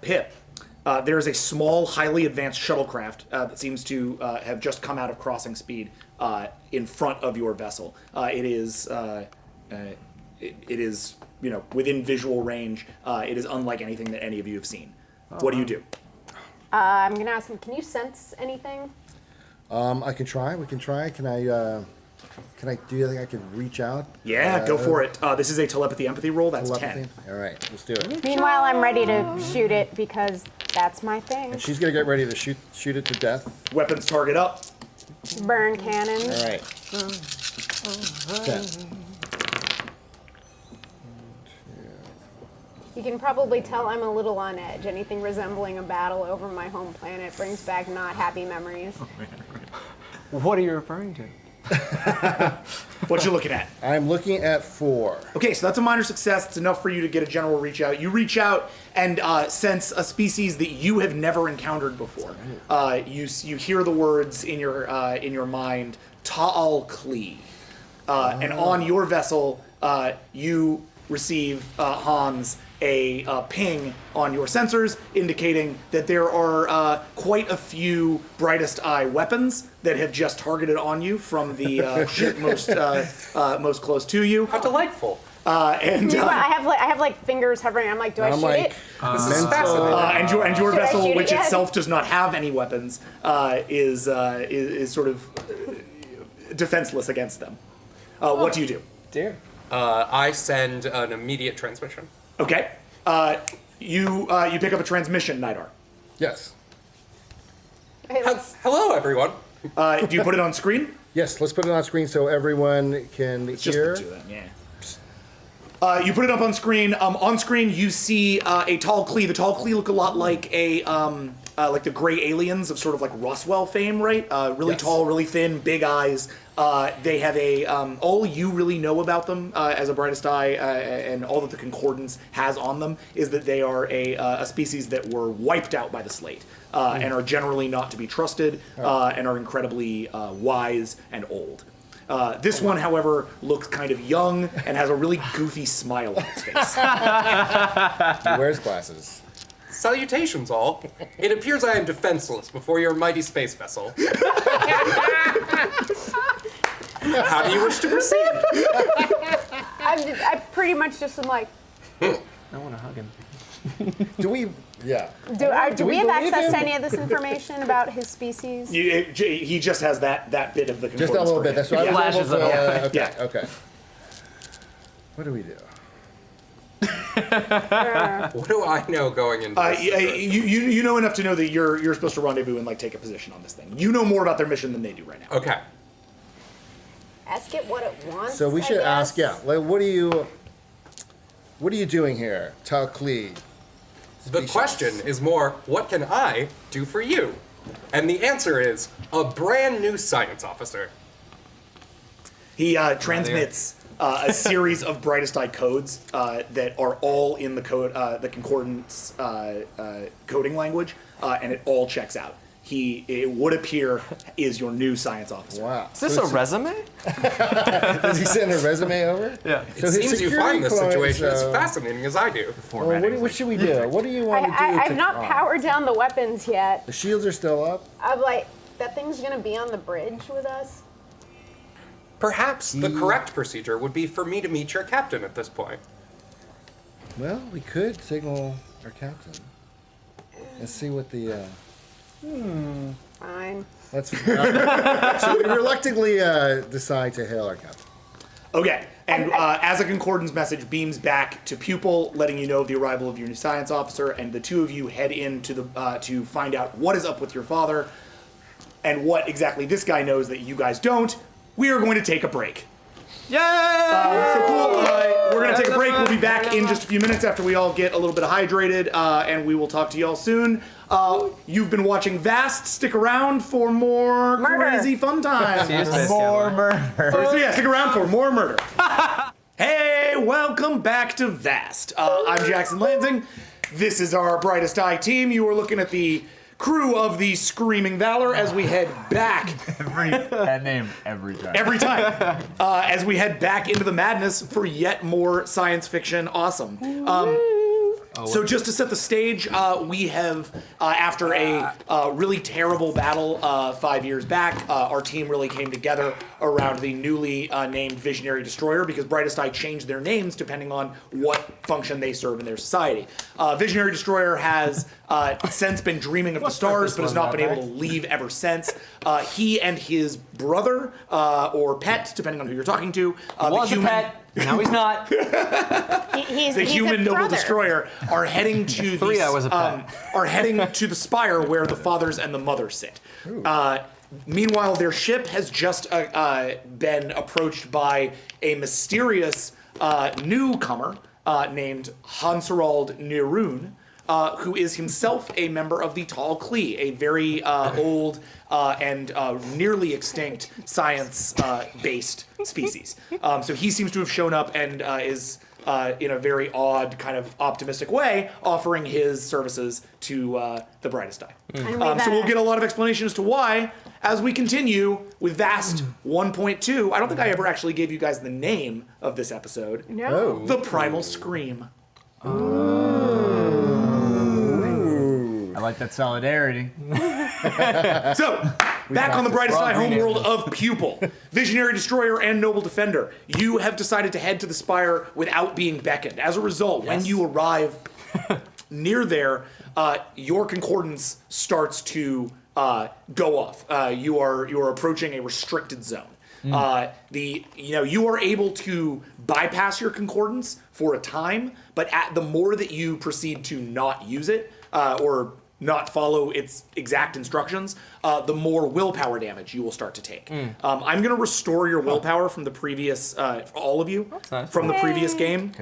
pip. There is a small, highly advanced shuttlecraft that seems to have just come out of crossing speed in front of your vessel. It is, within visual range. It is unlike anything that any of you have seen. What do you do? I'm going to ask him, can you sense anything? I can try. We can try. Can I? Do you think I could reach out? Yeah, go for it. This is a telepathy-empathy roll. That's Telepathy? 10. All right, let's do it. Meanwhile, I'm ready to shoot it because that's my thing. And she's gonna get ready to shoot it to death. Weapons target up. Burn cannons. All right. 10. You can probably tell I'm a little on edge. Anything resembling a battle over my home planet brings back not happy memories. What are you referring to? What you looking at? I'm looking at 4. Okay, so that's a minor success. It's enough for you to get a general reach out. You reach out and sense a species that you have never encountered before. You hear the words in your mind, Ta'al Kli. And on your vessel, you receive, Hans, a ping on your sensors indicating that there are quite a few brightest eye weapons that have just targeted on you from the ship most close to you. How delightful. And I have like fingers hovering. I'm like, do I I'm shoot like, it? This is fascinating. and your Should I vessel, shoot it which yet? itself does not have any weapons, is sort of defenseless against them. What do you do? Dear. I send an immediate transmission. Okay. You pick up a transmission, Nidar. Yes. Hey, let's- Hello, everyone. Do you put it on screen? Yes, let's put it on screen so everyone can Just hear. do that, yeah. You put it up on screen. On screen, you see a tall Klee. The tall Klee look a lot like like the gray aliens of sort of like Roswell fame, right? Really Yes. tall, really thin, big eyes. They have all you really know about them as a brightest eye, and all that the Concordance has on them is that they are a species that were wiped out by the Slate, and are generally not to be trusted, and are incredibly wise and old. This one, however, looks kind of young and has a really goofy smile on its face. He wears glasses. Salutations, all. It appears I am defenseless before your mighty space vessel. How do you wish to proceed? I pretty much just am like, I want to hug him. Do we? Yeah. do we have believe access him? to any of this information about his species? He just has that bit of the Concordance. Just a little for bit. him. That's why I was Flashes able to. of it. Okay. Yeah. Okay. What do we do? What do I know going into this? You know enough to know that you're supposed to rendezvous and like take a position on this thing. You know more about their mission than they do right now. Okay. Ask it what it wants. So we should I ask. guess. Yeah. Like, what are you doing here, Tal Klee? The question is more, what can I do for you? And the answer is a brand new science officer. He transmits a series of brightest eye codes that are all in the code, the Concordance coding language, and it all checks out. It would appear, is your new science officer. Wow. Is this a resume? Does he send a resume over? Yeah. So It his seems you security find this clearance, situation as fascinating as I do. Well, what should we do? What do you want to do? I've not powered down the weapons yet. The shields are still up. I'm like, that thing's gonna be on the bridge with us. Perhaps the correct procedure would be for me to meet your captain at this point. Well, we could signal our captain and see what the. Fine. Let's. So we reluctantly decide to hail our captain. Okay, and as a Concordance message beams back to Pupil, letting you know of the arrival of your new science officer, and the two of you head in to find out what is up with your father, and what exactly this guy knows that you guys don't. We are going to take a break. Yay! So cool. We're going to take a break. We'll be back in just a few minutes after we all get a little bit hydrated, and we will talk to y'all soon. You've been watching Vast. Stick around for more crazy fun times. More murder. So yeah, stick around for more murder. Hey, welcome back to Vast. I'm Jackson Lansing. This is our Brightest Eye team. You are looking at the crew of the Screaming Valor as we head back. That name every time. Every time. As we head back into the madness for yet more science fiction awesome. So just to set the stage, we have, after a really terrible battle 5 years back, our team really came together around the newly named Visionary Destroyer, because Brightest Eye changed their names depending on what function they serve in their society. Visionary Destroyer has since been dreaming of the stars, but has not been able to leave ever since. He and his brother, or pet, depending on who you're talking to, Was a pet. Now he's not. He's the human a noble brother. destroyer are heading to Three, I was a pet. are heading to the spire where the fathers and the mother sit. Meanwhile, their ship has just been approached by a mysterious newcomer named Hansarald Nirun, who is himself a member of the Tall Klee, a very old and nearly extinct science-based species. So he seems to have shown up and is, in a very odd, kind of optimistic way, offering his services to the Brightest Eye. So we'll get a lot of explanation as to why as we continue with Vast 1.2. I don't think I ever actually gave you guys the name of this episode. No. The Primal Scream. I like that solidarity. So, Back on the brightest eye Rob homeworld of Pupil, Visionary Destroyer and Noble Defender, you have decided to head to the Spire without being beckoned. As a result, when you arrive near there, your concordance starts to go off. You are approaching a restricted zone. You are able to bypass your concordance for a time, but the more that you proceed to not use it or not follow its exact instructions, the more willpower damage you will start to take. I'm going to restore your willpower from the previous, for all of you, nice. from the previous game,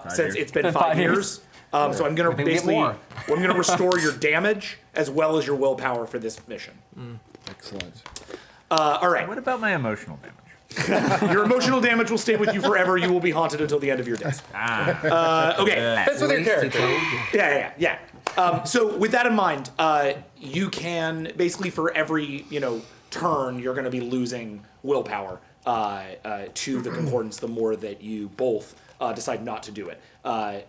since it's been 5 years. So I'm going to basically, I'm going to restore your damage as well as your willpower for this mission. Excellent. All right. What about my emotional damage? Your emotional damage will stay with you forever. You will be haunted until the end of your days. Okay. Fits with your character. Yeah. So with that in mind, you can basically for every turn you're going to be losing willpower to the concordance. The more that you both decide not to do it.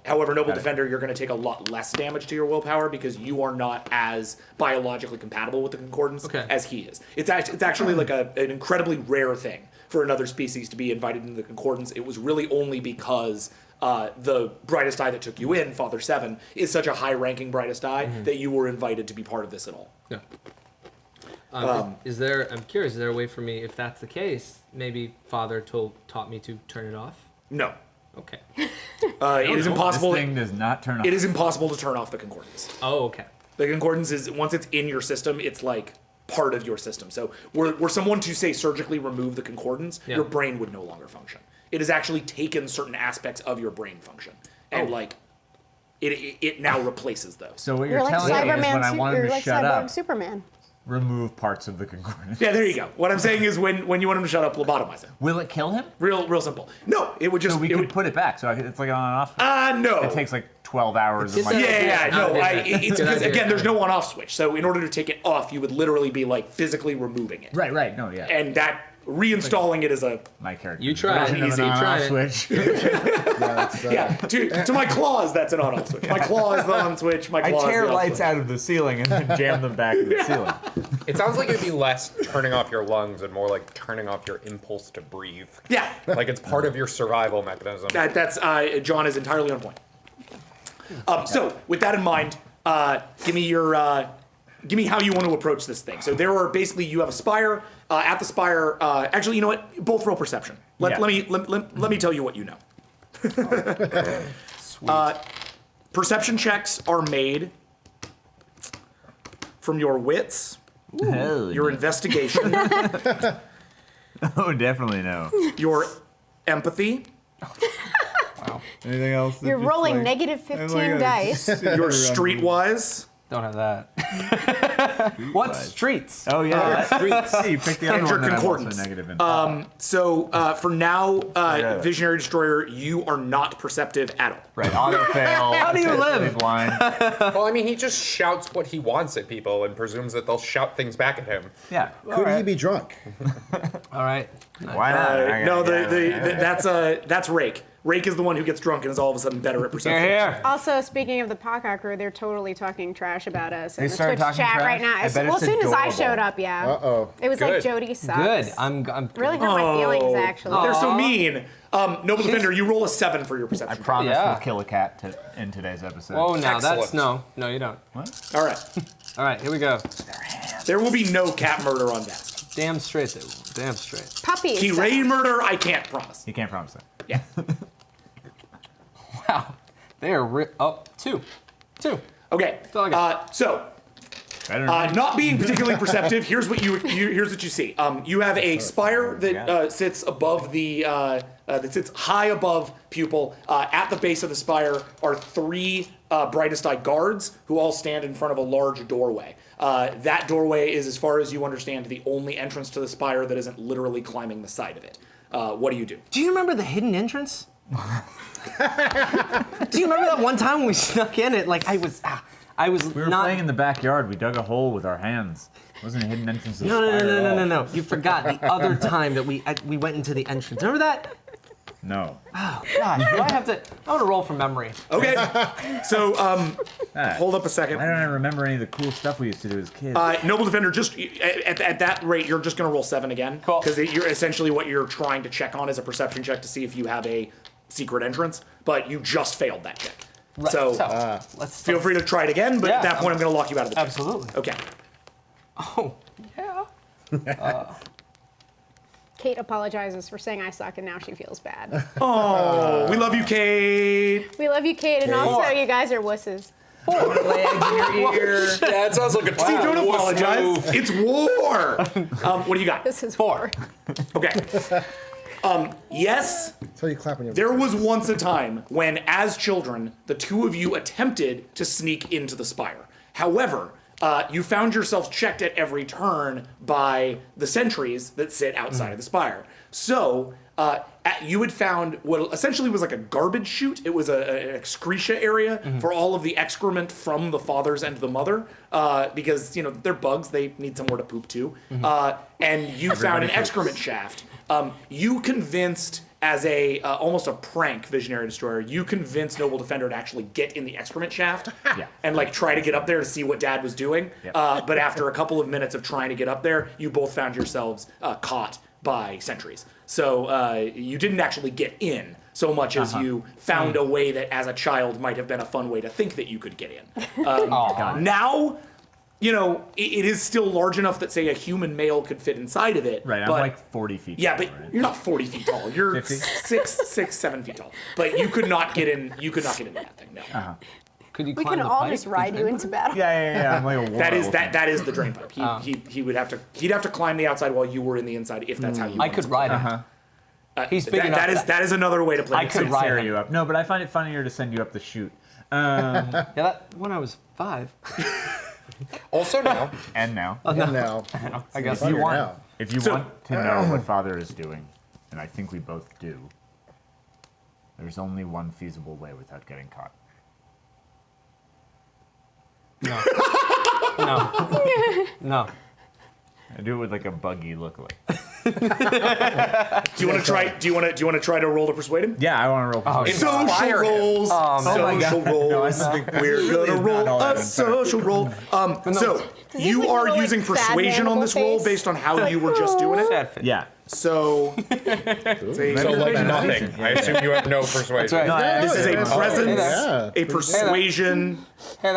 However, Noble Defender, you're going to take a lot less damage to your willpower because you are not as biologically compatible with the concordance as he is. It's actually like an incredibly rare thing for another species to be invited into the concordance. It was really only because the brightest eye that took you in, Father 7, is such a high-ranking brightest eye that you were invited to be part of this at all. Yeah. I'm curious, is there a way for me, if that's the case, maybe Father taught me to turn it off? No. Okay. It is impossible. This thing does not turn off. It is impossible to turn off the concordance. Oh, okay. The concordance is, once it's in your system, it's like part of your system. So were someone to say surgically remove the concordance, your brain would no longer function. It has actually taken certain aspects of your brain function and it now replaces those. So what you're telling me is when I want him to shut up, Superman. remove parts of the concordance. Yeah, there you go. What I'm saying is when you want him to shut up, lobotomize him. Will it kill him? Real simple. No, it would just. So we could put it back. So it's like on and off. No. It takes like 12 hours. Of It's because again, there's no on-off switch. So in order to take it off, you would literally be like physically removing it. Right. No, yeah. And that reinstalling it is a my character. You try it. Easy. Try it. Switch. To my claws, that's an on-off switch. My claw is the on switch. My claw I tear is the lights switch. out of the ceiling and then jam them back in the ceiling. It sounds like it'd be less turning off your lungs and more like turning off your impulse to breathe. Yeah. Like it's part of your survival mechanism. That's John is entirely on point. So with that in mind, give me how you want to approach this thing. So there are basically you have a spire. At the spire, actually, you know what? Both roll perception. Let me tell you what you know. Sweet. Perception checks are made from your wits, your investigation, Oh, definitely no. your empathy, Anything else? You're rolling negative 15 dice. your streetwise, Don't have that. What streets? Oh yeah, Streets. Hey, you picked the other and your one that I'm also concordance. negative in. So for now, Visionary Destroyer, you are not perceptive at all. Right, auto fail. How do you essentially live? Blind. Well, I mean, he just shouts what he wants at people and presumes that they'll shout things back at him. Yeah. Could he be drunk? All right. Why not? No, that's Rake. Rake is the one who gets drunk and is all of a sudden better at perception. Here. Also, speaking of the podcast crew, they're totally talking trash about us in They the started Twitch talking chat trash? right now. I bet Well, it's as soon as I adorable. showed up, yeah. Uh-oh. It was like Good. Jody sucks. Good. I'm Really hurt my feelings, actually. They're so mean. Noble Defender, you roll a 7 for your perception. I promise Yeah. we'll kill a cat in today's episode. Oh, now that's Excellent. no, you don't. All right. All right, here we go. There will be no cat murder on that. Damn straight, they will. Damn straight. Puppies. T-Ray murder, I can't promise. You can't promise that. Yeah. Wow, they are two. Okay. all I got. So, Better than not being particularly perceptive, here's what you see. You have a spire that sits above the that sits high above Pupil. At the base of the spire are 3 brightest eye guards who all stand in front of a large doorway. That doorway is, as far as you understand, the only entrance to the spire that isn't literally climbing the side of it. What do you do? Do you remember the hidden entrance? Do you remember that one time when we snuck in? I was We were not. playing in the backyard. We dug a hole with our hands. It wasn't a hidden entrance. To the No. spire at all. You forgot the other time that we went into the entrance. Remember that? No. Gosh, do I have to? I'm gonna roll from memory. Okay. So hold up a second. Why don't I remember any of the cool stuff we used to do as kids? Noble Defender, just at that rate, you're just going to roll 7 again. Cool. Because you're essentially what you're trying to check on is a perception check to see if you have a secret entrance, but you just failed that check. Right. So let's feel free to try it again, but at that point, I'm going to lock you out of the check. Absolutely. Okay. Oh, yeah. Kate apologizes for saying I suck, and now she feels bad. Oh, we love you, Kate. We love you, Kate, and also you guys are wusses. Legs in your ear. Yeah, it sounds like a See, don't wuss apologize. move. It's war. What do you got? This is 4. Okay. Yes, So you clap when you. there was once a time when, as children, the two of you attempted to sneak into the spire. However, you found yourself checked at every turn by the sentries that sit outside of the spire. So, you had found what essentially was like a garbage chute. It was an excretia area for all of the excrement from the fathers and the mother, because, you know, they're bugs. They need somewhere to poop too. And you found an excrement shaft. You convinced, as a almost a prank Visionary Destroyer, you convinced Noble Defender to actually get in the excrement shaft and like try to get up there to see what Dad was doing. But after a couple of minutes of trying to get up there, you both found yourselves caught by sentries. So you didn't actually get in so much as you found a way that, as a child, might have been a fun way to think that you could get in. Now, you know, it is still large enough that, say, a human male could fit inside of it. Right, I'm but, like 40 feet yeah, tall, but right? you're not 40 feet tall. You're 50? 7 feet tall. But you could not get in. You could not get into that thing. No. Could you We climb can the all pipe? just ride you into battle. Yeah, I'm like a war That is elephant. that is the drain pipe. He would have to. He'd have to climb the outside while you were in the inside. If that's how you. I wanted could to ride play. him. He's big enough. That is another way to play. I it. could So- ride Tear him. you up. No, but I find it funnier to send you up the chute. Yeah, that when I was 5. Also now. And now. And now. I guess Funnier you want, now. if you So- want to know what Father is doing, and I think we both do, there's only one feasible way without getting caught. No. I do it with like a buggy lookalike. Do you want to try? Do you want to try to roll to persuade him? Yeah, I want to roll. Social Inspire him. rolls. Social rolls. We're gonna roll a social roll. So you like are roll, like, using sad persuasion on animal this roll face? based on how you were just doing it. Sad fit. Yeah. So So like nothing. I assume you have no persuasion. That's right. this is a presence, Yeah. a persuasion. Hey,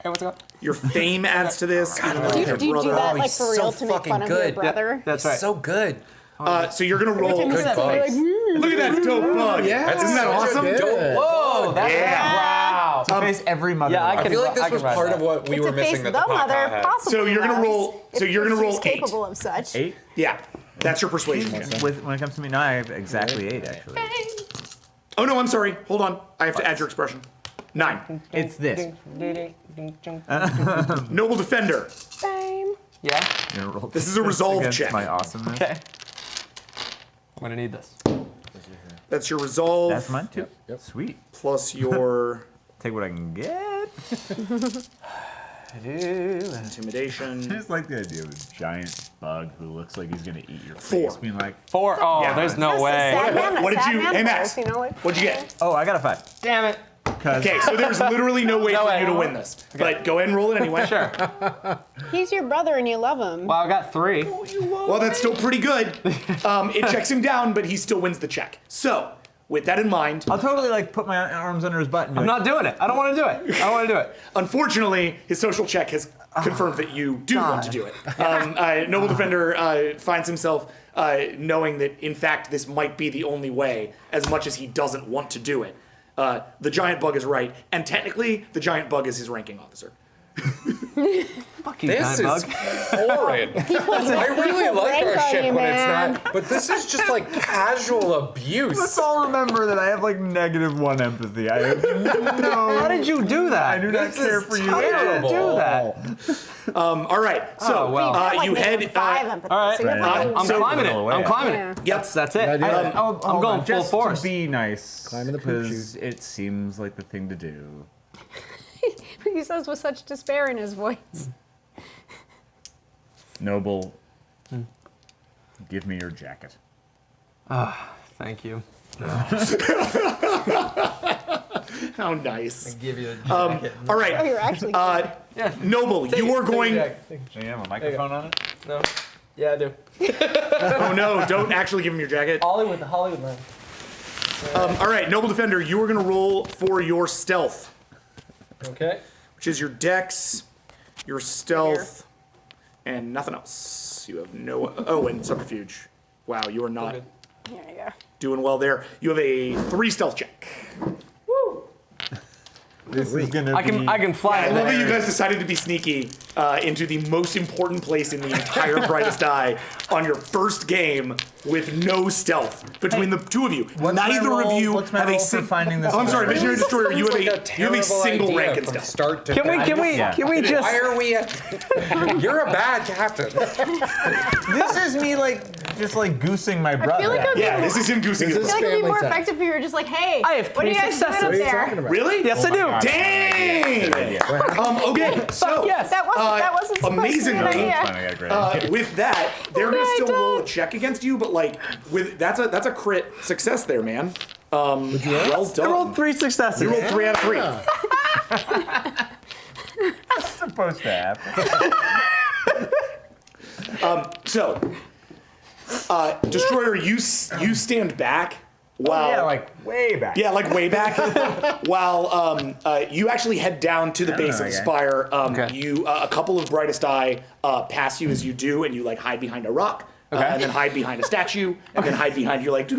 what's up? Your fame adds to this. even though your Do you do brother- that like he's for so real to make fucking fun of good. your brother? That's right. So good. So you're gonna roll. Look at that Look face. at that dope bug. Yeah. Isn't that awesome? Yeah. Whoa, that's Yeah. wow. Face every mother. Yeah, I I can- feel like this I can was ride part that. of what we It's were a face missing the that the mother podcast had. possibly So you're gonna loves roll- if so you're gonna roll she's 8. capable of such. 8. Yeah, that's your persuasion check. When it comes to me now, I have exactly 8 actually. Oh no, I'm sorry. Hold on. I have to add your expression. 9. It's this. Noble Defender. Same. Yeah, You're gonna roll This is a resolve against check. My awesomeness. okay. I'm gonna need this. That's your resolve. That's mine too. Sweet. Plus your Take what I can get. I intimidation. just like the idea of a giant bug who looks like he's gonna eat your 4. face, being like, 4. Oh, Yeah. there's no way. What did Sad you? man Hey Max. pose, you know, like, What'd you get? "Oh, I got a 5." Damn it. Okay, so there's literally no way No for way. you to win this. But go ahead and roll it anyway. Sure. He's your brother and you love him. Well, I got 3. Well, that's still pretty good. It checks him down, but he still wins the check. So, with that in mind, I'll totally like put my arms under his butt and be I'm like, not doing it. I don't want to do it. I don't want to do it. unfortunately, his social check has confirmed that you do want to do it. Noble Defender finds himself knowing that, in fact, this might be the only way, as much as he doesn't want to do it. The giant bug is right, and technically, the giant bug is his ranking officer. Fuck you, This giant is bug. horrid. I really like rank our on ship you, when it's man. not, but this is just like casual Let's abuse. all remember that I have like -1 empathy. I have no. How did you do that? I do not care for you. How did terrible. you do that? All right, so Oh, well. Like you head. -5 empathy. all right. So you're Right. fucking- I'm So- climbing it. I'm climbing Yeah. it. Yep. That's it. do that. I'm going full just force. to be nice, Climbing the poop because it seems like the thing to do. He says with such despair in his voice. Noble, give me your jacket. Thank you. How nice. Give you a All Oh, right. you're actually. Noble, you are going. Do you have a microphone on it? No. Yeah, I do. Oh no! Don't actually give him your jacket. Hollywood, the Hollywood line. All right, Noble Defender, you are going to roll for your stealth, Okay. which is your dex, your stealth, and nothing else. You have no. Oh, and subterfuge. Wow, you are not There you go. doing well there. You have a 3 stealth check. This is gonna I can fly. I love that you guys decided to be sneaky into the most important place in the entire Brightest Eye on your first game with no stealth between the two of you. Neither of you have a finding this. Oh, I'm sorry, one? Visionary Destroyer. You have a terrible single idea rank in from stealth. start to Can we just? Why are we at... You're a bad captain. This is me just goosing my brother. I feel like it'd be Yeah, this is him goosing his I feel like it'd be family more time. effective if you were just like, hey, I have what are you 3 guys doing up successes. there? Really? Yes, I do. Dang! Okay, so yes. That wasn't supposed amazingly, to be an idea. I got a great idea. with that, they're gonna I still done? roll a check against you, but that's a crit success there, man. Well done. I rolled 3 successes. You rolled 3 out of 3. It's supposed to happen. So, Destroyer, you stand back while way back. yeah, way back. While you actually head down to the base of the okay. spire. Okay. You a couple of Brightest Eye pass you as you do, and you hide behind a rock. And then hide behind a statue, and then hide behind you until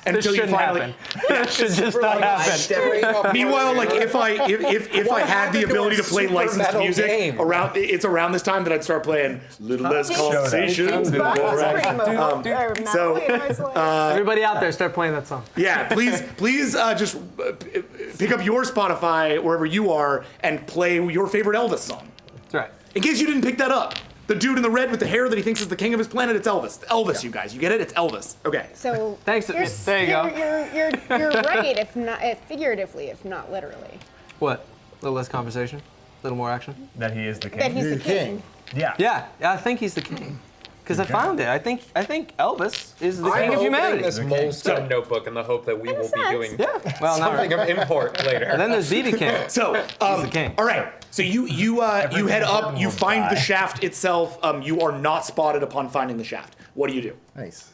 This you shouldn't finally. happen. This should just not happen. Meanwhile, if I had the ability to play licensed music around this time, that I'd start playing Little Less Conversations. But it's pretty so, Everybody out there, start playing that song. yeah, please just pick up your Spotify wherever you are and play your favorite Elvis song. That's right. In case you didn't pick that up. The dude in the red with the hair that he thinks is the king of his planet, it's Elvis. Elvis, you guys. You get it? It's Elvis. Okay. So Thanks. You're, There you go. You're right, if not figuratively, if not literally. What? A little less conversation, a little more action. That he is the king. That he's You're the the king. king. Yeah. Yeah, I think he's the king. Because I found it. I think Elvis is the king of humanity. this Moleskin notebook in the hope that we will be doing Yeah. Well, not something right. of import later. And then there's BB King. So, the king. all right. So you head up. You find the shaft itself. You are not spotted upon finding the shaft. What do you do? Nice.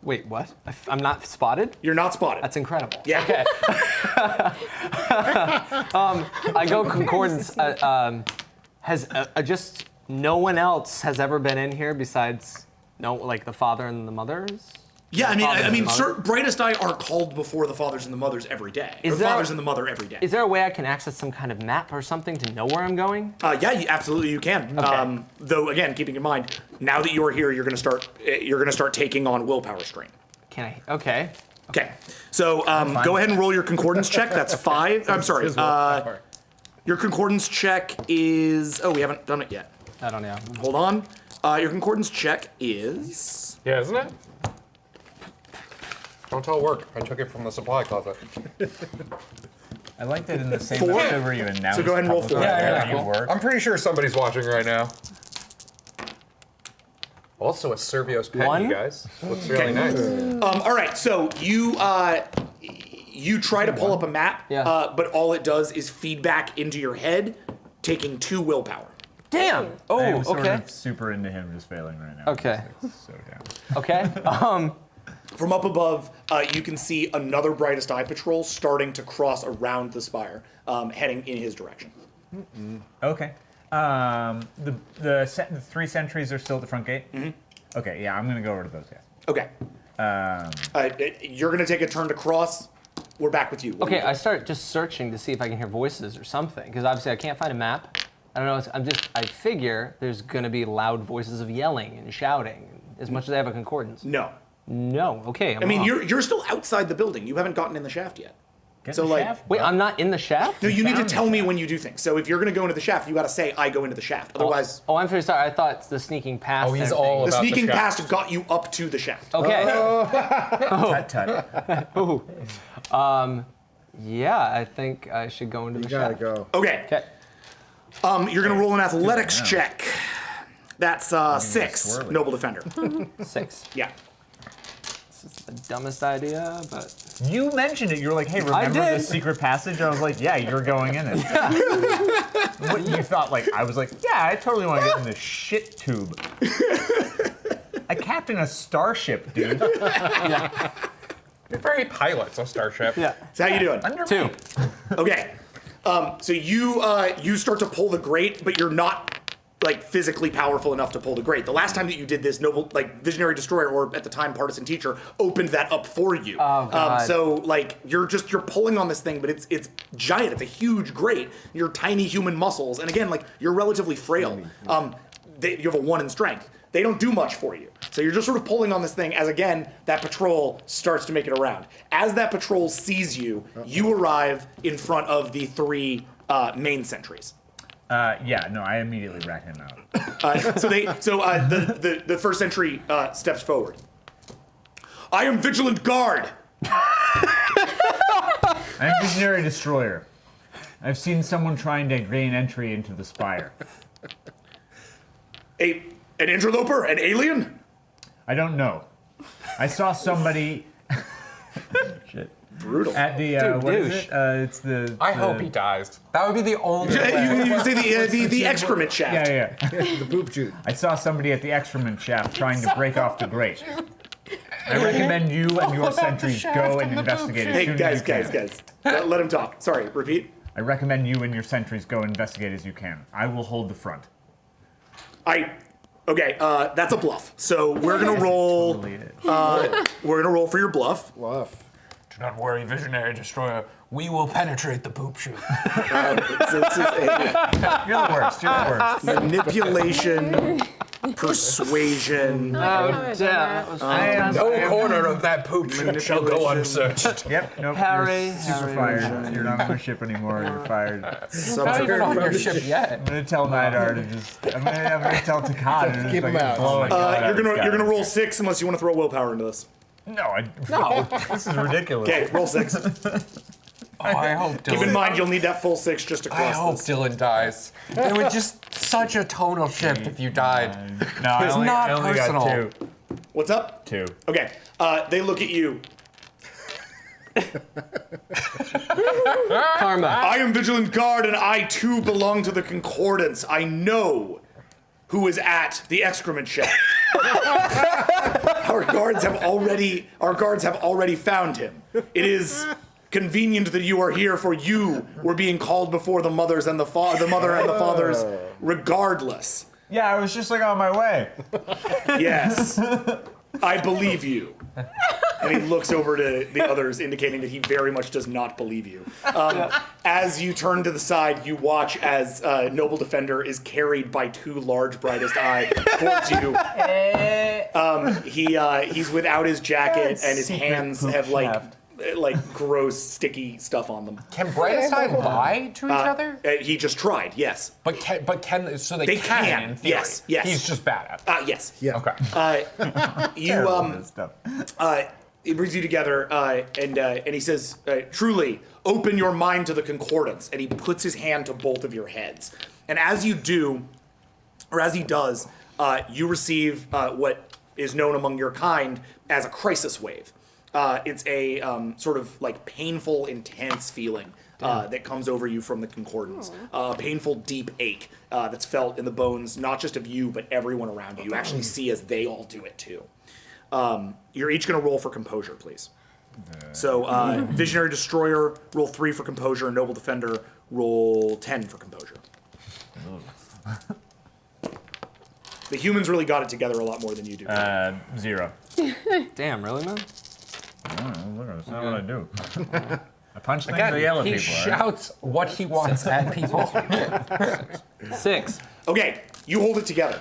Wait, what? I'm not spotted? You're not spotted. That's incredible. yeah. Okay. I go concordance. Has just no one else has ever been in here besides the father and the mothers? Yeah, Fathers I and mean, mothers? Brightest Eye are called before the fathers and the mothers every day. Is Or there- fathers and the mother every day. Is there a way I can access some kind of map or something to know where I'm going? Yeah, absolutely you can. Okay. Though again, keeping in mind, now that you are here, you're gonna start taking on willpower strain. Can I? Okay. Okay. So go ahead and roll your concordance check. That's 5. I'm sorry. Your concordance check is. Oh, we haven't done it yet. I don't know. Hold on. Your concordance check is. Yeah, isn't it? Don't tell work. I took it from the supply closet. I like that in the same 4? episode where you announced. So go ahead and roll 4. publicly Yeah, where you work. I'm pretty sure somebody's watching right now. Also a Servio's pen, 1? you guys. Looks really nice. All right. So you try to pull up a map, Yeah. but all it does is feed back into your head, taking 2 willpower. Damn. I Oh, am sort okay. of super into him just failing right now. Okay. It's so down. Okay. From up above, you can see another Brightest Eye patrol starting to cross around the spire, heading in his direction. Okay. The 3 sentries are still at the front gate? Mm-hmm. Okay, yeah, I'm going to go over to those guys. Okay. You're going to take a turn to cross. We're back with you. What do Okay, you I do? start just searching to see if I can hear voices or something, because obviously I can't find a map. I don't know. I figure there's gonna be loud voices of yelling and shouting, as much as I have a concordance. No. No. Okay. I mean, off. you're still outside the building. You haven't gotten in the shaft yet. Get So, the like- shaft, Wait, bro. I'm not in the shaft. No, you need to found tell the me when you do things. So if you're going to go into the shaft, you got to say, I go into the shaft. Otherwise, Oh, I'm very sorry. I thought the sneaking past. Oh, he's and everything. all the about sneaking the shaft. past got you up to the shaft. Okay. Tut tut. Yeah, I think I should go into You the gotta shaft. go. Okay. Okay. You're going to roll an athletics now. check. That's 6, swirly. Noble Defender. 6. Yeah. This is the dumbest idea, but You mentioned it. You were like, hey, remember did. the secret passage? I was like, yeah, you're going in it. What you thought, like, I was like, yeah, I totally want to get in this shit tube. I captain a starship, dude. You're very pilots a starship. yeah. So how you doing? Under 2. me. Okay. So you start to pull the grate, but you're not like physically powerful enough to pull the grate. The last time that you did this, Noble, like Visionary Destroyer, or at the time Partisan Teacher, opened that up for you. Oh, God. So like you're pulling on this thing, but it's giant. It's a huge grate. Your tiny human muscles, and again, like you're relatively frail. You have a 1 in strength. They don't do much for you. So you're just sort of pulling on this thing as, again, that patrol starts to make it around. As that patrol sees you, you arrive in front of the 3 main sentries. Yeah, no, I immediately rat him out. So the first sentry steps forward. I am Vigilant Guard. I'm Visionary Destroyer. I've seen someone trying to gain entry into the spire. An interloper? An alien? I don't know. I saw somebody. Shit. Brutal. At the what is it? It's the. I hope he dies. That would be the only way. You say the excrement shaft. Yeah. The poop chute. I saw somebody at the excrement shaft trying to break off the grate. I recommend you and your sentries go and investigate as Hey, soon guys, as you can. Let him talk. Sorry, repeat. I recommend you and your sentries go investigate as you can. I will hold the front. Okay, that's a bluff. So we're gonna roll. Totally it. We're gonna roll for your bluff. Bluff. Do not worry, Visionary Destroyer. We will penetrate the poop chute. So this is a You're the worst. You're the worst. manipulation, persuasion. Oh, that was No corner of that poop chute shall go unsearched. Yep. Nope. Harry, You're super Harry, fired. Harry. You're not on the ship anymore. You're fired. Not even on your ship yet. I'm gonna tell Nidar to just. I'm gonna tell Takad to just Keep him like out. blow it out of You're his gonna guy. roll 6 unless you want to throw willpower into this. No. No. This is ridiculous. Okay, roll 6. Oh, I hope Keep in Dylan. mind you'll need that full 6 just to I cross hope this. Dylan dies. It would just such a tonal shift if you died. No, I It's only, not I only got personal. 2. What's up? 2. Okay, they look at you. Karma. I am Vigilant Guard, and I too belong to the Concordance. I know who is at the excrement shaft. Our guards have already found him. It is convenient that you are here, for you were being called before the mothers and the mother and the fathers, regardless. Yeah, I was just like on my way. Yes, I believe you. And he looks over to the others, indicating that he very much does not believe you. As you turn to the side, you watch as Noble Defender is carried by 2 large brightest eye towards you. He's without his jacket, and his hands have like gross, sticky stuff on them. Can Brightest Eye lie to each other? He just tried, yes. But can so they, They can, can, in theory. yes, yes. He's just bad at it. Yes. Yeah. Okay. You Stuff. It brings you together, and he says, "Truly, open your mind to the Concordance." And he puts his hand to both of your heads. And as you do, or as he does, you receive what is known among your kind as a crisis wave. It's a sort of like painful, intense feeling that comes over you from the Concordance. A painful, deep ache that's felt in the bones, not just of you, but everyone around you. You actually see as they all do it too. You're each going to roll for composure, please. So, Visionary Destroyer, roll 3 for composure. Noble Defender, roll 10 for composure. The humans really got it together a lot more than you do. 0. Damn, really, man? I don't know, look, that's not what I do. I punch things Again, or yell at he people. Right? shouts what he wants at people. 6. Okay, you hold it together.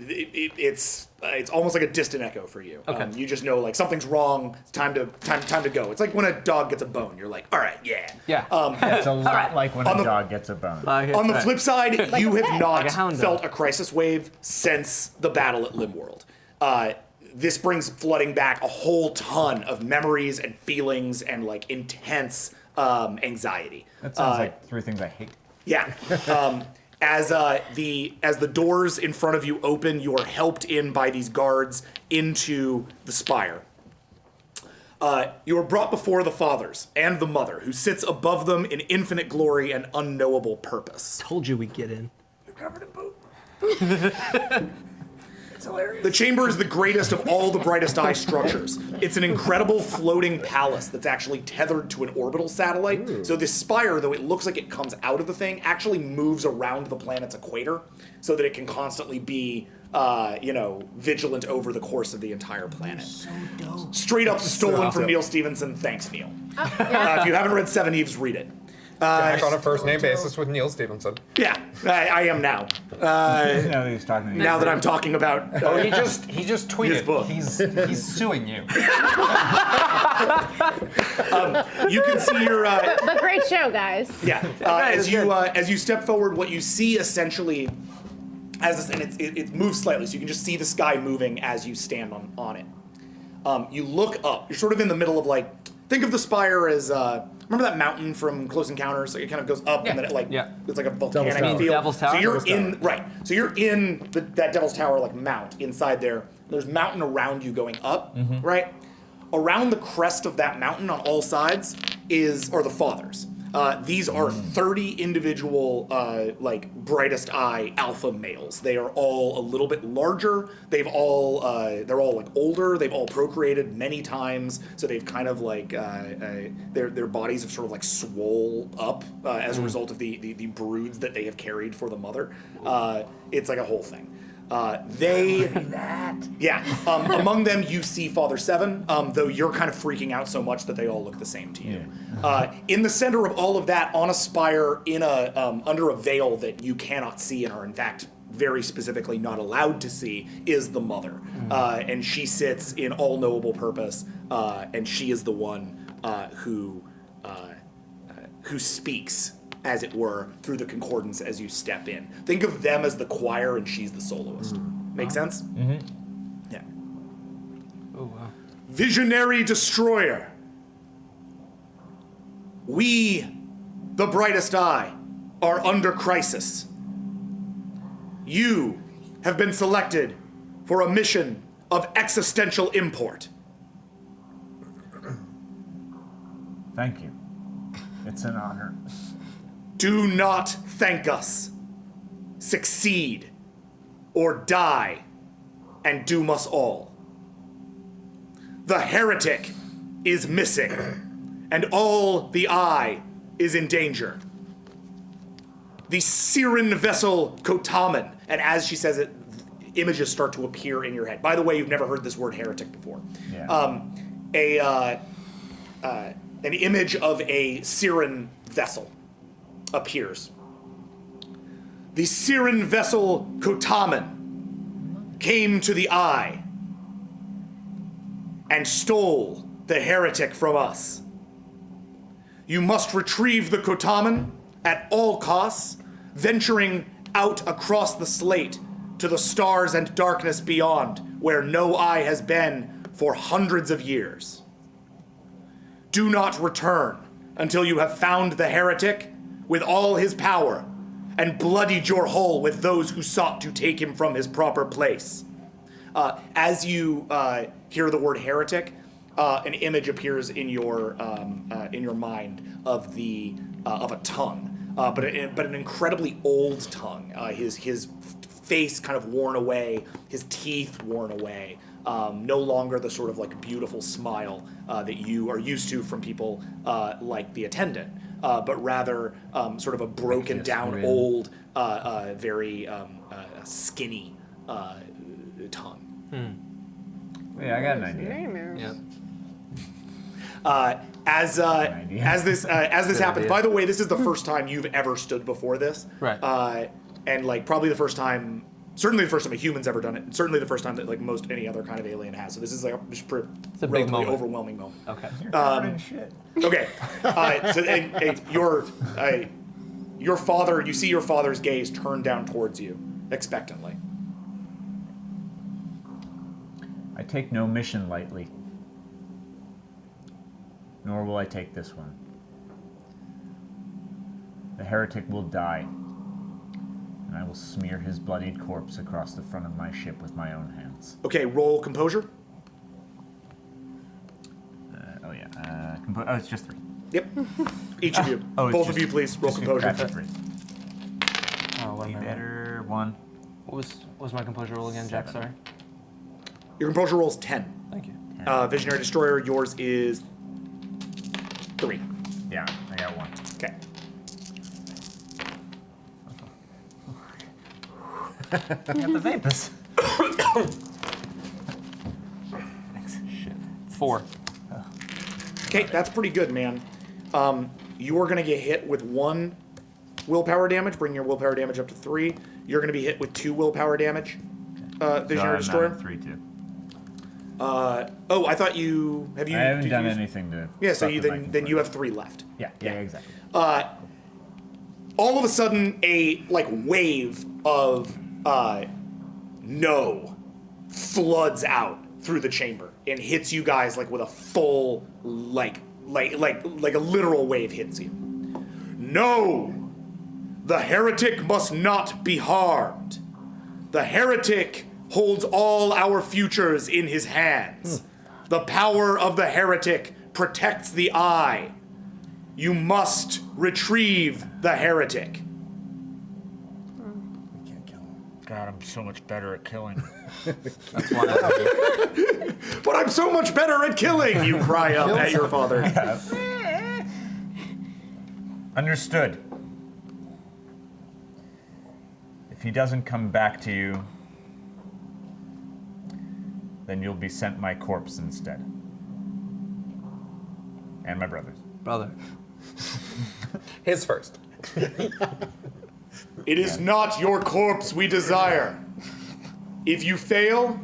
It's almost like a distant echo for you. Okay. You just know like something's wrong. It's time to go. It's like when a dog gets a bone. You're like, all right, yeah. Yeah. It's a lot like when On a the- dog gets a bone. On the flip side, you have not Like a hound felt dog. a crisis wave since the battle at Limworld. This brings flooding back a whole ton of memories and feelings and like intense anxiety. That sounds like 3 things I hate. Yeah. As the doors in front of you open, you are helped in by these guards into the spire. You are brought before the fathers and the mother, who sits above them in infinite glory and unknowable purpose. Told you we'd get in. You're covered in poop. It's hilarious. The chamber is the greatest of all the brightest eye structures. It's an incredible floating palace that's actually tethered to an orbital satellite. Ooh. So this spire, though it looks like it comes out of the thing, actually moves around the planet's equator so that it can constantly be vigilant over the course of the entire planet. So dope. Straight up stolen from Neil Stephenson. Thanks, Neil. Oh, yeah. If you haven't read Seven Eves, read it. Jack on a first name basis with Neil Stephenson. Yeah, I am now. Now that I'm talking about. He just tweeted. His book. He's suing you. You can see your. But great show, guys. Yeah. As you step forward, what you see essentially, it moves slightly, so you can just see the sky moving as you stand on it. You look up. You're sort of in the middle of think of the spire as. Remember that mountain from Close Encounters? Like it kind of goes up and then it's like a volcanic field. Devil's Tower? So you're in that Devil's Tower mount inside there. There's mountain around you going up, right? Around the crest of that mountain on all sides are the fathers. These are 30 individual, brightest eye alpha males. They are all a little bit larger. They're all older. They've all procreated many times. So they've kind of their bodies have sort of swole up as a result of the broods that they have carried for the mother. It's like a whole thing. Among them you see Father Seven, though you're kind of freaking out so much that they all look the same to you. In the center of all of that, on a spire, under a veil that you cannot see and are in fact very specifically not allowed to see, is the mother. And she sits in all knowable purpose, and she is the one who speaks, as it were, through the concordance as you step in. Think of them as the choir and she's the soloist. Make sense? Mm-hmm. Yeah. Oh, wow. Visionary Destroyer. We, the brightest eye, are under crisis. You have been selected for a mission of existential import. Thank you. It's an honor. Do not thank us. Succeed, or die, and doom us all. The heretic is missing, and all the eye is in danger. The Siren vessel Kotaman, and as she says it, images start to appear in your head. By the way, you've never heard this word heretic before. Yeah. An image of a Siren vessel appears. The Siren vessel Kotaman came to the Eye and stole the heretic from us. You must retrieve the Kotaman at all costs, venturing out across the slate to the stars and darkness beyond, where no eye has been for hundreds of years. Do not return until you have found the heretic with all his power, and bloodied your hull with those who sought to take him from his proper place. As you hear the word heretic, an image appears in your mind of a tongue, but an incredibly old tongue. His face kind of worn away, his teeth worn away. No longer the sort of beautiful smile that you are used to from people like the attendant. But rather sort of a broken down, old, very skinny tongue. Yeah, I got an idea. Yeah. As this happens, by the way, this is the first time you've ever stood before this. Right. And probably the first time. Certainly the first time a human's ever done it, and certainly the first time that most any other kind of alien has. So this is it's a big relatively moment. overwhelming moment. Okay. Okay. So and your father, you see your father's gaze turned down towards you expectantly. I take no mission lightly, nor will I take this one. The heretic will die, and I will smear his bloodied corpse across the front of my ship with my own hands. Okay, roll composure. Oh, it's just 3. Yep. Each of you. Oh, it's Both of just- you, please. Roll just composure. crafted 3. Oh, what Be am I rolling? better. 1. What was my composure roll again, Jack? 7. Sorry. Your composure roll is 10. Thank you. Visionary Destroyer, yours is 3. Yeah, I got 1. Okay. I got the vapors. Shit. 4. Okay, that's pretty good, man. You are going to get hit with 1 willpower damage, bring your willpower damage up to 3. You're going to be hit with 2 willpower damage. Visionary Destroyer. 3 too. Oh, I thought you have you. I haven't did done you- anything to. Yeah, so fuck you with my then you composure. have 3 left. Yeah, exactly. All of a sudden, a wave of no floods out through the chamber and hits you guys with a full like a literal wave hits you. No, the heretic must not be harmed. The heretic holds all our futures in his hands. The power of the heretic protects the eye. You must retrieve the heretic. God, I'm so much better at killing. But I'm so much better at killing, you cry up at your father. Understood. If he doesn't come back to you, then you'll be sent my corpse instead. And my brother's. Brother. His first. It is not your corpse we desire. If you fail,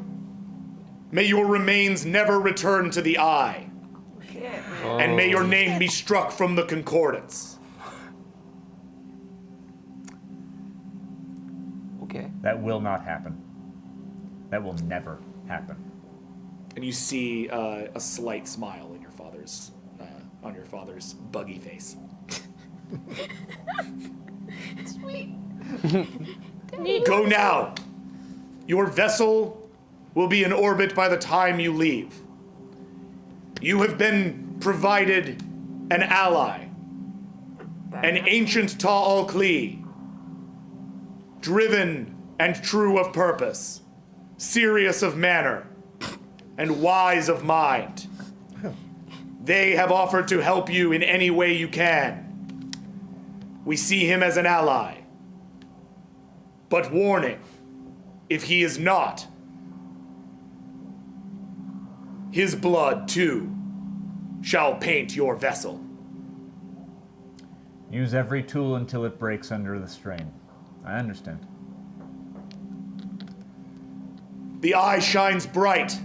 may your remains never return to the eye. And may your name be struck from the concordance. Okay. That will not happen. That will never happen. And you see a slight smile in your father's, on your father's buggy face. Sweet. Go now. Your vessel will be in orbit by the time you leave. You have been provided an ally, an ancient Ta'al Kli, driven and true of purpose, serious of manner, and wise of mind. They have offered to help you in any way you can. We see him as an ally. But warning, if he is not, his blood too shall paint your vessel. Use every tool until it breaks under the strain. I understand. The eye shines bright.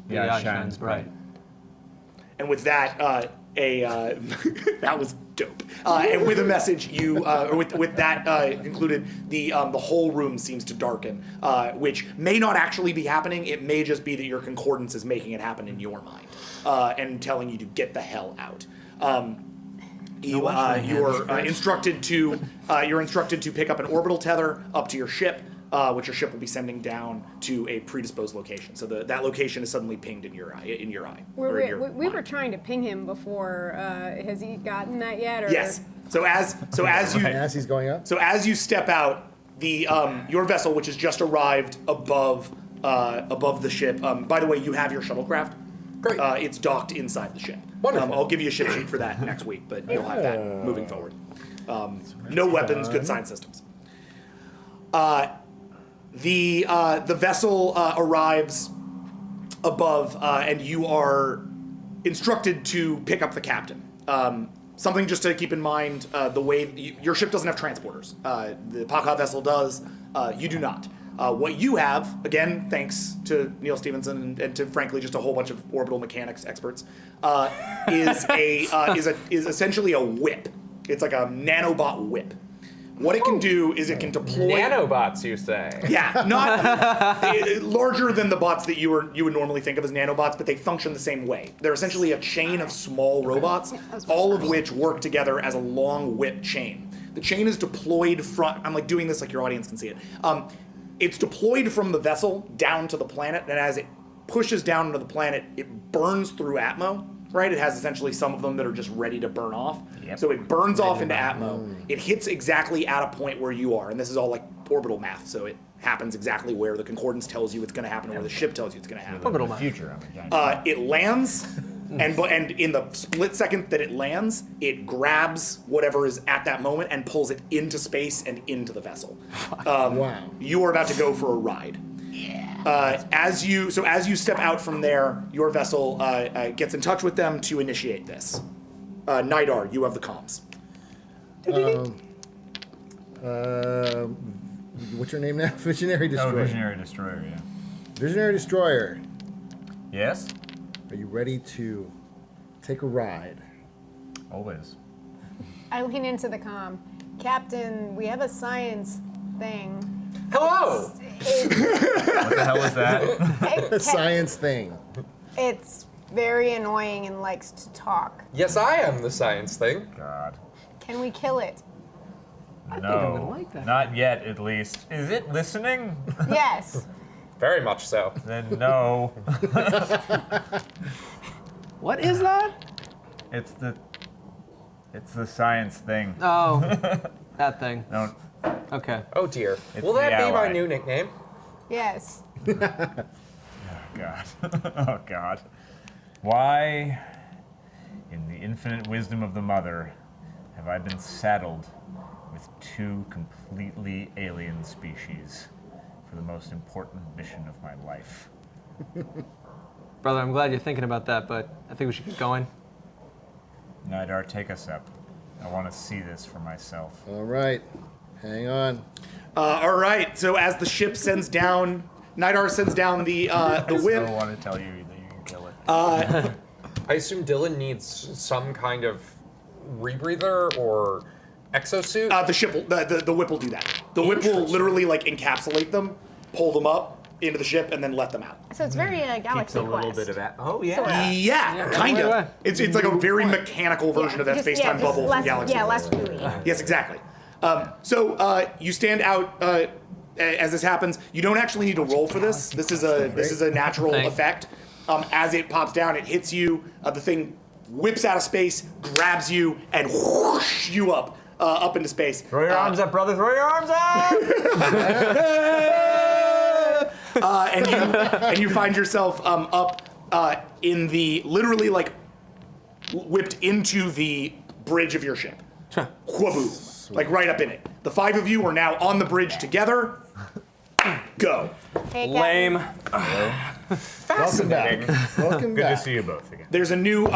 The eye shines bright. And with that, that was dope. And with a message, or with that concluded, the whole room seems to darken, which may not actually be happening. It may just be that your concordance is making it happen in your mind, and telling you to get the hell out. You're instructed to pick up an orbital tether up to your ship, which your ship will be sending down to a predisposed location. So that location is suddenly pinged in your eye. We were trying to ping him before. Has he gotten that yet? Or? Yes. So as he's going up. So as you step out, the your vessel, which has just arrived above the ship. By the way, you have your shuttlecraft. Great. It's docked inside the ship. Wonderful. I'll give you a ship sheet for that next week, but you'll have that moving forward. No weapons, good sign systems. The vessel arrives above, and you are instructed to pick up the captain. Something just to keep in mind: the way your ship doesn't have transporters. The Paca vessel does. You do not. What you have, again, thanks to Neil Stevenson and to frankly just a whole bunch of orbital mechanics experts, is essentially a whip. It's like a nanobot whip. What it can do is it can deploy Nanobots, you say? Yeah, not larger than the bots that you would normally think of as nanobots, but they function the same way. They're essentially a chain of small robots, all of which work together as a long whip chain. The chain is deployed from. I'm like doing this like your audience can see it. It's deployed from the vessel down to the planet, and as it pushes down into the planet, it burns through Atmo, right? It has essentially some of them that are just ready to burn off. Yep. So it burns off into Atmo. It hits exactly at a point where you are, and this is all like orbital math, so it happens exactly where the concordance tells you it's going to happen, or where the ship tells you it's going to happen. Orbital In the math. future, I'm a giant. It lands, and in the split second that it lands, it grabs whatever is at that moment and pulls it into space and into the vessel. Wow. You are about to go for a ride. As you step out from there, your vessel gets in touch with them to initiate this. Nidar, you have the comms. What's your name now? Visionary Oh, Destroyer. Visionary Destroyer, yeah. Visionary Destroyer. Yes? Are you ready to take a ride? Always. I lean into the comm. Captain, we have a science thing. Hello! What the hell is that? A science thing. It's very annoying and likes to talk. Yes, I am the science thing. God. Can we kill it? No. think I'm gonna like that. Not yet, at least. Is it listening? Yes. Very much so. Then no. What is that? It's the science thing. Oh, that thing. Don't. Okay. Oh dear. It's Will that the be my ally. new nickname? Yes. Oh God. Oh God. Why, in the infinite wisdom of the mother, have I been saddled with two completely alien species for the most important mission of my life? Brother, I'm glad you're thinking about that, but I think we should get going. Nidar, take us up. I want to see this for myself. All right. Hang on. All right. So as the ship sends down, Nidar sends down the I whip. still want to tell you that you can kill it. I assume Dylan needs some kind of rebreather or exosuit. The whip will do that. The whip will literally like encapsulate them, pull them up into the ship, and then let them out. So it's very Galaxy Quest. that. Oh, yeah. Yeah, kind right away. of. It's like a very mechanical version of that Just- space-time just bubble less, from Galaxy. Yeah, Quest. less gooey. Yes, exactly. So you stand out as this happens. You don't actually need to roll for this. This is a natural Thanks. effect. As it pops down, it hits you. The thing whips out of space, grabs you, and whoosh you up into space. Throw your arms up, brother. Throw your arms up! And you find yourself up in the literally like whipped into the bridge of your ship. Whaboo. Like right up in it. The five of you are now on the bridge together. Go. Hey, Lame. Welcome back. Welcome Good back. to see you both again. There's a new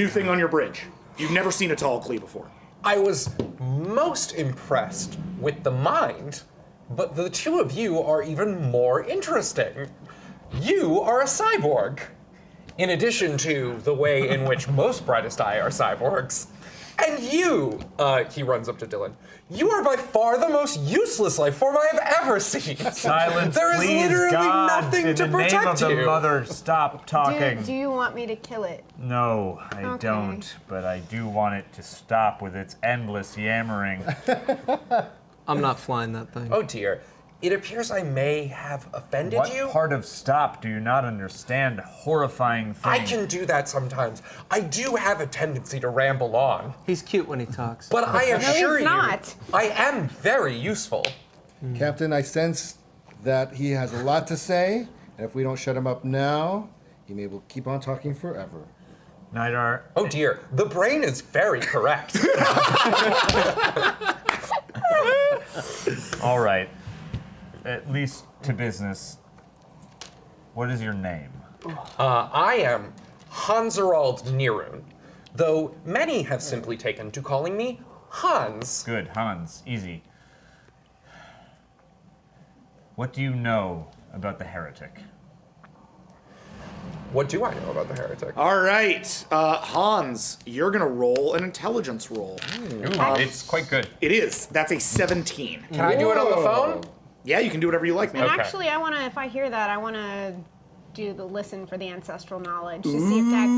thing on your bridge. You've never seen a tall Klee before. I was most impressed with the mind, but the two of you are even more interesting. You are a cyborg. In addition to the way in which most Brightest Eye are cyborgs. And you, he runs up to Dylan, you are by far the most useless life form I have ever seen. Silence, There is please, literally God. nothing In to the name protect of the you. mother, stop talking. do you want me to kill it? No, I Okay. don't. But I do want it to stop with its endless yammering. I'm not flying that thing. Oh dear. It appears I may have offended What you. part of stop do you not understand? Horrifying thing. I can do that sometimes. I do have a tendency to ramble on. He's cute when he talks. But I assure you, not. I am very useful. Captain, I sense that he has a lot to say, and if we don't shut him up now, he may will keep on talking forever. Nidar, Oh dear, the brain is very correct. all right. At least to business. What is your name? I am Hanserald Nirun, though many have simply taken to calling me Hans. Good, Hans. Easy. What do you know about the heretic? What do I know about the heretic? All right, Hans, you're gonna roll an intelligence roll. Ooh, it's quite good. It is. That's a 17. Can I do it on the phone? Yeah, you can do whatever you like, man. And Okay. actually, if I hear that, I want to do the listen for the ancestral knowledge to see if that's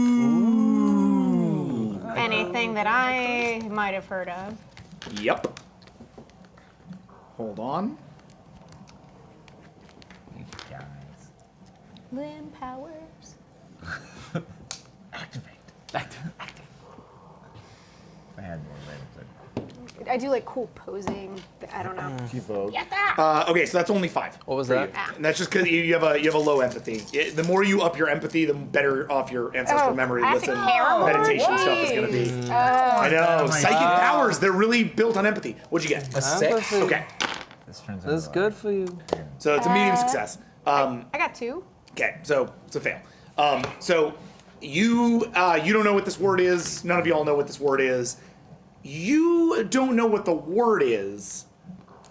anything that I might have heard of. Yep. Hold on. Guys. Limb powers. Activate. I had more limbs. I do like cool posing. I don't know. T-Vogue. Okay, so that's only 5. What was for that? you. And that's just because you have a low empathy. The more you up your empathy, the better off your ancestral memory, I have to listen, care more? meditation stuff is going to be. I know. Psychic powers, they're really built on empathy. What'd you get? A 6. Okay. This turns out That's good for you. So it's a medium success. I got 2. Okay, so it's a fail. So you don't know what this word is. None of y'all know what this word is. You don't know what the word is.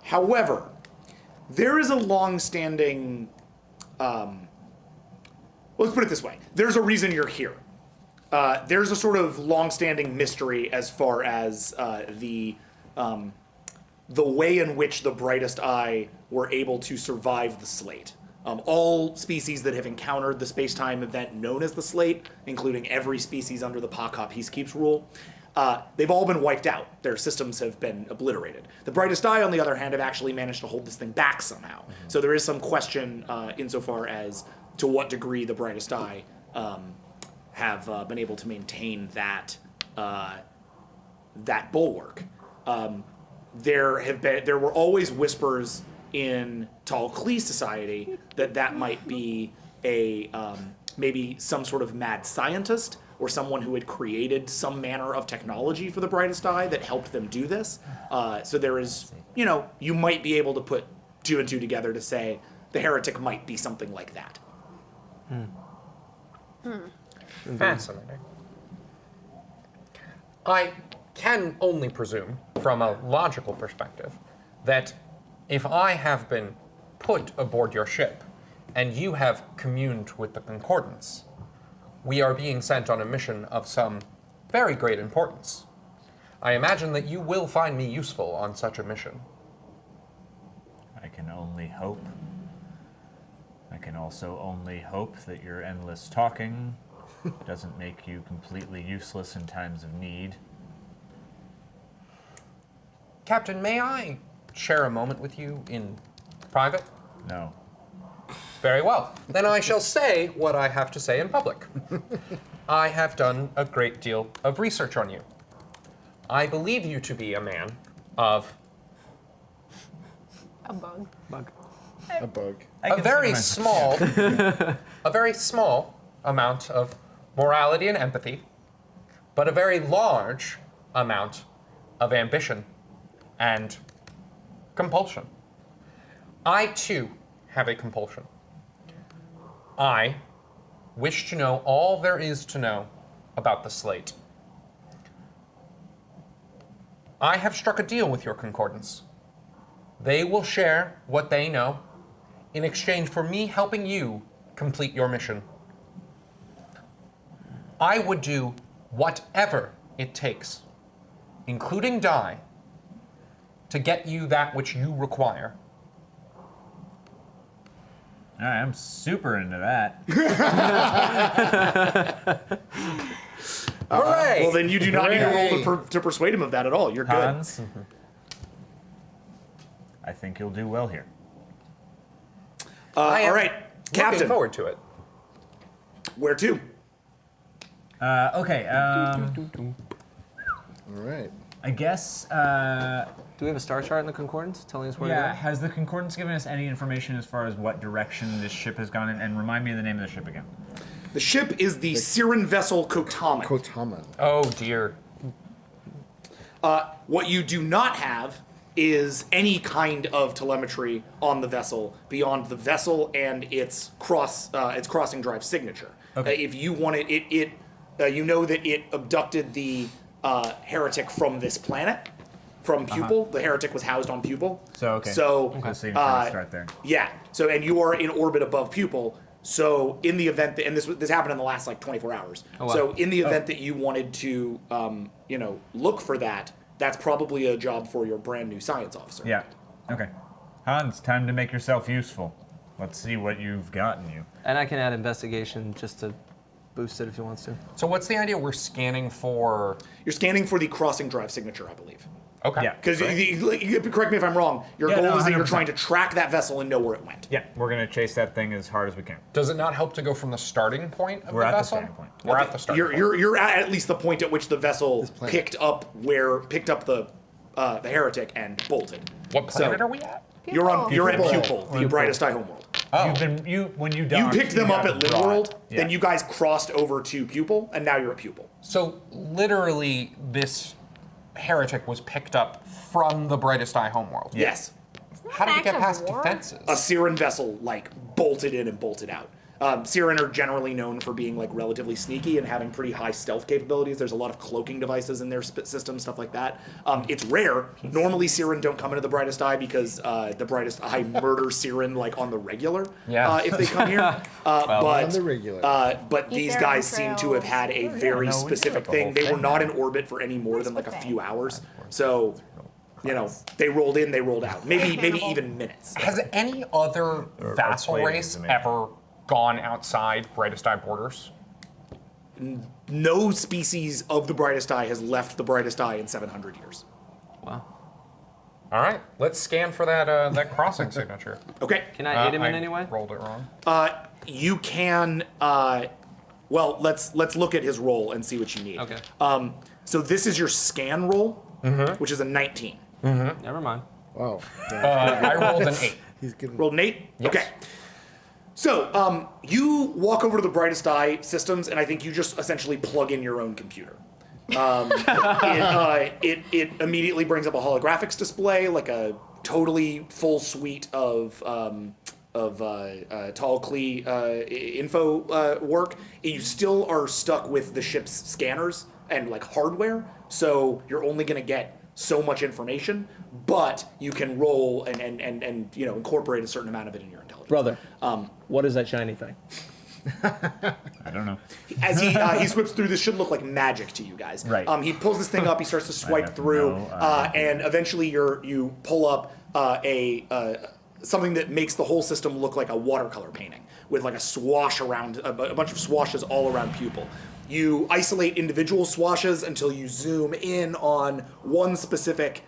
However, there is a long-standing. Let's put it this way: there's a reason you're here. There's a sort of long-standing mystery as far as the way in which the Brightest Eye were able to survive the Slate. All species that have encountered the space-time event known as the Slate, including every species under the Paka Peacekeeps rule, they've all been wiped out. Their systems have been obliterated. The Brightest Eye, on the other hand, have actually managed to hold this thing back somehow. So there is some question insofar as to what degree the Brightest Eye have been able to maintain that that bulwark. There were always whispers in Tal Klee society that might be a maybe some sort of mad scientist or someone who had created some manner of technology for the Brightest Eye that helped them do this. So there is, you might be able to put 2 and 2 together to say the heretic might be something like that. Fascinating. I can only presume, from a logical perspective, that if I have been put aboard your ship and you have communed with the Concordance, we are being sent on a mission of some very great importance. I imagine that you will find me useful on such a mission. I can only hope. I can also only hope that your endless talking doesn't make you completely useless in times of need. Captain, may I share a moment with you in private? No. Very well. Then I shall say what I have to say in public. I have done a great deal of research on you. I believe you to be a man of A bug. A bug. a very small, a very small amount of morality and empathy, but a very large amount of ambition and compulsion. I too have a compulsion. I wish to know all there is to know about the Slate. I have struck a deal with your Concordance. They will share what they know in exchange for me helping you complete your mission. I would do whatever it takes, including die, to get you that which you require. All right, I'm super into that. Hooray! Well, then you do not need to roll to persuade him of that at all. You're good. Hans, I think you'll do well here. I am all right, looking Captain. forward to it. Where to? Okay, All right. I guess, Do we have a star chart in the Concordance telling us where to yeah, go? has the Concordance given us any information as far as what direction this ship has gone in? And remind me of the name of the ship again. The ship is the Siren vessel Kotaman. Kotaman. Oh dear. What you do not have is any kind of telemetry on the vessel beyond the vessel and its crossing drive signature. Okay. If you want it, you know that it abducted the heretic from this planet, from Pupil. The heretic was housed on Pupil. So, okay. So, So you can start there. yeah. So, and you are in orbit above Pupil. So, in the event that, and this happened in the last like 24 hours. Oh, wow. So, in the event that you wanted to, look for that, that's probably a job for your brand new science officer. Yeah. Okay. Hans, time to make yourself useful. Let's see what you've gotten you. And I can add investigation just to boost it if he wants to. So what's the idea? We're scanning for. You're scanning for the crossing drive signature, I believe. Okay. Yeah. Because correct me if I'm wrong. Your Yeah, goal no, is that you're 100%. trying to track that vessel and know where it went. Yeah, we're gonna chase that thing as hard as we can. Does it not help to go from the starting point of We're the at the vessel? starting point. We're at the starting point. You're at least the point at which the vessel picked up the heretic and bolted. What planet are we at? You're at Pupil. Pupil, the brightest eye homeworld. Oh. When you You docked, picked them got up at Little brought- World, Yeah. then you guys crossed over to Pupil, and now you're at Pupil. So literally, this heretic was picked up from the brightest eye homeworld. Yes. How did it get Act of past war? defenses? A Siren vessel, bolted in and bolted out. Siren are generally known for being, relatively sneaky and having pretty high stealth capabilities. There's a lot of cloaking devices in their system, stuff like that. It's rare. Normally, Siren don't come into the Brightest Eye because the Brightest Eye murder Siren, on the regular, Yeah. if they come here. On the regular. But these their guys own seem to have had a very we specific did the thing. whole They were thing. not in orbit for any more than, a few hours. So, they rolled in, they rolled out. Maybe even minutes. Has any other vassal players race to make. ever gone outside brightest eye borders? No species of the Brightest Eye has left the Brightest Eye in 700 years. Wow. All right, let's scan for that crossing signature. Okay. Can I aid him in any way? Rolled it wrong. You can. Well, let's look at his roll and see what you need. Okay. So this is your scan roll, which is a 19. Never mind. Wow. I rolled an 8. He's getting. Rolled an 8? Yes. Okay. So you walk over to the Brightest Eye systems, and I think you just essentially plug in your own computer. It immediately brings up a holographics display, like a totally full suite of tall Klee info work. You still are stuck with the ship's scanners and hardware, so you're only going to get so much information, but you can roll and incorporate a certain amount of it in your intelligence. Brother, what is that shiny thing? I don't know. As he swips through, this should look like magic to you guys. Right. He pulls this thing up. He starts to swipe have through, no and eventually you pull up something that makes the whole system look like a watercolor painting with a swash around a bunch of swashes all around Pupil. You isolate individual swashes until you zoom in on one specific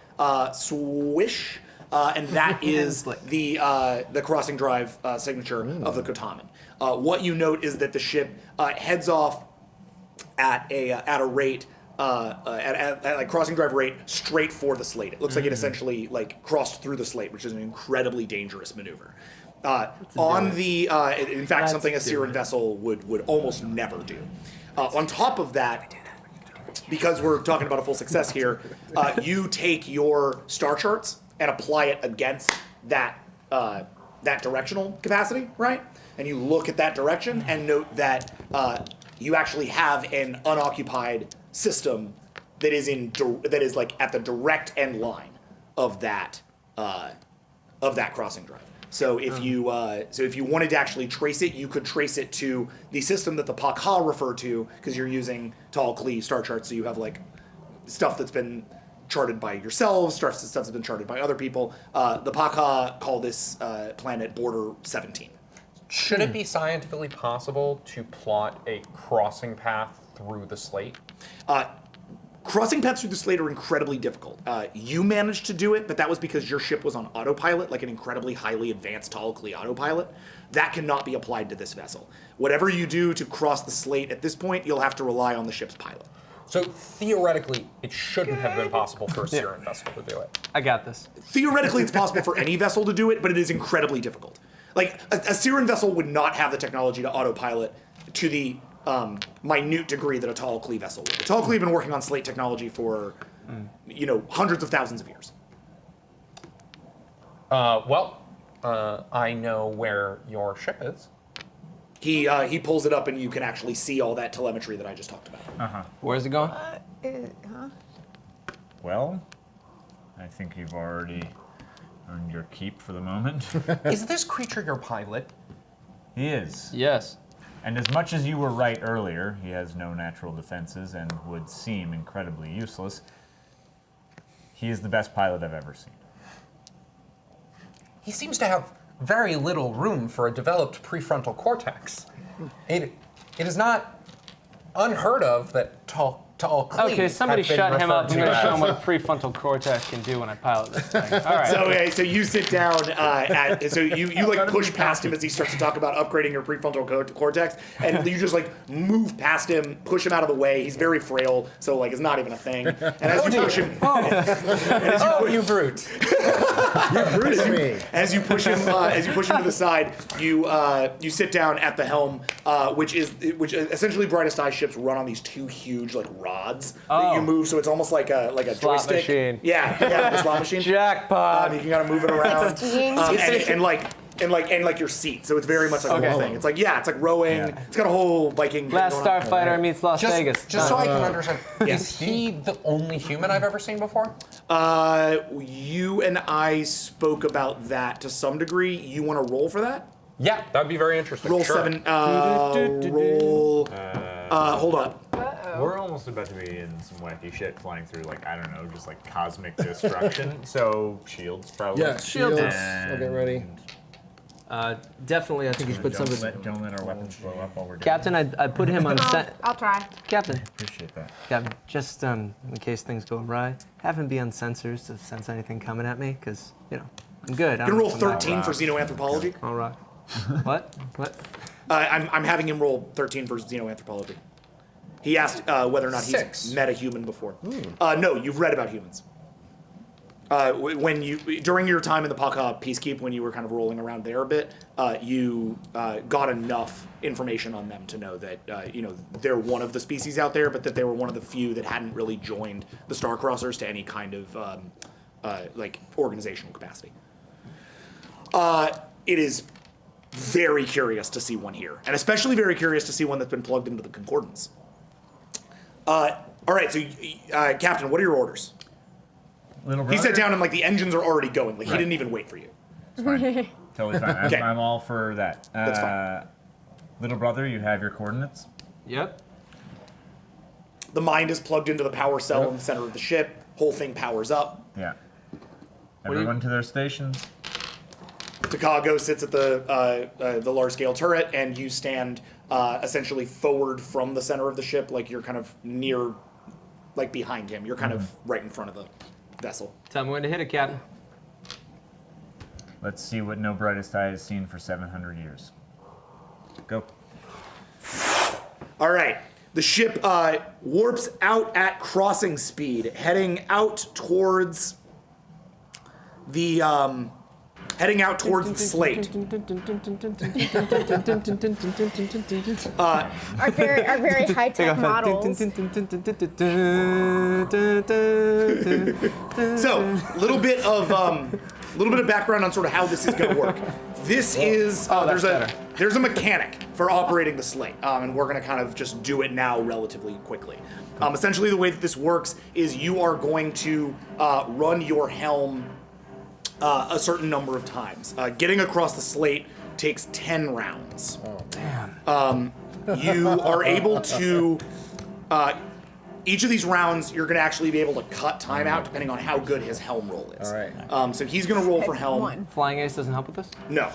swish, and that is the crossing drive signature of the Kotaman. What you note is that the ship heads off at a rate, at crossing drive rate, straight for the slate. It looks like it essentially crossed through the slate, which is an incredibly dangerous maneuver. In fact, something a Siren vessel would almost never do. On top of that, because we're talking about a full success here, you take your star charts and apply it against that directional capacity, right? And you look at that direction and note that you actually have an unoccupied system that is at the direct end line of that crossing drive. So if you wanted to actually trace it, you could trace it to the system that the Pakha refer to, because you're using Tall Klee star charts, so you have stuff that's been charted by yourselves, stuff that's been charted by other people. The Pakha call this planet Border 17. Should it be scientifically possible to plot a crossing path through the slate? Crossing paths through the slate are incredibly difficult. You managed to do it, but that was because your ship was on autopilot, like an incredibly highly advanced Tall Klee autopilot. That cannot be applied to this vessel. Whatever you do to cross the slate at this point, you'll have to rely on the ship's pilot. So theoretically, it shouldn't have been possible for a Siren vessel to do it. I got this. Theoretically, it's possible for any vessel to do it, but it is incredibly difficult. A Siren vessel would not have the technology to autopilot to the minute degree that a Tall Klee vessel would. A Tall Klee have been working on slate technology for, hundreds of thousands of years. I know where your ship is. He pulls it up, and you can actually see all that telemetry that I just talked about. Where's it going? Well, I think you've already earned your keep for the moment. Is this creature your pilot? He is. Yes. And as much as you were right earlier, he has no natural defenses and would seem incredibly useless. He is the best pilot I've ever seen. He seems to have very little room for a developed prefrontal cortex. It is not unheard of that Tall to all clean. Okay, somebody have been shut him up. I'm referred going to to show him as- what prefrontal cortex can do when I pilot this thing. All right. So okay, so you sit down so you like push past him as he starts to talk about upgrading your prefrontal cortex, and you just like move past him, push him out of the way. He's very frail, so like it's not even a thing. And as you push him, you brute. as you push him to the side, you sit down at the helm, which essentially Brightest Eye ships run on these two huge like rods that you move, so it's almost like a Slot joystick. machine. Yeah, the slot machine. Jackpot. You gotta move it around, and like your seat. So it's very much like a whole thing. It's like it's like rowing. Yeah. It's got a whole Viking. Last thing going on. Starfighter meets Las Vegas. Just so I can understand, Yes. is he the only human I've ever seen before? You and I spoke about that to some degree. You want to roll for that? Yeah, that'd be very interesting. Roll Sure. 7. Roll. Hold on. We're almost about to be in some wacky shit flying through, like, I don't know, just like cosmic destruction. So, shields probably. Yeah, shields. And- I'll get ready. Definitely, I think he's put some of his... Don't let our weapons blow up while we're doing Captain, I put him on set. I'll try. Captain, Appreciate that. Captain, just in case things go awry, have him be on sensors to sense anything coming at me, because, I'm good. You can roll 13 for xenoanthropology. All right. What? I'm having him roll 13 for xenoanthropology. He asked whether or not he's 6. met a human before. No, you've read about humans. During your time in the Paka Peacekeep, when you were kind of rolling around there a bit, you got enough information on them to know that they're one of the species out there, but that they were one of the few that hadn't really joined the Starcrossers to any kind of like organizational capacity. It is very curious to see one here, and especially very curious to see one that's been plugged into the Concordance. All right, so Captain, what are your orders? Little He brother? sat down and like the engines are already going. Like he Right. didn't even wait for you. It's fine. Totally fine. Okay. I'm all for that. That's fine. Little brother, you have your coordinates. Yep. The mind is plugged into the power cell in the center of the ship. Whole thing powers up. Yeah. do you- Everyone to their stations. Chicago sits at the large scale turret, and you stand essentially forward from the center of the ship, like you're kind of near, like behind him. You're kind of right in front of the vessel. Tell me when to hit it, Captain. Let's see what No Brightest Eye has seen for 700 years. Go. All right. The ship warps out at crossing speed, heading out towards the slate. Our very high tech models. So, little bit of background on sort of how this is going to work. This is there's a mechanic for operating the slate, and we're going to kind of just do it now relatively quickly. Essentially, the way that this works is you are going to run your helm a certain number of times. Getting across the slate takes 10 rounds. Oh, Damn. You are able to. Each of these rounds, you're going to actually be able to cut time out depending on how good his helm roll is. All right. So he's going to roll for helm. One. Flying Ace doesn't help with this? No.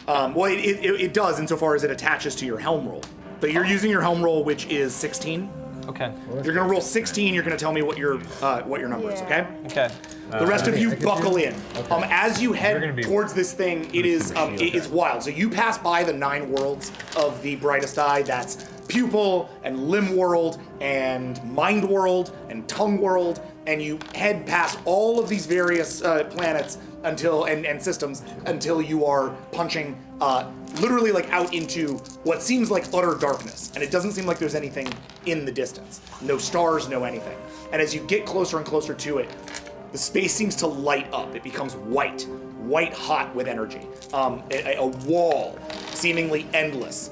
Well, it does insofar as it attaches to your helm roll. But you're using your helm roll, which is 16. Okay. You're going to roll 16. You're going to tell me what your number is, okay? Okay. The rest of you buckle in. As you gonna head be towards this thing, it's wild. So you pass by the 9 worlds of the Brightest Eye. That's Pupil and Limb World and Mind World and Tongue World, and you head past all of these various planets and systems until you are punching literally like out into what seems like utter darkness, and it doesn't seem like there's anything in the distance. No stars, no anything. And as you get closer and closer to it, the space seems to light up. It becomes white hot with energy. A wall, seemingly endless,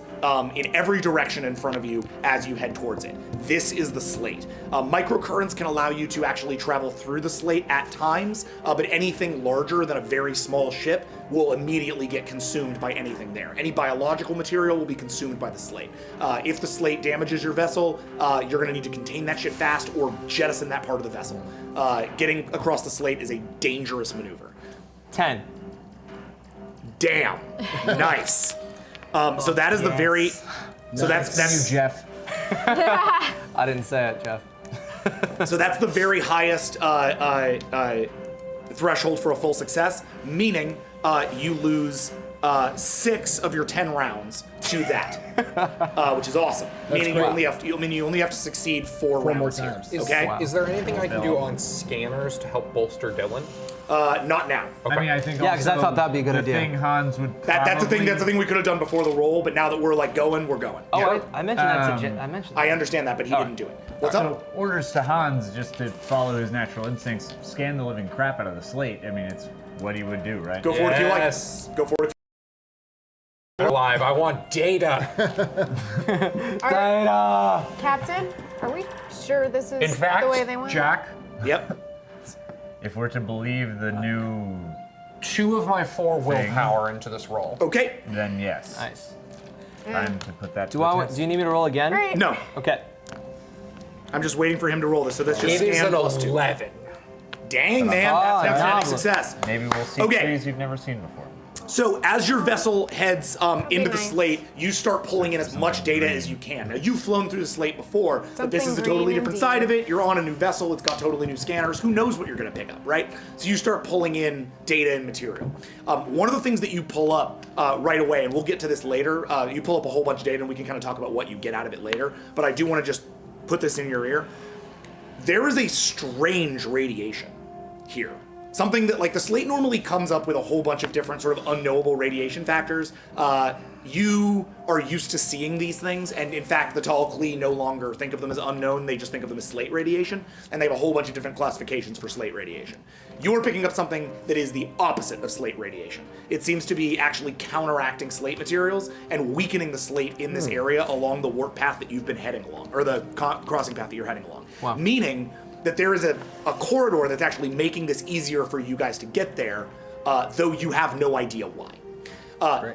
in every direction in front of you as you head towards it. This is the slate. Microcurrents can allow you to actually travel through the slate at times, but anything larger than a very small ship will immediately get consumed by anything there. Any biological material will be consumed by the slate. If the slate damages your vessel, you're going to need to contain that ship fast or jettison that part of the vessel. Getting across the slate is a dangerous maneuver. 10. Damn. Nice. So that is the very. So that's You, Jeff. I didn't say it, Jeff. So that's the very highest threshold for a full success, meaning you lose 6 of your 10 rounds to that, which is awesome. Meaning you only have to succeed 4 rounds more here. times. Okay. Is there anything I can do on scanners to help bolster Dylan? Not now. I mean, I think Yeah, 'cause I thought that'd be a good idea. The thing Hans would That's the thing. That's the thing we could have done before the roll. But now that we're like going, we're going. Oh, I mentioned that to I mentioned that. I understand that, but he didn't do it. What's So up? orders to Hans just to follow his natural instincts, scan the living crap out of the slate. I mean, it's what he would do, right? Go for it if you like. Yes. Go for it. Alive. I want data. Data. Captain, are we sure this is In fact, the way they went? Jack, Yep. if we're to believe the new 2 of my 4 willpower into this roll. Okay. then yes. Nice. Time to put that Do to I? the Want, test. do you need me to roll again? Great. No. Okay. I'm just waiting for him to roll this. So that's just It is scan an plus 2. 11. Dang, man. Oh, That's definitely a nice. success. Maybe we'll see Okay. trees you've never seen before. So as your vessel heads into the nice. slate, you start pulling in as much data as you can. Now, you've flown through the slate before, but this is a Something totally green different indeed. side of it. You're on a new vessel. It's got totally new scanners. Who knows what you're going to pick up, right? So you start pulling in data and material. One of the things that you pull up right away, and we'll get to this later, you pull up a whole bunch of data, and we can kind of talk about what you get out of it later, but I do want to just put this in your ear. There is a strange radiation here. Something that, like, the slate normally comes up with a whole bunch of different sort of unknowable radiation factors. You are used to seeing these things, and in fact, the Tall Klee no longer think of them as unknown, they just think of them as slate radiation, and they have a whole bunch of different classifications for slate radiation. You're picking up something that is the opposite of slate radiation. It seems to be actually counteracting slate materials and weakening the slate in this area along the warp path that you've been heading along, or the crossing path that you're heading along. Wow. Meaning that there is a corridor that's actually making this easier for you guys to get there, though you have no idea why.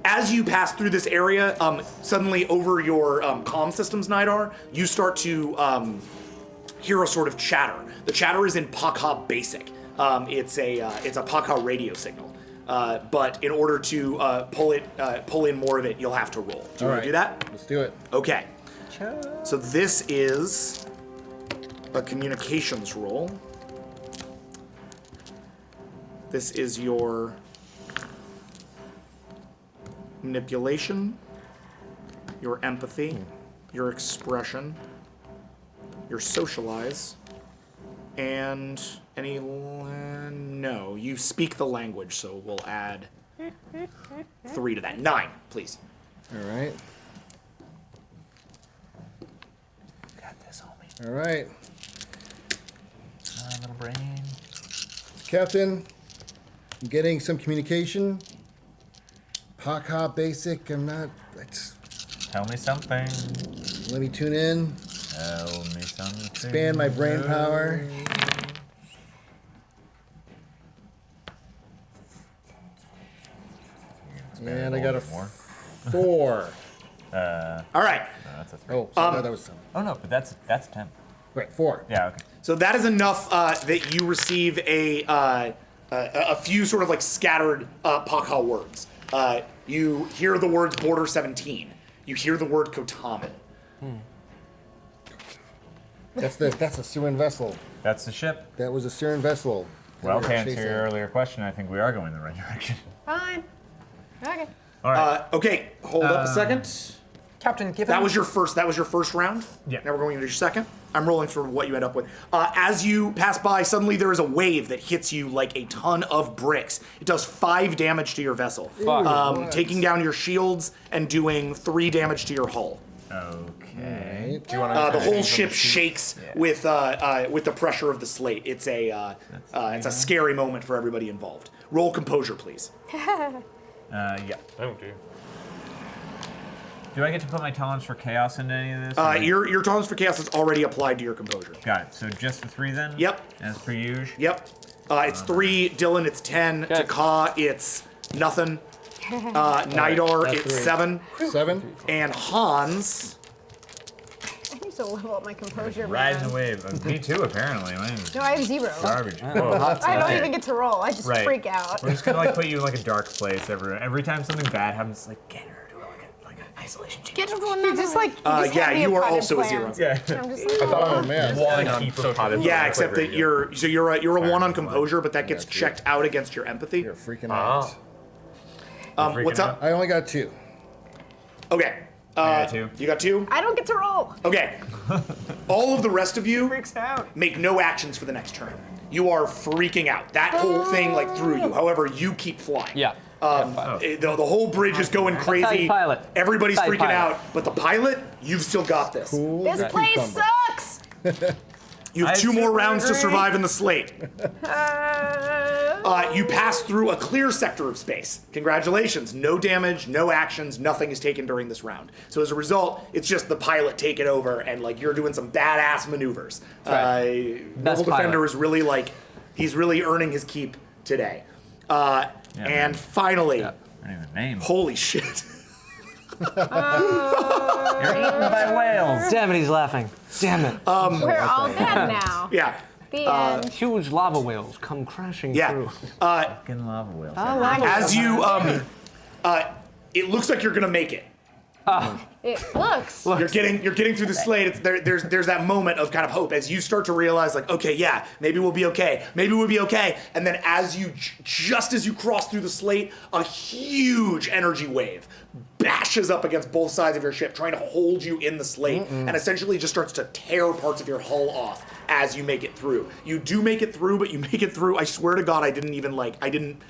As you pass through this area, suddenly over your comm systems, Nidar, you start to hear a sort of chatter. The chatter is in Pakha Basic. It's a Pakha radio signal. But in order to pull in more of it, you'll have to roll. Do you want to do that? Let's do it. Okay. So this is a communications roll. This is your manipulation, your empathy, your expression, your socialize, and any... no, you speak the language, so we'll add 3 to that. 9, please. All right. Got this, homie. All right. Little brain. Captain, I'm getting some communication. Pakha Basic, I'm not... Tell me something. Let me tune in. Tell me something. Expand my brain power. And I got a 4. All right. That's a 3. Oh, so that was 7. Oh no, but that's 10. Right, 4. Yeah, okay. So that is enough that you receive a few sort of like scattered Pakha words. You hear the words Border 17. You hear the word Kotaman. That's a Syrian vessel. That's the ship. That was a Syrian vessel. Well, to We're answer chasing. your earlier question, I think we are going in the right direction. Fine. Okay. All right. Okay, hold up a second. Captain, given That was your first round? Yeah. Now we're going into your second. I'm rolling for what you end up with. As you pass by, suddenly there is a wave that hits you like a ton of bricks. It does 5 damage to your vessel. Taking down your shields and doing 3 damage to your hull. Okay. do you want The whole ship shakes with the pressure of the slate. It's a scary moment for everybody involved. Roll composure, please. Yeah. Oh dear. Do I get to put my tolerance for chaos into any of this? Your tolerance for chaos is already applied to your composure. Got it. So just the 3 then? Yep. As per usual? Yep. It's 3. Dylan, it's 10. Okay. To Ka, it's nothing. Nidar, that's it's 3. 7. 7? And Hans, I need to level up my composure. Riding man. the wave. Me too, apparently. Mine is No, I have 0. garbage. I don't even get to roll. I just Right. freak out. We're just gonna like put you in like a dark place every time something bad happens. Like get her to like a Isolation check. Get him to another. Just like yeah, you are also a 0. Yeah. I'm just like, Oh man. Yeah, except that you're a 1 on composure, but that gets checked out against your empathy. You're freaking out. What's up? I only got 2. Okay. got 2. You got 2? I don't get to roll. Okay. All of the rest of you Freaks out. make no actions for the next turn. You are freaking out. That whole thing like threw you. However, you keep flying. Yeah. The whole bridge is going crazy. Pilot. Everybody's Side freaking pilot. out, but the pilot, you've still got this. Cool. This place sucks. You have I 2 more super rounds to agree. survive in the slate. You pass through a clear sector of space. Congratulations. No damage, no actions, nothing is taken during this round. So as a result, it's just the pilot taking over and like you're doing some badass maneuvers. Noble Defender pilot. is really like, he's really earning his keep today. And finally, I don't even name. holy shit. You're eaten by whales. Damn it, he's laughing. Damn it. We're all dead now. Yeah. The end. Huge lava whales come crashing Yeah. through. Fucking lava whales. As you, it looks like you're gonna make it. It looks. You're getting through the slate. It's, there's that moment of kind of hope as you start to realize like, okay, yeah, maybe we'll be okay. Maybe we'll be okay. And then as you, just as you cross through the slate, a huge energy wave bashes up against both sides of your ship, trying to hold you in the slate, and essentially just starts to tear parts of your hull off as you make it through. You do make it through, but you make it through. I swear to God, I didn't.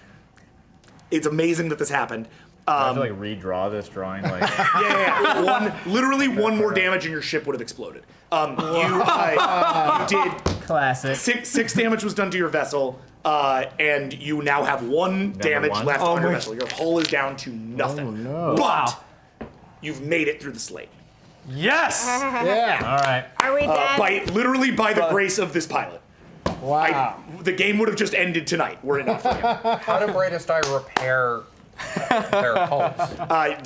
It's amazing that this happened. I have to like redraw this drawing. Like, Yeah. Literally one more damage and your ship would have exploded. You did classic. 6 damage was done to your vessel, and you now have 1 damage one? left on your vessel. Your hull is down to nothing. Oh, no. But you've made it through the slate. Yes! Yeah. All right. Are we dead? By the grace of this pilot. Wow. The game would have just ended tonight were it not for him. How do Brightest Eye repair their hulls?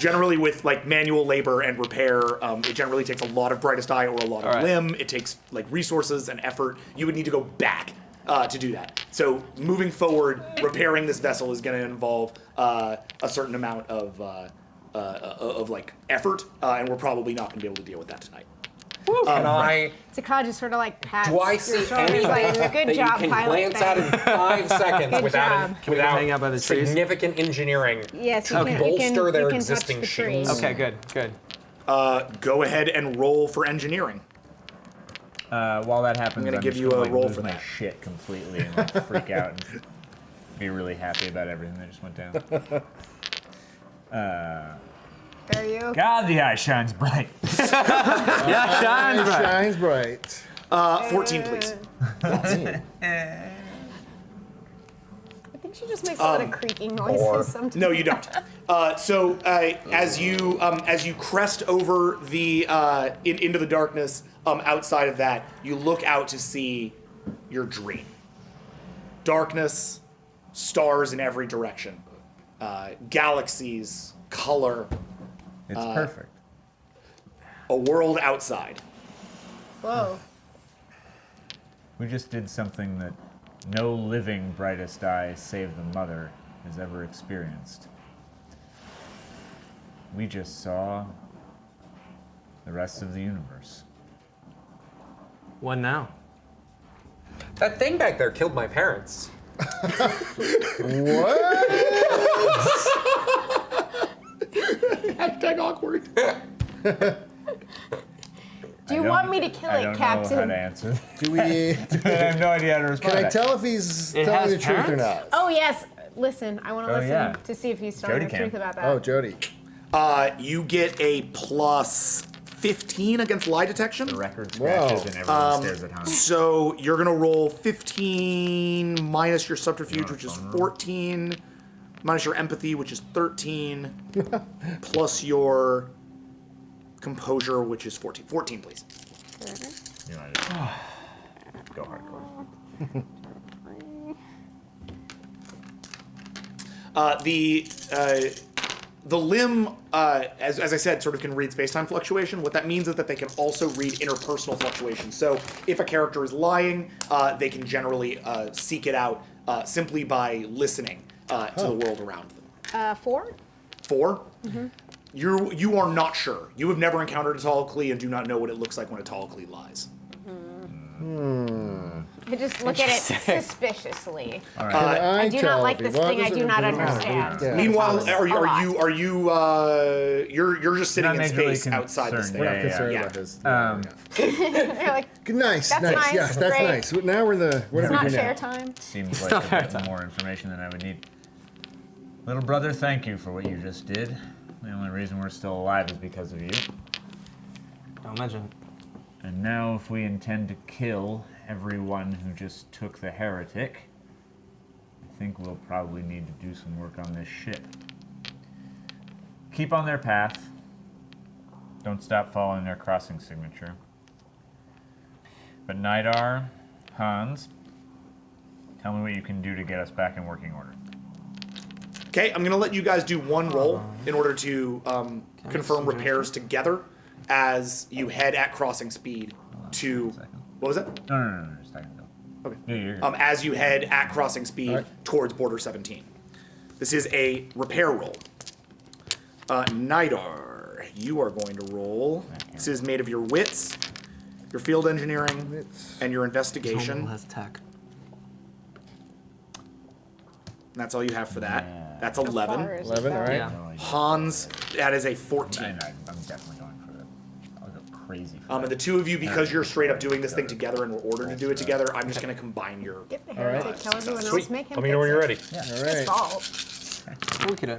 Generally with like manual labor and repair, it generally takes a lot of Brightest Eye or a lot of limb. It takes like resources and effort. You would need to go back to do that. So moving forward, repairing this vessel is going to involve a certain amount of like effort, and we're probably not going to be able to deal with that tonight. Can I? Takad just sort of like pats Do I your see shoulders anything like, good that job, you can pilot. glance at in 5 seconds Good without, job. Can we hang out by the trees? significant engineering Yes, you to can, bolster you can, their you can existing touch the tree. shields? Okay, good, good. Go ahead and roll for engineering. While that happens, I'm gonna give just you gonna, a like, roll lose for my that. shit completely and like, freak out and be really happy about everything that just went down. Are you? God, the eye shines bright. Yeah, shines It bright. shines bright. 14, please. I think she just makes a lot of creaking noises sometimes. No, you don't. So as you crest over the into the darkness, outside of that, you look out to see your dream. Darkness, stars in every direction, galaxies, color, It's perfect. a world outside. Whoa. We just did something that no living brightest eye save the mother has ever experienced. We just saw the rest of the universe. What now? That thing back there killed my parents. What? Hashtag awkward. Do you want me to kill I it, don't know how to Captain? answer. Do we? I have no idea how to respond. Can I to that. tell if he's It telling has the truth or parents? not? Oh, yes. Listen, I want to Oh, listen yeah. to see if he's telling Jody the can. truth about that. Oh, Jody. You get a plus 15 against lie detection. The record scratches and everyone stares at home. So you're gonna roll 15 minus your subterfuge, which is 14, minus your empathy, which is 13, plus your composure, which is 14. 14, please. You know, go hardcore. The limb, as I said, sort of can read space-time fluctuation. What that means is that they can also read interpersonal fluctuation. So if a character is lying, they can generally seek it out simply by listening to the world around them. 4? 4? You are not sure. You have never encountered a Tallclee and do not know what it looks like when a Tallclee lies. I just look at it suspiciously. I do not like this thing I do not understand. Yeah. Meanwhile, are lot. you're just sitting Not in majorly space outside this thing. We're not concerned yeah. about this. You're like, Good, nice, That's nice. nice, Yes, that's great. nice. Now we're it's not do share now. time. Seems like a bit more information than I would need. Little brother, thank you for what you just did. The only reason we're still alive is because of you. Don't mention it. And now if we intend to kill everyone who just took the heretic, I think we'll probably need to do some work on this ship. Keep on their path. Don't stop following their crossing signature. But Nidar, Hans, tell me what you can do to get us back in working order. Okay, I'm gonna let you guys do one roll in order to confirm repairs together as you head at crossing speed to. What was that? No, just a second. Okay. Yeah, you're good. As you head at crossing speed towards Border 17. This is a repair roll. Nidar, you are going to roll. This is made of your wits, your field engineering, and your investigation. Has tech. And that's all you have for that. Yeah. That's How 11. far is it 11, all right. Yeah. Hans, that is a 14. I'm definitely going for that. I'll go crazy for And that. the two of you, because you're straight up doing this thing together and we're ordered to do it together, I'm just going to combine your. Get the heretic. Tell everyone else. Sweet. Make him Let me know when you're ready. All His right. fault.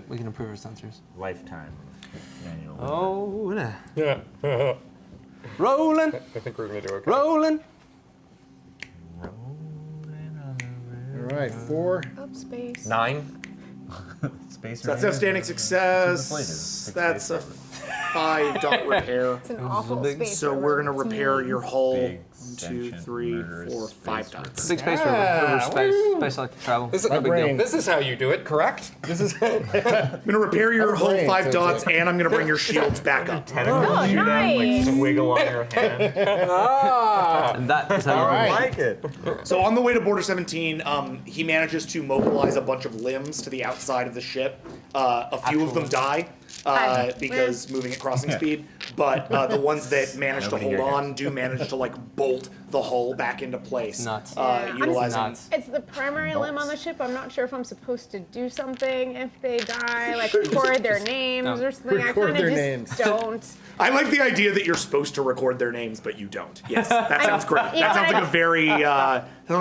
We can improve our sensors. Lifetime manual. Oh, yeah. Yeah. I Rolling, think we're gonna do okay. rolling. All right, 4. Up space. 9. Space So that's Ranger? outstanding success. That's a 5 dot repair. It's an awful space. So we're going to rover. repair your hull. Big, 1, 2, sentient, 3, murderous 4, space 5 dots. Big space river space. Space like travel. This is, My brain. this is how you do it, correct? This is I'm going to repair your I'm hull brain, 5 so dots, and I'm going to bring your shields back up. Oh, nice. Wiggle on your hand. And that is how you like it. So on the way to Border 17, he manages to mobilize a bunch of limbs to the outside of the ship. A few of them die because moving at crossing speed, but the ones that manage to hold on do manage to like bolt the hull back into place. Nuts. Utilizing. Nuts. It's the primary limb on the ship. I'm not sure if I'm supposed to do something if they die, like record their names or something. Record I their kind names. of just don't. I like the idea that you're supposed to record their names, but you don't. Yes, that sounds great. Yeah, That sounds I like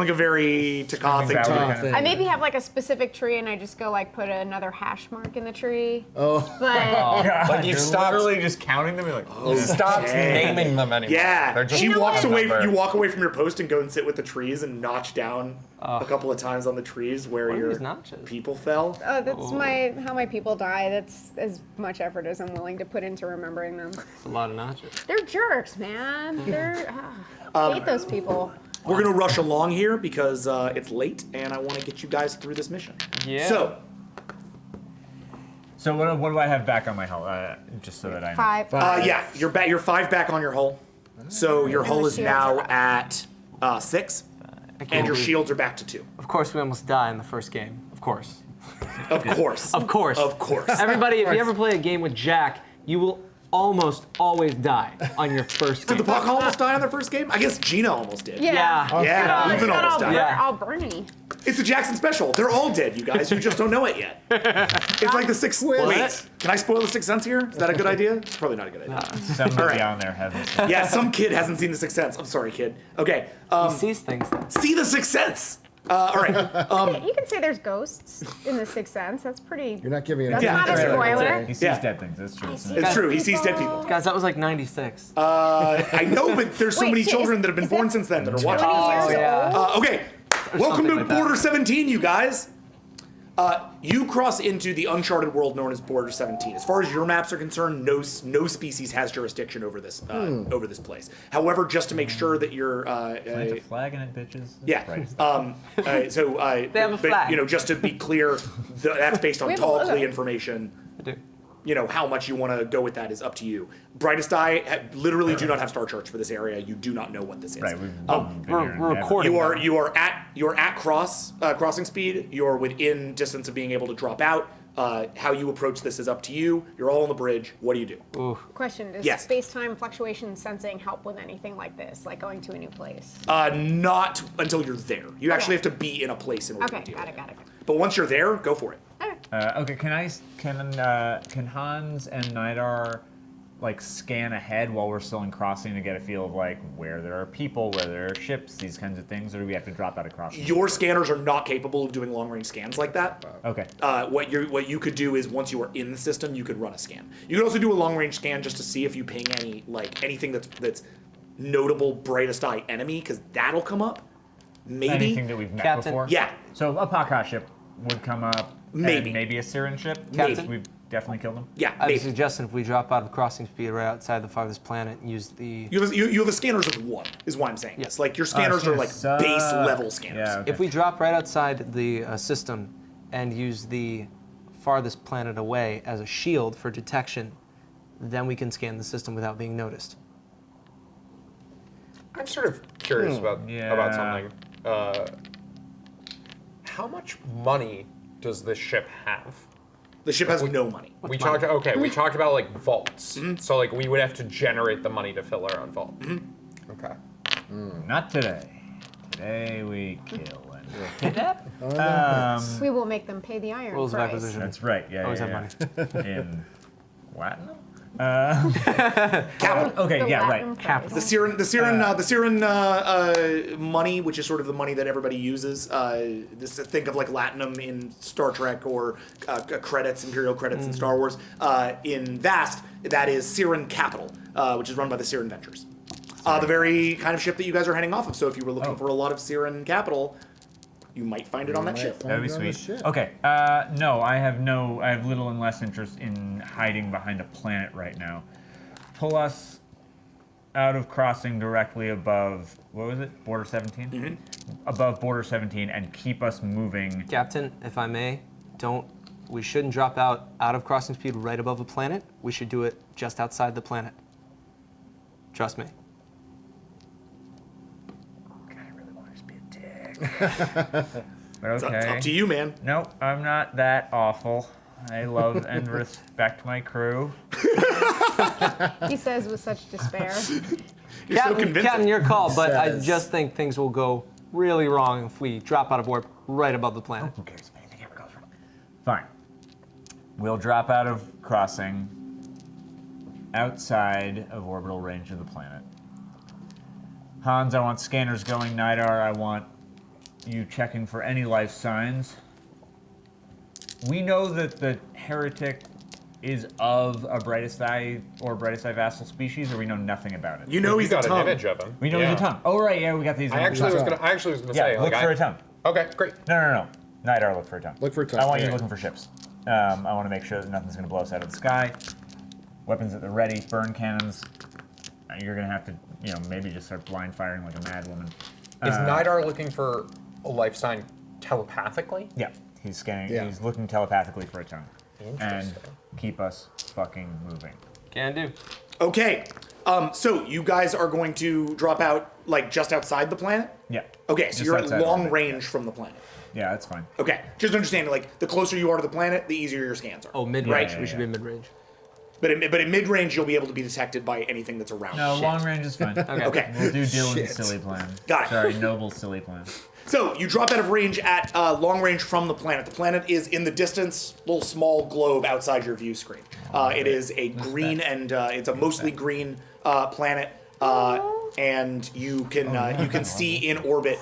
a very Taka thing to Valid. do. I maybe have like a specific tree and I just go like put another hash mark in the tree. Oh. But But you've You're stopped, literally just counting them. You're like, stopped naming them anymore. Yeah, They're just she walks one away. number. You walk away from your post and go and sit with the trees and notch down a couple of times on the trees where What are your these notches? people fell. that's how my people die. That's as much effort as I'm willing to put into remembering them. It's a lot of notches. They're jerks, man. They're I hate those people. We're gonna rush along here because it's late and I want to get you guys through this mission. Yeah. so what do I have back on my hull? Just so that I know. 5. Yeah, you're 5 back on your hull. So your hull is shields now are at 6, and your shields are back to 2. Of course, we almost die in the first game. Of course. Of course. Of course. Of course. Everybody, if you ever play a game with Jack, you will almost always die on your first game. Did the Puck almost die on their first game? I guess Gina almost did. Yeah. Yeah, It's Ethan not almost all, died. Yeah. all Bernie. It's a Jackson special. They're all dead, you guys. You just don't know it yet. It's like the sixth. Wait, can I spoil the Sixth Sense here? Is that a good idea? It's probably not a good idea. Somebody All right. on there hasn't. Yeah, some kid hasn't seen the Sixth Sense. I'm sorry, kid. Okay. He sees things. See the Sixth Sense. All right. You can say there's ghosts in the Sixth Sense. That's pretty. You're not giving it That's Yeah. not a Yeah. spoiler. He sees Yeah. dead things. That's true. It's true. He sees dead people. Guys, that was like 96. I know, but there's so Wait, many shit, children is- that have been is that born since then that are watching. 20 this. years yeah. old? Okay. Welcome to something like that. Border 17, you guys. You cross into the uncharted world known as Border 17. As far as your maps are concerned, no species has jurisdiction over this place. However, just to make sure that you're Plant a flag in it, bitches. yeah. Right. So They have a but, flag. you know, just to be clear, that's based on We have a logo. Tallclee information. I do. how much you want to go with that is up to you. Brightest Eye literally do not have star charts for this area. You do not know what this is. Right. We're recording. You are at crossing speed. You're within distance of being able to drop out. How you approach this is up to you. You're all on the bridge. What do you do? Ooh. Question: Does Yes. space-time fluctuation sensing help with anything like this, like going to a new place? Not until you're there. You actually have to be in a place in order Okay, to do got it. it. But once you're there, go for it. Okay, can Hans and Nidar like scan ahead while we're still in crossing to get a feel of like where there are people, where there are ships, these kinds of things, or do we have to drop out of crossing? Your scanners are not capable of doing long-range scans like that. Okay. What you could do is once you are in the system, you could run a scan. You could also do a long-range scan just to see if you ping anything that's notable brightest eye enemy, because that'll come up. Maybe Anything that we've met Captain. before? Yeah. So a Paka ship would come up. Maybe. And maybe a Siren ship. Captain. We've definitely killed them. Yeah, I maybe. was suggesting if we drop out of crossing speed right outside the farthest planet and use the. You have a scanners of one, is why I'm saying this. Like your scanners are like base level scanners. Yeah, okay. If we drop right outside the system and use the farthest planet away as a shield for detection, then we can scan the system without being noticed. I'm sort of curious about something. How much money does this ship have? The ship has no money. We talked about like vaults. So like we would have to generate the money to fill our own vault. Okay. Not today. Today we kill and kidnap. We will make them pay the iron Rules of price. acquisition. That's right. Yeah. Always yeah, have yeah. In Latin. Capital. Okay. The Yeah. Latin Right. price. The Siren money, which is sort of the money that everybody uses. Think of like Latinum in Star Trek or credits, Imperial credits in Star Wars. In Vast, that is Siren Capital, which is run by the Siren Ventures. The very kind of ship that you guys are heading off of. So if you were looking for a lot of Siren Capital, you might find it on that ship. That'd be sweet. Okay. No, I have little and less interest in hiding behind a planet right now. Pull us out of crossing directly above, what was it? Border 17? Above Border 17 and keep us moving. Captain, if I may, we shouldn't drop out of crossing speed right above a planet. We should do it just outside the planet. Trust me. God, I really want to just be a dick. But It's okay. up to you, man. Nope, I'm not that awful. I love and respect my crew. He says with such despair. You're so convincing. Captain, your call, but I Says. just think things will go really wrong if we drop out of warp right above the planet. Who cares if anything ever goes wrong? Fine. We'll drop out of crossing outside of orbital range of the planet. Hans, I want scanners going. Nidar, I want you checking for any life signs. We know that the heretic is of a Brightest Eye or Brightest Eye vassal species, or we know nothing about it? You know he's got a an tongue. image of him. We know he's a tongue. Oh, right, yeah, we got these. I actually was gonna say, Yeah, look for a tongue. Okay, great. No. Nidar, look for a tongue. Look for a tongue. I want you Okay. looking for ships. I want to make sure that nothing's going to blow us out of the sky. Weapons at the ready, burn cannons. You're going to have to, maybe just start blind firing like a mad woman. Is Nidar looking for a life sign telepathically? Yeah, he's scanning. Yeah. He's looking telepathically for a tongue. And Interesting. keep us fucking moving. Can do. Okay. So you guys are going to drop out like just outside the planet? Yeah. Okay, so Just you're at outside long orbit, range from the planet. Yeah, that's fine. Okay, just understand, like, the closer you are to the planet, the easier your scans are. Oh, mid-range. Yeah, We should yeah. be mid-range. But in mid-range, you'll be able to be detected by anything that's around. No, Shit. long range is fine. Okay. We'll do Dylan's Shit. silly plan. Got it. Sorry, noble silly plan. So you drop out of range at long range from the planet. The planet is in the distance, little small globe outside your view screen. It is a green and it's a mostly green planet. And you can see in orbit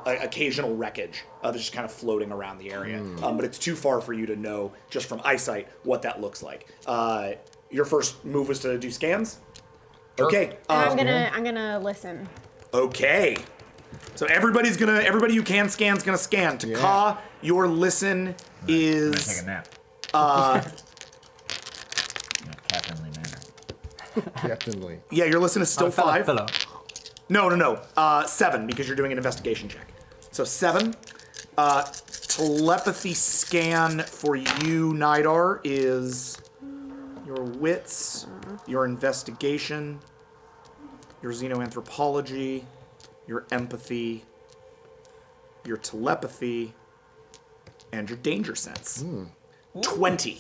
occasional wreckage that's just kind of floating around the area. But it's too far for you to know just from eyesight what that looks like. Your first move was to do scans. Okay. And I'm gonna listen. Okay. So everybody you can scan's gonna scan. To Ka, your listen I'm is gonna take a nap. In a captainly manner. Captain Lee. yeah, your listen is still Fellow, 5. fellow. No. 7 because you're doing an investigation check. So 7. Telepathy scan for you, Nidar, is your wits, your investigation, your xenoanthropology, your empathy, your telepathy, and your danger sense. 20.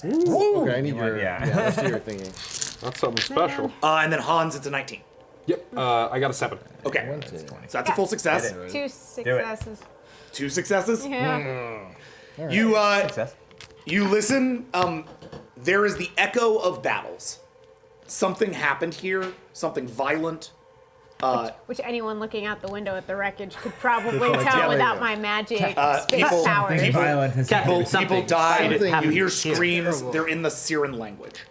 Okay, I need your yeah. let's do your thingy. That's something special. And then Hans, it's a 19. Yep. I got a 7. Okay. So that's a full success. 2 successes. 2 successes. Yeah. You Success. you listen. There is the echo of battles. Something happened here. Something violent. Which anyone looking out the window at the wreckage could probably probably tell tell without you. my magic people- space powers. Something violent has happened. People died. Something You hear happened. screams. They're in the Siren language.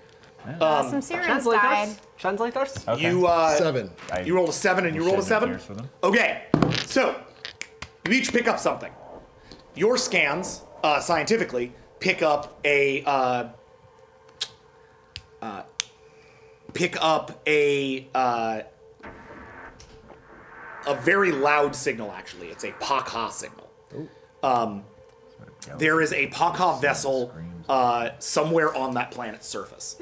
Some Sirens died. Translators? Okay. You 7. you rolled a 7 and you rolled a Shed no 7. tears for them. Okay, so you each pick up something. Your scans, scientifically, pick up a very loud signal. Actually, it's a Paka signal. There is a Paka vessel somewhere on that planet's surface.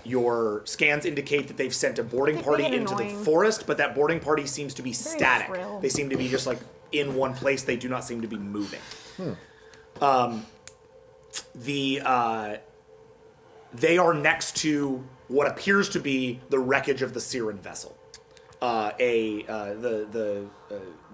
Your scans indicate that they've sent a boarding They party get into the annoying. forest, but that boarding party seems to be static. shrill. They seem to be just like in one place. They do not seem to be moving. They are next to what appears to be the wreckage of the Siren vessel. The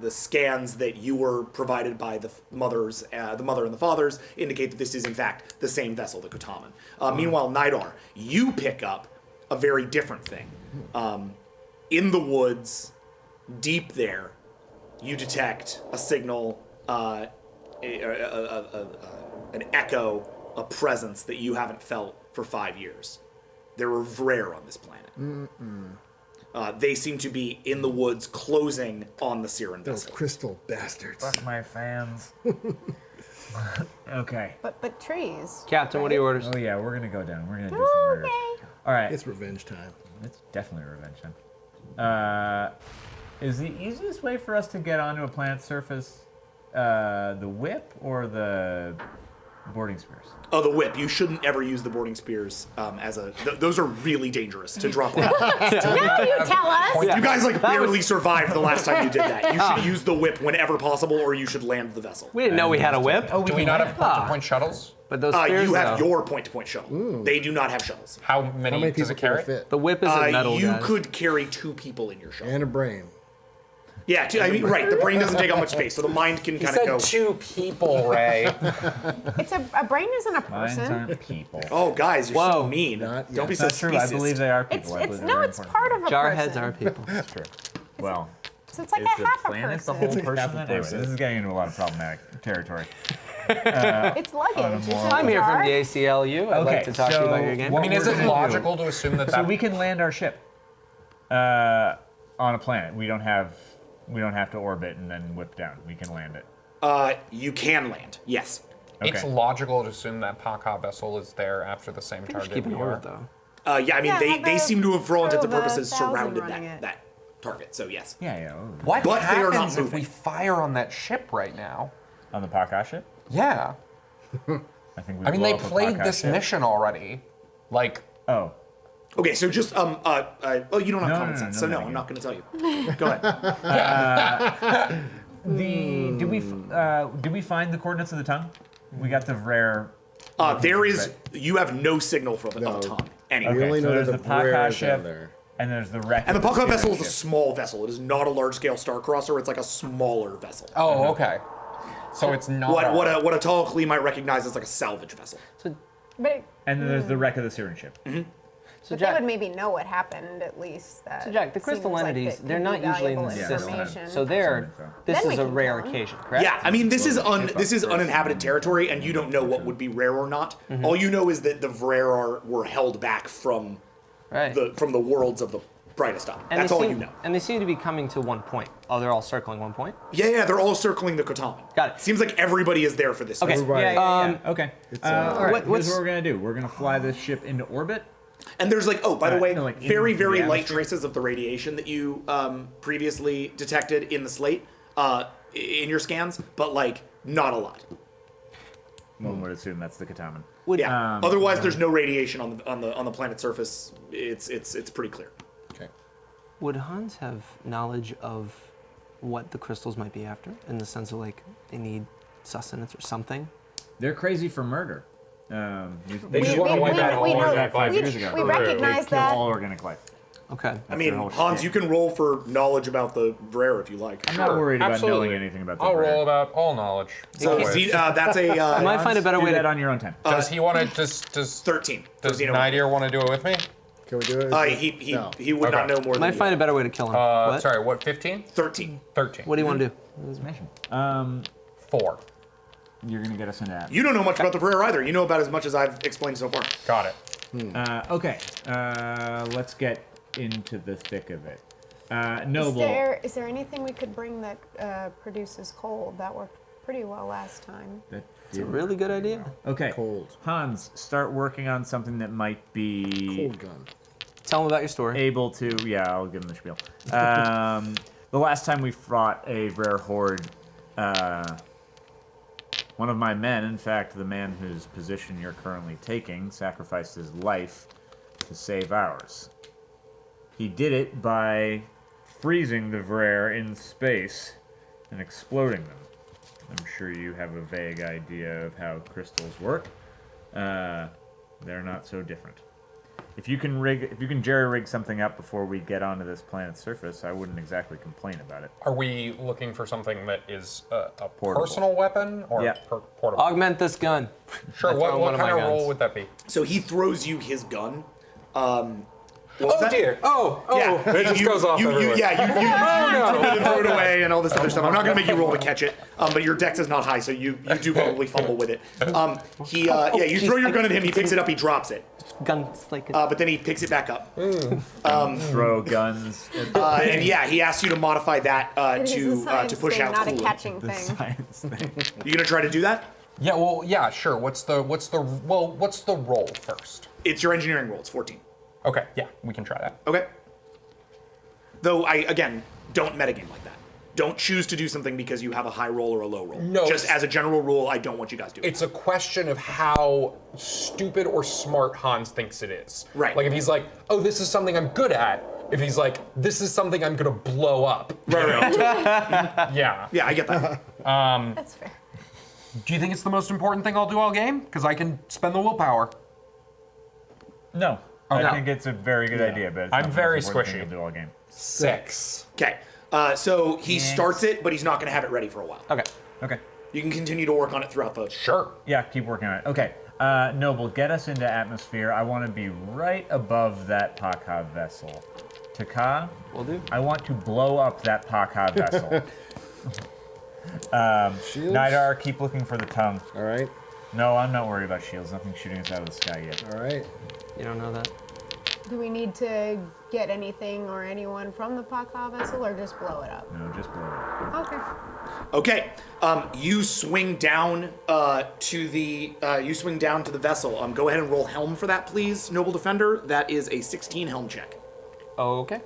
scans that you were provided by the mother and the fathers indicate that this is in fact the same vessel, the Kotaman. Meanwhile, Nidar, you pick up a very different thing. In the woods, deep there, you detect a signal, an echo, a presence that you haven't felt for 5 years. There are Vrare on this planet. They seem to be in the woods, closing on the Siren Those vessel. crystal bastards. Fuck my fans. Okay. But trees. Captain, what are your orders? Oh yeah, we're gonna go down. We're gonna do some murders. Okay. All right. It's revenge time. It's definitely revenge time. Is the easiest way for us to get onto a planet's surface the whip or the boarding spears? Oh, the whip. You shouldn't ever use the boarding spears as a... those are really dangerous to drop on. Now you tell us. You guys barely survived the last time you did that. You should use the whip whenever possible, or you should land the vessel. We didn't know we had a whip. Do we not have point-to-point shuttles? But those spears, You have though. your point-to-point shuttle. They do not have shuttles. How How many many does people it can carry? it fit? The whip isn't metal, You guys. could carry 2 people in your shuttle. And a brain. Yeah, I mean, right. The brain doesn't take up much space, so the mind can He kind of said go. 2 people, Ray. It's a brain isn't a Mines person. aren't people. Oh, guys, you're so Whoa. mean. Not Don't be yet. so That's true. I speciest. believe they are It's people. I believe they're no, very it's important part of a Jarheads person. are people. That's true. Well, So it's like is a the half a planet the person. whole It's like person? half a Anyway, person. this is getting into a lot of problematic territory. It's luggage. It's moral- a I'm here from jar. the ACLU. I'd like to talk to you about your game. what I mean, is we're it gonna do- logical to assume that So that we can land our ship on a planet. We don't have to orbit and then whip down. We can land it. You can land. Yes. it's Okay. logical to assume that Paka vessel is there after the same target Keep an we order, are? though. Yeah, I mean, Yeah, they have a seem to have, for all intents and crew of purposes, 1,000 surrounded running it. that target. So yes. Yeah, yeah. What But they are not happens if moving. we fire on that ship right now? On the Paka ship? Yeah. I think we I mean, blow they up a played Paka this ship. mission already. Like, Oh. Okay, so just oh, you don't have No, common no, sense, no, so no, no, no. I'm not going to tell you. Go ahead. Did we find the coordinates of the tongue? We got the rare. You have no signal from No. of a tongue We anywhere. only so know there's that the the Paka rare is ship, down there. and there's the wreck. And the of Paka vessel is a ship. small vessel. It is not a large-scale starcrosser. It's like a smaller vessel. oh, okay. So it's not. What a tall Klee might recognize as like a salvage vessel. But And then there's the wreck of the Siren ship. So but they Jack, would maybe know what happened at least. so Jack, the crystal seems like entities, it could they're be not usually in the valuable system. information. So they're, this Then we is a can rare kill 'em. occasion, correct? Yeah, I mean, this is Ship up uninhabited territory, and you don't know what would be rare or not. All you know is that the Vrare were held back from Right. the worlds of the brightest eye. And That's they all seem, you know. And they seem to be coming to one point. Oh, they're all circling one point? Yeah, they're all circling the Kotaman. Got it. Seems like everybody is there for this. Okay. mission. Right. Okay. It's, all right. what- Here's what's- what we're gonna do. We're gonna fly this ship into orbit. And there's by the way, no, in very, the very light atmosphere. traces of the radiation that you previously detected in the slate in your scans, but not a lot. one would assume that's the Kataman. Yeah. Otherwise, there's no radiation on the planet's surface. It's pretty clear. Okay. Would Hans have knowledge of what the crystals might be after, in the sense of like they need sustenance or something? They're crazy for murder. They just want to wipe out all know- organic life. we- years ago. we recognize They kill that. all organic life. Okay. I mean, whole Hans, shtick. you can roll for knowledge about the Brer if you like. I'm not worried about Absolutely. knowing anything about the I'll Brer. roll about all knowledge. So Always. that's a I might find a better Do way that to. on your own time. Does he want to? Does 13. Does 13 Nidir want to do it with me? Can we do it? No. He would not Okay. know more I might than find you. a better way to kill him. What? Sorry, what? 15? 13. 13. What do you want to do? Mission. 4. You're gonna get us into that. You don't know much about the Brer either. You know about as much as I've explained so far. Got it. Okay. Let's get into the thick of it. Noble. Is there anything we could bring that produces cold? That worked pretty well last time. It's a really good idea. Okay. Cold. Hans, start working on something that might be Cold gun. Tell him about your story. able to. Yeah, I'll give him the spiel. The last time we fought a rare horde, one of my men, in fact, the man whose position you're currently taking, sacrificed his life to save ours. He did it by freezing the Vrare in space and exploding them. I'm sure you have a vague idea of how crystals work. They're not so different. If you can jerry-rig something up before we get onto this planet's surface, I wouldn't exactly complain about it. Are we looking for something that is a Portable. personal weapon or Yeah. portable? Augment this gun. Sure. I What found one of kind my of roll guns. would that be? So he throws you his gun. What was Oh that? dear. Oh. Yeah, It just goes off everywhere. you throw it away and all this other stuff. I'm not going to make you roll to catch it, but your dex is not high, so you do probably fumble with it. You throw your gun at him, he picks it up, he drops it, Guns like. but then he picks it back up. Throw guns. And he asks you to modify that It is a to science push thing, out not cooler. a catching The thing. science thing. You gonna try to do that? Yeah. Well. Yeah. Sure. What's the roll first? It's your engineering roll. It's 14. Okay. Yeah. We can try that. Okay. Though don't metagame like that. Don't choose to do something because you have a high roll or a low roll. No, Just it's- as a general rule, I don't want you guys doing it. It's a question of how stupid or smart Hans thinks it is. Right. Like if he's like, oh, this is something I'm good at. If he's like, this is something I'm gonna blow up. Right. Yeah. Yeah, I get that. That's fair. Do you think it's the most important thing I'll do all game? Because I can spend the willpower. No. I Okay. think it's a very good idea, but it's I'm not the very most important squishy. thing to do all game. 6. Okay. So he starts it, but he's not going to have it ready for a while. Okay. Okay. You can continue to work on it throughout the. Sure. Yeah, keep working on it. Okay. Noble, get us into atmosphere. I want to be right above that Paka vessel. Taka, Will do. I want to blow up that Paka vessel. Shields? Nidar, keep looking for the tongue. All right. No, I'm not worried about shields. Nothing's shooting us out of the sky yet. All right. You don't know that. Do we need to get anything or anyone from the Paka vessel, or just blow it up? No, just blow it up. Okay. Okay. You swing down to the vessel. Go ahead and roll helm for that, please, Noble Defender. That is a 16 helm check. Okay.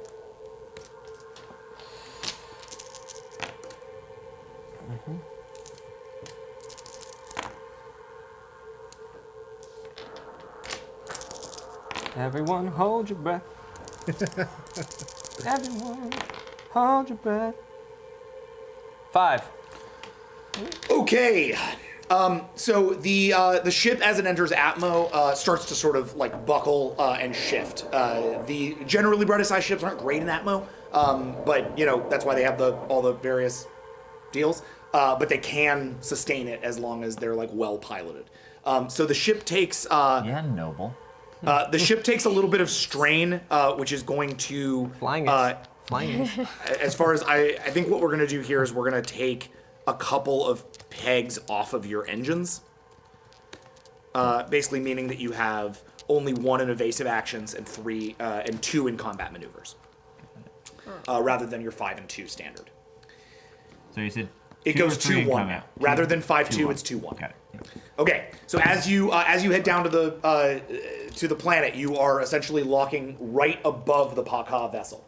Everyone hold your breath. Everyone hold your breath. 5. Okay. So the ship, as it enters Atmo, starts to sort of like buckle and shift. The generally Brightside ships aren't great in Atmo, but that's why they have all the various deals. But they can sustain it as long as they're like well piloted. So the ship takes Yeah, Noble. the ship takes a little bit of strain, which is going to Flying it. as far as I think what we're gonna do here is we're gonna take a couple of pegs off of your engines. Basically meaning that you have only 1 in evasive actions and 2 in combat maneuvers. Rather than your 5 and 2 standard. So you said It 2 or goes 3 in 2-1 combat? now. Rather than 5-2, 2-1. it's 2-1. Got it. Okay, so as you head down to the planet, you are essentially locking right above the Paka vessel.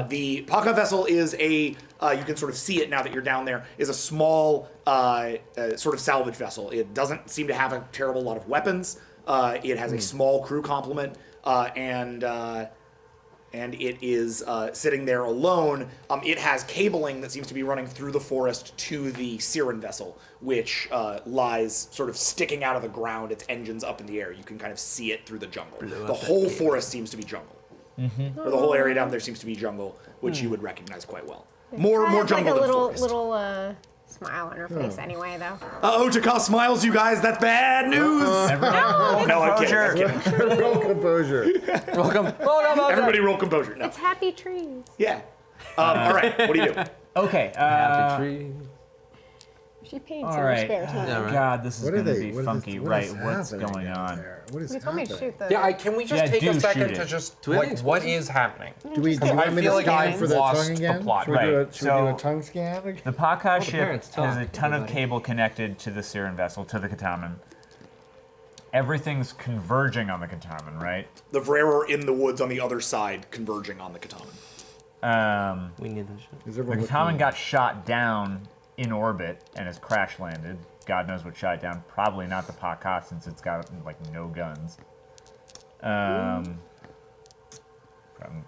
The Paka vessel is a you can sort of see it now that you're down there, is a small sort of salvage vessel. It doesn't seem to have a terrible lot of weapons. It has a small crew complement, and it is sitting there alone. It has cabling that seems to be running through the forest to the Siren vessel, which lies sort of sticking out of the ground, its engines up in the air. You can kind of see it through the jungle. The whole forest seems to be jungle. Or the whole area down there seems to be jungle, which you would recognize quite well. More jungle like a than forest. little smile on her face anyway, though. Taka smiles, you guys. That's bad news. No, I'm kidding. Roll composure. Welcome. Everybody roll composure. No. It's happy trees. Yeah. All right. What do you do? Okay. Happy tree. She paints All in her right. spare time. Yeah, right. God, this is What are going to they? be what is funky. this- what Right, is what's happening going down on? there? What is You told me to happening? shoot the. Yeah, can we just Yeah, take do a second shoot to it. just Do we have like any what is happening? Do we I want me feel to like scan I've for the lost tongue the again? plot. Should we do Right, a, should we do so- a tongue scan again? The Paka ship parents has a talk, ton of everybody. cable connected to the Siren vessel, to the Kataman. Everything's converging on the Kataman, right? The Vrera are in the woods on the other side, converging on the Kataman. We need this shit. Is The everyone Kataman looking- got shot down in orbit and has crash landed. God knows what shot it down. Probably not the Paka since it's got like no guns.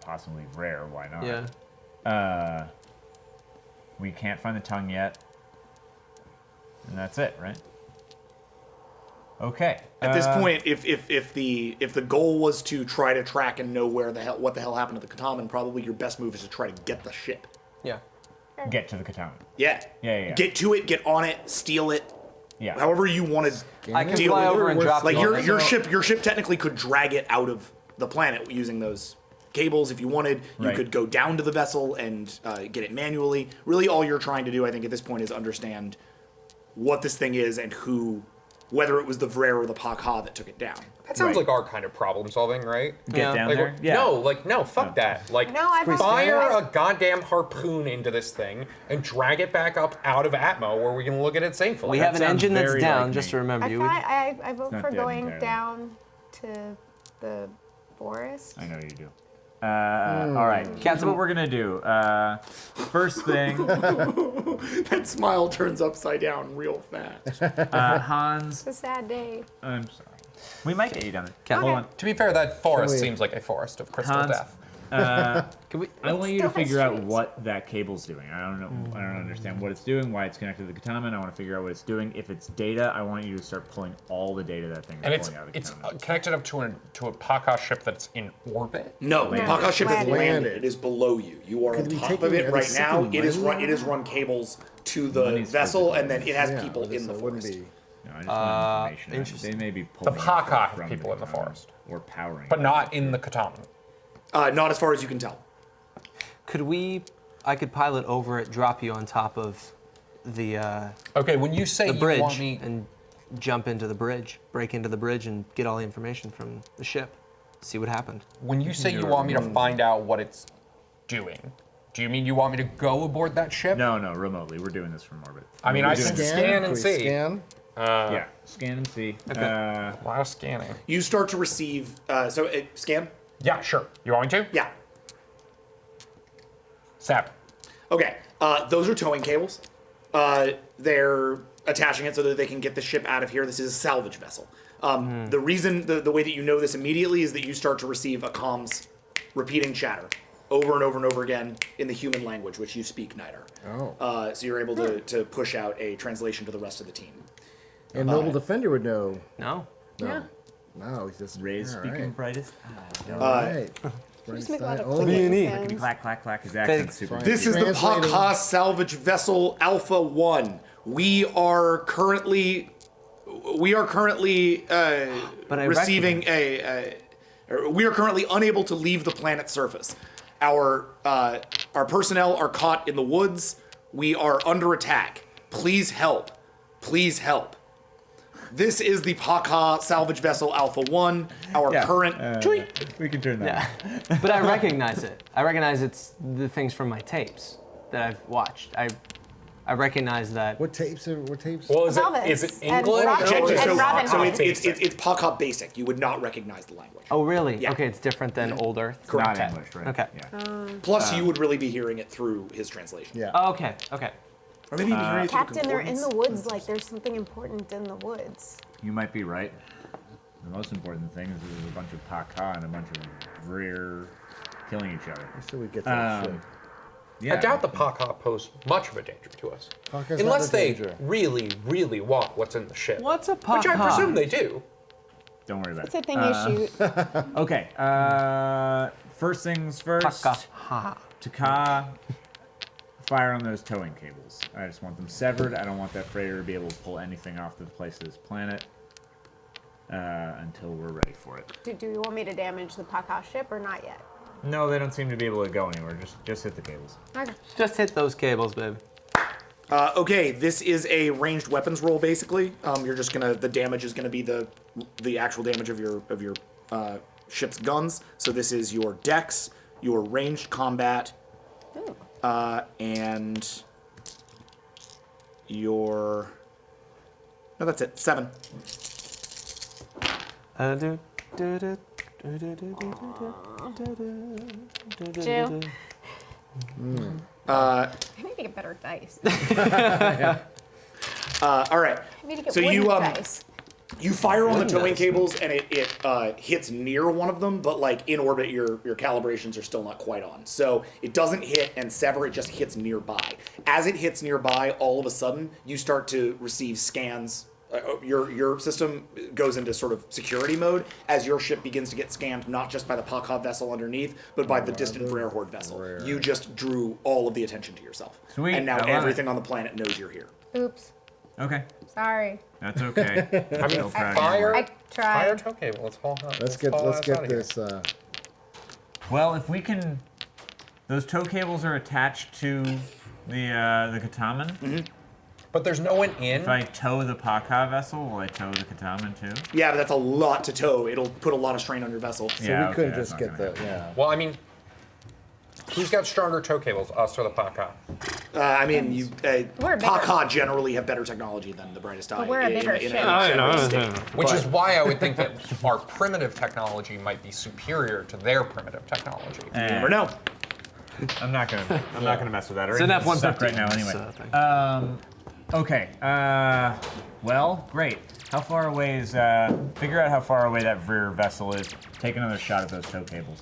Possibly rare. Why not? Yeah. We can't find the tongue yet, and that's it, right? Okay. At this point, if the goal was to try to track and know what the hell happened to the Kataman, probably your best move is to try to get the ship. Yeah. Get to the Kataman. Yeah. Yeah. Get to it, get on it, steal it. Yeah. However you want to I can deal fly with over it. and drop Like you on your it. ship technically could drag it out of the planet using those cables if you wanted. You Right. could go down to the vessel and get it manually. Really, all you're trying to do, I think, at this point, is understand what this thing is and whether it was the Vrera or the Paka that took it down. That sounds Right. like our kind of problem solving, right? Get down Like, there. Yeah. No, fuck that. Like, No, I've fire actually- a goddamn harpoon into this thing and drag it back up out of Atmo where we can look at it safely. We have an sounds engine that's very down, like just me. to remember I you. vote for dead going entirely. down to the forest. I know you do. All right. That's what we're gonna do. First thing, That smile turns upside down real fast. Hans. It's a sad day. I'm sorry. We might get you down there. Cat- Hold on. To be fair, that forest Wait. seems like a forest of crystal Hans. death. Can we? I want you to still has figure out streets. what that cable's doing. I don't know. I don't understand what it's doing, why it's connected to the Kataman. I want to figure out what it's doing. If it's data, I want you to start pulling all the data that thing is And it's pulling out of the it's Kataman. connected up to a Paka ship that's in orbit. No, the Paka ship has Landed. landed. It is below you. You are on Could we top take of it- it are right they now. sipping It is run cables to the Money's vessel, for and then it has Yeah, people but in the it wouldn't forest. be. No, I just want information. interesting. They may be pulling Paka it have from people in the Kataman forest. or powering. But it. not in the Kataman. Not as far as you can tell. Could we? I could pilot over it, drop you on top of the Okay, when you say you bridge, want me, and jump into the bridge, break into the bridge, and get all the information from the ship. See what happened. when you say you want me to find out what it's doing, do you mean you want me to go aboard that ship? No, remotely. We're doing this from orbit. I mean, We're I doing can this- scan and Can we see. Scan? Yeah, scan and see. A lot of scanning. You start to receive. Scan. Yeah, sure. You want me to? Yeah. 7. Okay. Those are towing cables. They're attaching it so that they can get the ship out of here. This is a salvage vessel. The reason, the way that you know this immediately is that you start to receive a comms repeating chatter over and over and over again in the human language, which you speak, Nidar. Oh. So you're able to push out a translation to the rest of the team. And Noble Defender would know. No. No. No, he's just Raise all speaking right. brightest. All right. Just make a lot of Only- clicking Clickety sounds. Clack, clack, clack. His accent's super. This is the Translating. Paka salvage vessel Alpha 1. We are currently But I receiving we are currently unable to leave the planet's surface. Our personnel are caught in the woods. We are under attack. Please help. Please help. This is the Paka salvage vessel Alpha 1. Our current We can turn that. Yeah. But I recognize it. I recognize it's the things from my tapes that I've watched. I I recognize that. What tapes? Well, is Elvis it and English? Robin- and Robin So Hood. it's Pop Basic. You would not recognize the language. Oh, really? Yeah. Okay, it's different than Old Earth. Correct. Not English, right? Okay. Yeah. Plus, you would really be hearing it through his translation. Yeah. Oh, okay. Okay. Or maybe you'd be hearing it through Captain, they're in the concordance. woods. Like there's something important in the woods. You might be right. The most important thing is there's a bunch of Paka and a bunch of Vreer killing each other. So we get that shit. Yeah. I doubt the Paka pose much of a danger to us. Paka's Unless not a they danger. really, really want what's in the ship. What's a Which I Paka? presume they do. Don't worry about It's it. a thing you shoot. Okay. First things first. Paka. Taka, fire on those towing cables. I just want them severed. I don't want that freighter to be able to pull anything off the place of this planet until we're ready for it. Do you want me to damage the Paka ship or not yet? No, they don't seem to be able to go anywhere. Just hit the cables. Okay. Just hit those cables, babe. Okay, this is a ranged weapons roll. Basically, you're just gonna. The damage is gonna be the actual damage of your ship's guns. So this is your dex, your ranged combat, and your. No, that's it. 7. Two. I need to get better dice. All right. I need to get So wooden you dice. You fire on the Wooden towing dice. cables and it hits near one of them, but like in orbit, your calibrations are still not quite on. So it doesn't hit and sever; it just hits nearby. As it hits nearby, all of a sudden you start to receive scans. Your system goes into sort of security mode as your ship begins to get scanned, not just by the Pakov vessel underneath, but by the distant Vreer Horde vessel. You just drew all of the attention to yourself, Sweet, and now I love everything on the planet knows you're here. Oops. Okay. Sorry. That's okay. I mean, So proud of you. fire, I fire tried. tow cable. Let's haul. Let's get this. Well, if we can, those tow cables are attached to the Kataman. Mm-hmm. But there's no one in. If I tow the Paka vessel, will I tow the Kataman too? Yeah, but that's a lot to tow. It'll put a lot of strain on your vessel. So Yeah, we okay, could that's just not get gonna the yeah. Well, I mean, who's got stronger tow cables, us or the Paka? I mean, We're bigger. Paka generally have better technology than the Brightest Eye. we're a bigger ship. general state. Which is why I would think that our primitive technology might be superior to their primitive technology. You never know. I'm not gonna mess with that. It's an Everything's stuck F-150. right now anyway. Okay. Well, great. How far away is? Figure out how far away that Vreer vessel is. Take another shot at those tow cables.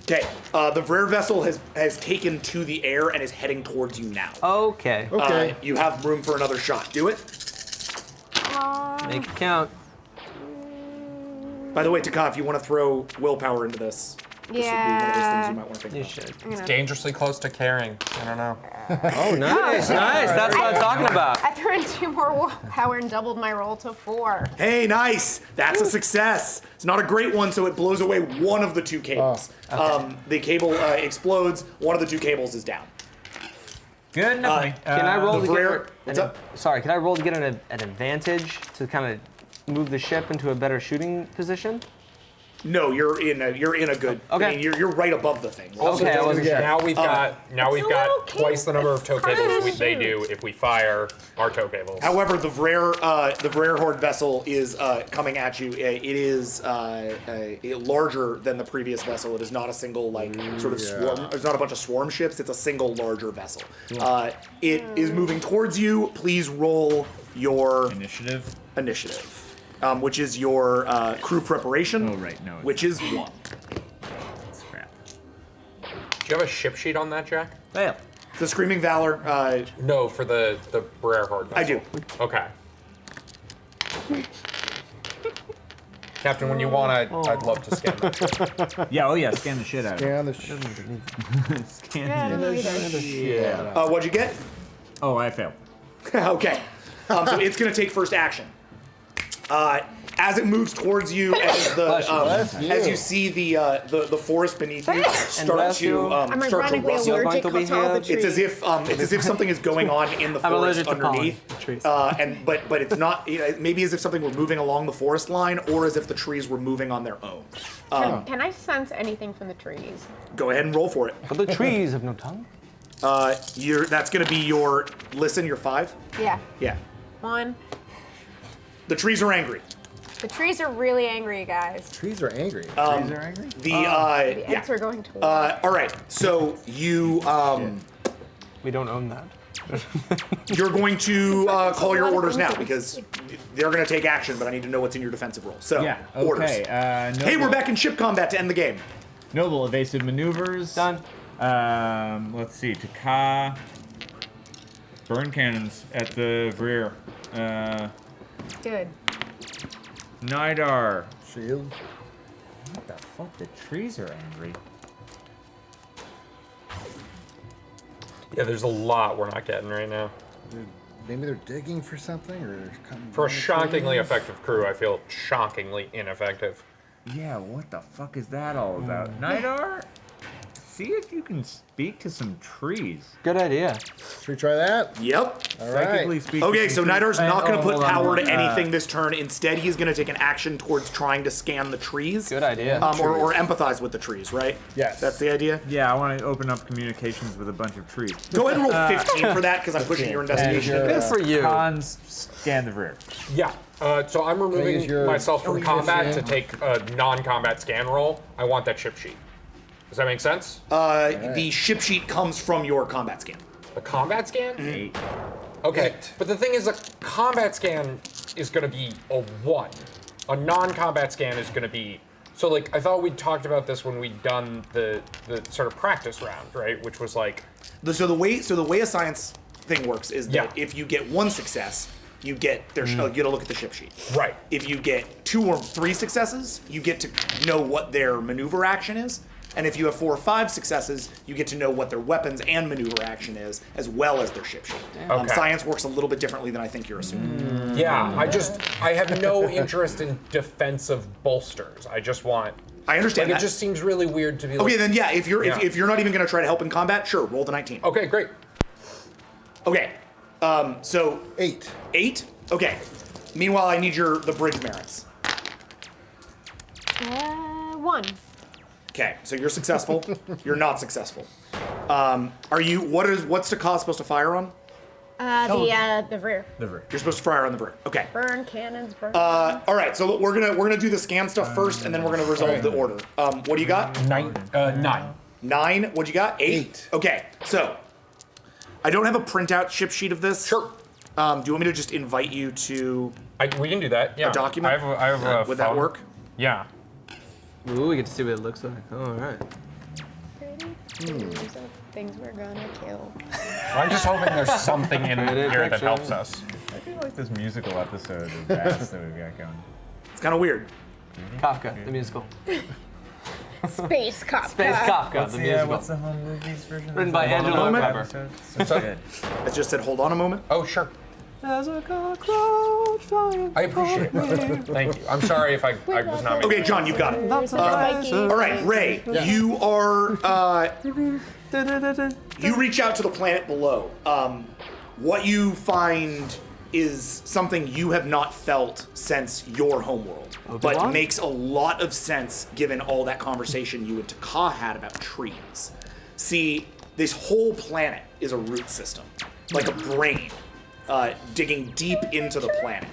Okay, the Vreer vessel has taken to the air and is heading towards you now. Okay. Okay. You have room for another shot. Do it. Make it count. By the way, Taka, if you want to throw willpower into this, this would be one of those things you might want to think You about. should. Dangerously close to carrying. I don't know. Oh, nice, nice. That's what I'm talking about. I threw in 2 more willpower and doubled my roll to 4. Hey, nice! That's a success. It's not a great one, so it blows away one of the 2 cables. The cable explodes. One of the 2 cables is down. Good enough. Can I roll the to Vreer- get what's an, up? Sorry, can I roll to get an advantage to kind of move the ship into a better shooting position? No, you're in a good. Okay. I mean, you're right above the thing. Okay, I wasn't sure. Now we've got a little twice the number of tow hard cables to they shoot. do if we fire our tow cables. However, the Vreer Horde vessel is coming at you. It is larger than the previous vessel. It is not a single sort of swarm. It's not a bunch of swarm ships. It's a single larger vessel. It is moving towards you. Please roll your Initiative. which is your crew preparation. Oh right, no. Which is 1. It's crap. Do you have a ship sheet on that, Jack? Fail. The Screaming Valor. No, for the Brer Horde vessel. I do. Okay. Captain, when you want, I'd love to scan that ship. Yeah. Oh yeah. Scan the shit out of it. Scan the Scan the shit. What'd you get? Oh, I failed. Okay. So it's going to take first action. As it moves towards you, as you see the forest beneath you start to I'm start to ironically rustle. allergic Going to be to all the here. It's trees. as if something is going on in the I'm forest allergic to pollen. underneath. Trees. But it's not. Maybe as if something were moving along the forest line, or as if the trees were moving on their own. Can I sense anything from the trees? Go ahead and roll for it. But the trees have no tongue. That's gonna be your listen. Your 5. Yeah. Yeah. 1. The trees are angry. The trees are really angry, guys. Trees are angry. Trees are angry? The The eggs are going to war. all right. So you We don't own that. you're going to call your orders now because they're going to take action. But I need to know what's in your defensive role. So Yeah, orders. okay. Hey, we're back in ship combat to end the game. Noble evasive maneuvers. Done. Let's see. Taka. Burn cannons at the rear. Good. Nidar. Shield. What the fuck? The trees are angry. Yeah, there's a lot we're not getting right now. Maybe they're digging for something, or For a shockingly effective crew, I feel shockingly ineffective. Yeah, what the fuck is that all about? Nidar? See if you can speak to some trees. Good idea. Should we try that? Yep. All right. Psychically speak Okay, to so some trees. Nidar's not going to put hold on, power hold to on. anything this turn. Instead, he's going to take an action towards trying to scan the trees. Good idea. Or empathize with the trees, right? Yes. That's the idea? Yeah, I want to open up communications with a bunch of trees. Go ahead and roll 15 for that because I'm pushing your investigation. And Good for you. Cons, scan the rear. Yeah. So I'm removing use your- myself from use combat your to take a non-combat scan roll. I want that ship sheet. Does that make sense? The ship sheet comes from your combat scan. The combat scan? 8. Okay, but the thing is, a combat scan is going to be a 1. A non-combat scan is going to be... So, like, I thought we talked about this when we'd done the sort of practice round, right? Which was like... So the way a science thing works is that Yeah. if you get 1 success, you get their you get to look at the ship sheet. Right. If you get 2 or 3 successes, you get to know what their maneuver action is. And if you have 4 or 5 successes, you get to know what their weapons and maneuver action is, as well as their ship sheet. Okay. Science works a little bit differently than I think you're assuming. Yeah, I have no interest in defensive bolsters. I just want... I understand Like, that. it just seems really weird to be like... Okay, then yeah, if you're Yeah. if you're not even going to try to help in combat, sure, roll the 19. Okay, great. Okay, so 8. 8. Okay. Meanwhile, I need the bridge merits. 1. Okay, so you're successful. You're not successful. Are you? What's Taka supposed to fire on? The rear. The rear. You're supposed to fire on the bridge. Okay. Burn cannons, burn. All right, so we're gonna do the scan stuff first, and then we're gonna resolve the order. What do you got? 9. 9. What'd you got? 8. Okay, so I don't have a printout ship sheet of this. Sure. Do you want me to just invite you to We can do that, yeah. a document? I have a Would that phone. work? Yeah. Ooh, we get to see what it looks like. All right. Things we're gonna kill. I'm just hoping there's something in here that helps us. I feel like this musical episode of Bass that we've got going. It's kind of weird. Kafka, the musical. Space Kafka. Space Kafka, the musical. What's the home movies version? Written by Angela Weber. So good. It just said, hold on a moment. Oh, sure. There's a cockroach flying. I appreciate it. Thank you. I'm sorry if I was not making Okay, John, you got it. Spiky. All right, Ray, you are. You reach out to the planet below. What you find is something you have not felt since your homeworld, but makes a lot of sense given all that conversation you and Taka had about trees. See, this whole planet is a root system, like a brain, digging deep into the planet.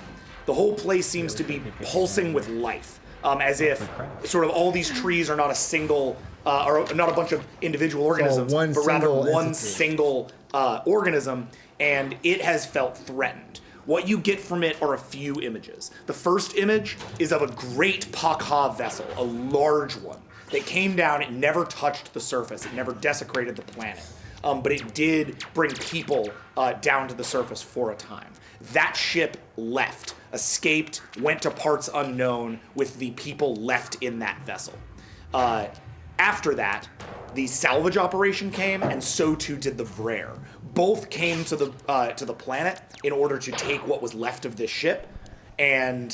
The whole place seems to be pulsing with life, as if sort of all these trees are not a single, or not a bunch of individual organisms, one but rather single one entity. single organism, and it has felt threatened. What you get from it are a few images. The first image is of a great Pakha vessel, a large one, that came down. It never touched the surface. It never desecrated the planet. But it did bring people down to the surface for a time. That ship left, escaped, went to parts unknown with the people left in that vessel. After that, the salvage operation came, and so too did the Vrare. Both came to the planet in order to take what was left of this ship, and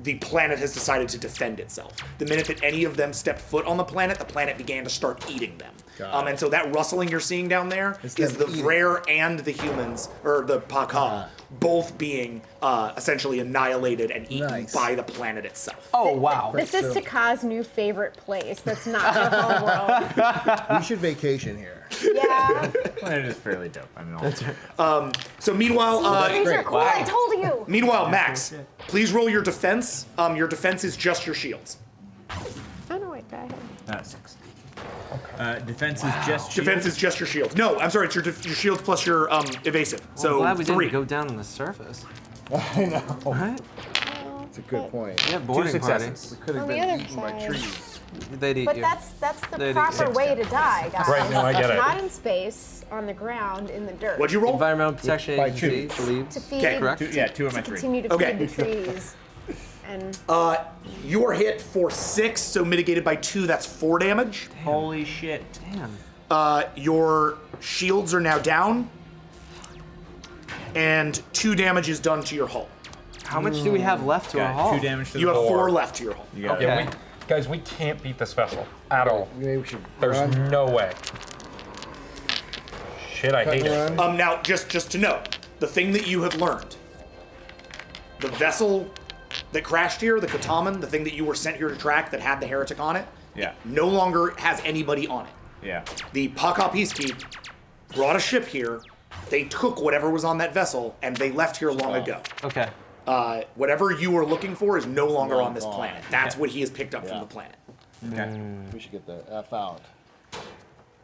the planet has decided to defend itself. The minute that any of them stepped foot on the planet began to start eating them. And so that rustling you're seeing down there is the Vrare and the humans, or the Pakha, both being essentially annihilated and eaten by the planet itself. Oh, wow. This is Taka's new favorite place. That's not her home world. We should vacation here. Yeah. Planet is fairly dope. I mean, So meanwhile, These are cool. I told you. meanwhile, Max, please roll your defense. Your defense is just your shields. Oh no, wait, go ahead. 6. Defense is just shield. Defense is just your shields. No, I'm sorry, it's your shields plus your evasive. So I'm glad we 3. didn't go down on the surface. I know. Right? That's a good point. Yeah, 2 boarding party. successes. Could have On the been other eaten by side. trees. They'd eat But you. that's the They'd eat proper you. way to die, guys. Right, no, I get it. Not in space, on the ground, in the dirt. What'd you roll? Environmental Protection By Agency two. believes. To feed. Okay, correct. 2 of my 3. Continue to Okay. feed the trees. And You are hit for 6, so mitigated by 2. That's 4 damage. Holy shit. Damn. Your shields are now down, and 2 damage is done to your hull. How much do we have left to our Got hull? 2 damage to You the have hull. 4 left to your hull. You got Okay. it. Yeah, guys, we can't beat this vessel at all. Maybe we should There's run. no way. Shit, I Cut hate and it. run. Now, just to note, the thing that you have learned, the vessel that crashed here, the Kataman, the thing that you were sent here to track that had the heretic on it, Yeah. no longer has anybody on it. Yeah. The Paka Peacekeep brought a ship here. They took whatever was on that vessel, and they left here long ago. Okay. Whatever you were looking for is no longer on this gone. planet. That's what he has picked up from Yeah. the planet. Okay. We should get the F out.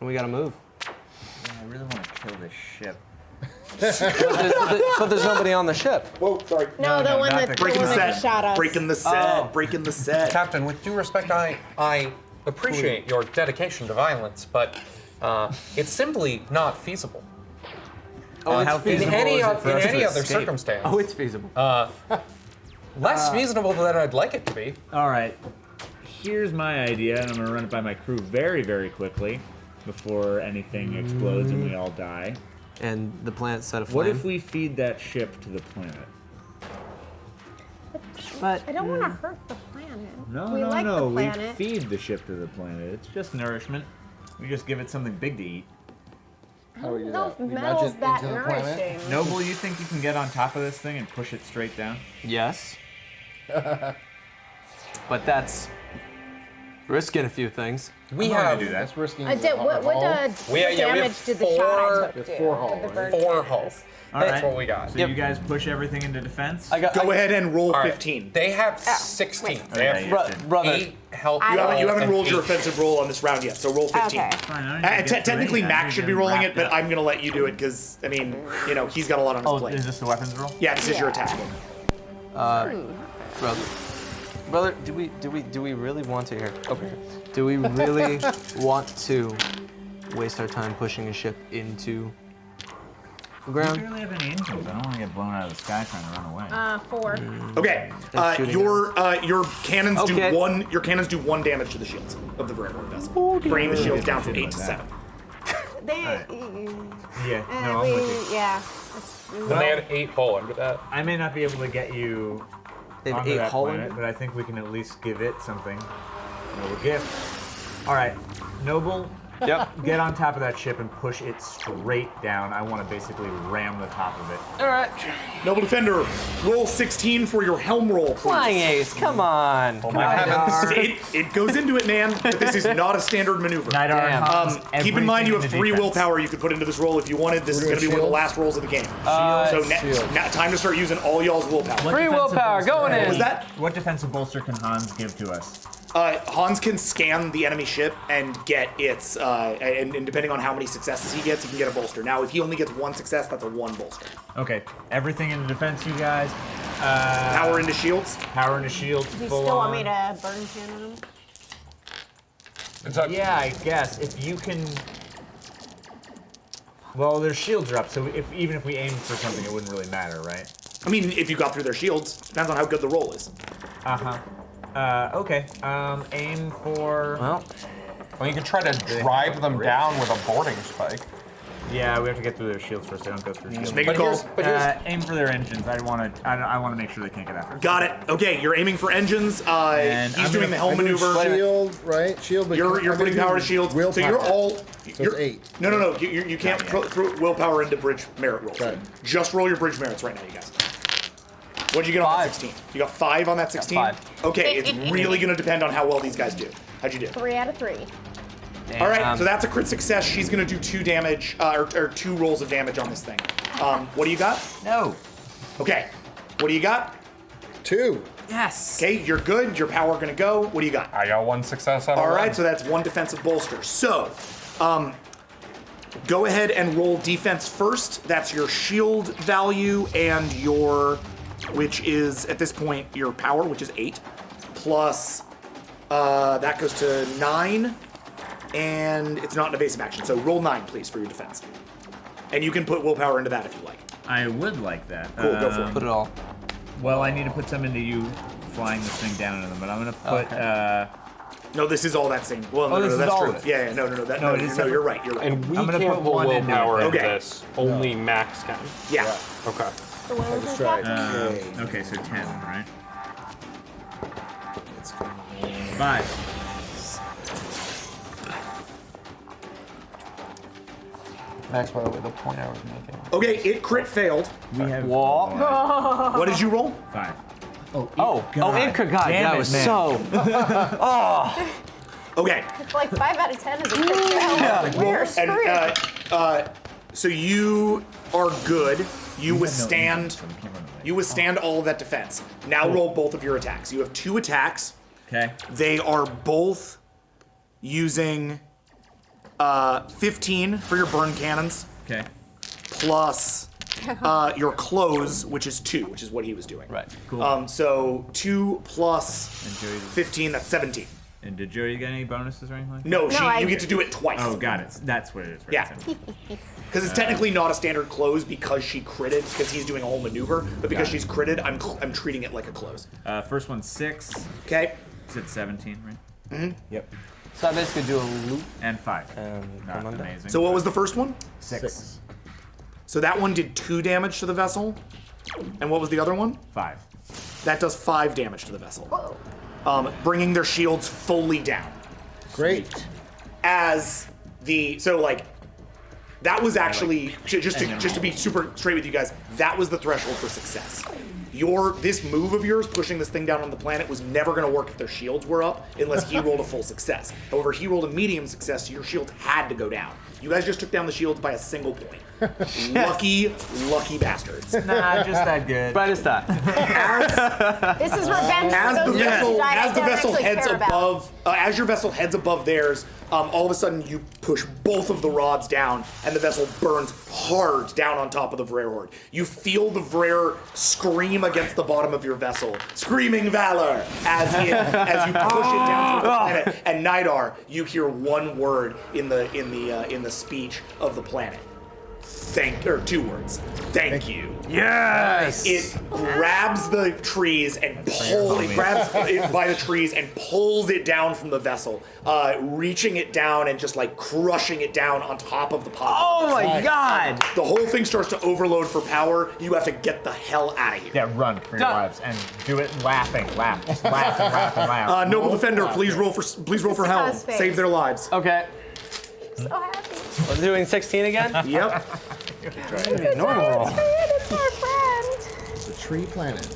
We gotta move. I really want to kill this ship. But there's nobody on the ship. Whoa, sorry. no, the one not that the- Breaking the set. shot us. Breaking the set. Oh. Breaking the set. Captain, with due respect, I appreciate your dedication to violence, but it's simply not feasible. Oh, how it's feasible In any, is it for in us any to other escape? circumstance. Oh, it's feasible. Less feasible than I'd like it to be. All right. Here's my idea, and I'm going to run it by my crew very, very quickly before anything explodes and we all die. And the planet's set aflame. What if we feed that ship to the planet? But I don't want to hurt the planet. No, we no, like no. the We planet. feed the ship to the planet. It's just nourishment. We just give it something big to eat. How do we do No, that? We metal's nudge it that into the planet? nourishing. Noble, you think you can get on top of this thing and push it straight down? yes. But that's risking a few things. We I'm willing have to do that. That's risking I did. What we have damage did the shot I took do? 4 hull, with the right? burn 4 cannons? hulls. All That's right. what we got. So Yep. you guys push everything into defense? I got. Go ahead and roll All right. 15. They have 16. They yeah, have yeah. Brother. 8 health. I You haven't and rolled your 8. offensive roll on this round yet, so roll 15. Okay. Fine, I don't need to get through Technically, anything. Max You're should be getting rolling it, wrapped but up. I'm going to let you do it because, I mean, you know, he's got a lot on his Oh, plate. is this the weapons roll? Yeah, this is your Oh. attack. Brother, do we really want to hear? Okay. Do we really want to waste our time pushing a ship into the I ground? don't really have any engines. I don't want to get blown out of the sky trying to run away. 4. Okay, That's shooting your cannons Okay. do 1 damage to the shields of the railroad vessel, bringing the shields down from 8 to 7. They, Yeah, no, I'm with you. yeah. And they had 8 hull under that. I may not be able to get you They have onto 8 that hull planet, in but I think we can at least give it something. Noble gift. All right, Noble, Yep. get on top of that ship and push it straight down. I want to basically ram the top of it. All right. Noble Defender, roll 16 for your helm roll, please. Flying ace, come on. Oh my heavens. It goes into it, man, but this is not a standard maneuver. Night Arm Damn. Hans, Keep in mind you have everything 3 in the defense. willpower you could put into this roll if you wanted. This is We're going to be doing one of the shields? last rolls of the game. shields. Now time to start using all y'all's willpower. What Free defensive willpower, bolster- going in. Was that? What defensive bolster can Hans give to us? Hans can scan the enemy ship and get its, and depending on how many successes he gets, he can get a bolster. Now, if he only gets 1 success, that's a 1 bolster. Okay, everything in the defense, you guys. Power into shields. Power into shields. Do you full still want on. me to burn cannon them? It's a, Yeah, I guess if you can. Well, their shields are up, so even if we aimed for something, it wouldn't really matter, right? I mean, if you got through their shields, depends on how good the roll is. Okay. Aim for. well, you could try to drive them down with a boarding spike. Yeah, we have to get through their shields first. They don't go through shields. Make a call. Aim for their engines. I want to make sure they can't get after us. Got it. Okay, you're aiming for engines. And He's I'm doing gonna- the helm I'm doing maneuver. shield, right? Shield, but You're I'm putting gonna power do to shields. So willpower. you're all. So You're, it's 8. No. You can't throw willpower into bridge merit rolls. Okay. Just roll your bridge merits right now, you guys. What'd you get on that 16? You got 5 on that 16? 5. Okay, it's really going to depend on how well these guys do. How'd you do? 3 out of 3. All right, so that's a crit success. She's gonna do 2 damage, or 2 rolls of damage on this thing. What do you got? No. Okay. What do you got? 2. Yes. Okay, you're good. Your power gonna go. What do you got? I got 1 success out of All right, 1. so that's 1 defensive bolster. So, go ahead and roll defense first. That's your shield value and your, which is at this point your power, which is 8, plus that goes to 9, and it's not an evasive action. So roll 9, please, for your defense. And you can put willpower into that if you like. I would like that. Cool, go for it. Put it all. Well, I need to put some into you flying this thing down into them, but I'm gonna put. No, this is all that same. Well, no, this no, is that's all true. of it. Yeah, no, No, no, it is no, separate. you're right. You're right. And we I'm gonna can't put put one into willpower it. into Okay. this. Only Max can. Yeah. Okay. That's right. Okay, so 10, right? Let's go. 5. Max, by the way, the point I was making. Okay, it crit failed. We have. Wall. What did you roll? 5. Oh, and God, Damn that it, was man. so. Okay. It's like 5 out of 10 is a crit fail. We're screwed. So you are good. You withstand. You withstand all of that defense. Now roll both of your attacks. You have 2 attacks. Okay. They are both using 15 for your burn cannons, Okay. plus your close, which is 2, which is what he was doing. Right. Cool. So 2 plus And Joey, 15, that's 17. and did Joey get any bonuses or anything? No, I- you get to do it twice. Oh, got it. That's what it is. Right? Yeah. Because it's technically not a standard close because she critted, because he's doing a whole maneuver, but because she's critted, I'm treating it like a close. First one's 6. Okay? Is it 17, right? Yep. So I basically do a loop And 5. and Not come on down. amazing. So what was the first one? 6. So that one did 2 damage to the vessel. And what was the other one? 5. That does 5 damage to the vessel. Bringing their shields fully down. Great. As the, so like, that was actually, just to be super straight with you guys, that was the threshold for success. This move of yours, pushing this thing down on the planet, was never going to work if their shields were up, unless he rolled a full success. However, he rolled a medium success, so your shields had to go down. You guys just took down the shields by a single point. Lucky bastards. Nah, just that good. But it's that. This is revenge for As the those vessel, who died I as the don't vessel actually heads care about. above, as your vessel heads above theirs, all of a sudden you push both of the rods down, and the vessel burns hard down on top of the Vrare horde. You feel the Vrare scream against the bottom of your vessel, screaming valor as you push it down to the planet. And Nidar, you hear one word in the speech of the planet. 2 words. Thank you. Yes! It grabs the trees and it grabs it by the trees and pulls it down from the vessel, reaching it down and just like crushing it down on top of the pot. Oh my God! The whole thing starts to overload for power. You have to get the hell out of here. Yeah, run for your lives and do it laughing. Laugh. Just laugh and laugh and laugh. Noble Defender, please roll for help. How's face? Save their lives. Okay. So happy. We're doing 16 again? Yep. Normal roll. It's our friend. It's a tree planet.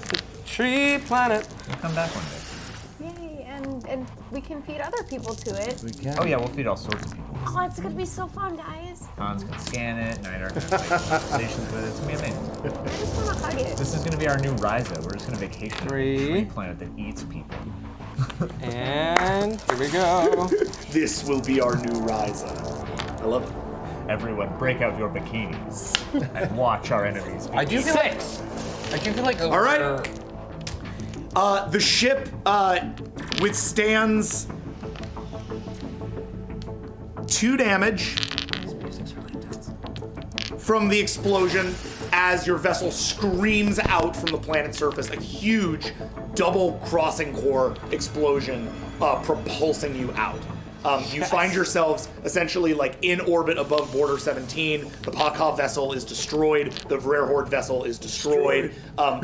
Tree planet. We'll come back one day. Yay, and we can feed other people to it. We can. Oh yeah, we'll feed all sorts of people. Oh, it's gonna be so fun, guys. Hans can scan it, Nidar can make conversations with it. It's gonna be amazing. I just wanna hug it. This is gonna be our new Ryza. We're just gonna vacation on a 3. tree planet that eats people. And here we go. This will be our new Ryza. I love it. Everyone, break out your bikinis and watch our enemies. I do feel like 6. I do feel like All right. The ship withstands 2 damage from the explosion as your vessel screams out from the planet's surface. A huge double crossing core explosion propulsing you out. You find yourselves essentially like in orbit above Border 17. The Pakha vessel is destroyed. The Vrare Horde vessel is destroyed.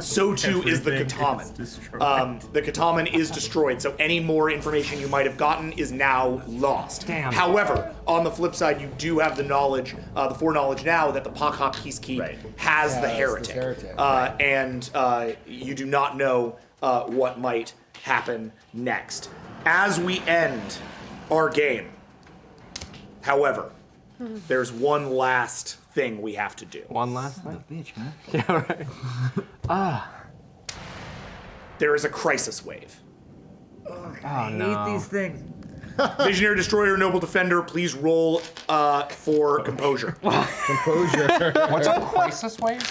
So too is the Everything Kataman. is destroyed. The Kataman is destroyed. So any more information you might have gotten is now lost. Damn. However, on the flip side, you do have the knowledge, the foreknowledge now that the Pakha Peacekeep Right. has the the heretic. heretic, And you do not know what might happen next. As we end our game, However, there's one last thing we have to do. One last thing. Bitch, man. Yeah, right. There is a crisis wave. Oh no. These things. Visionary Destroyer, Noble Defender, please roll for composure. Composure. What's a crisis wave?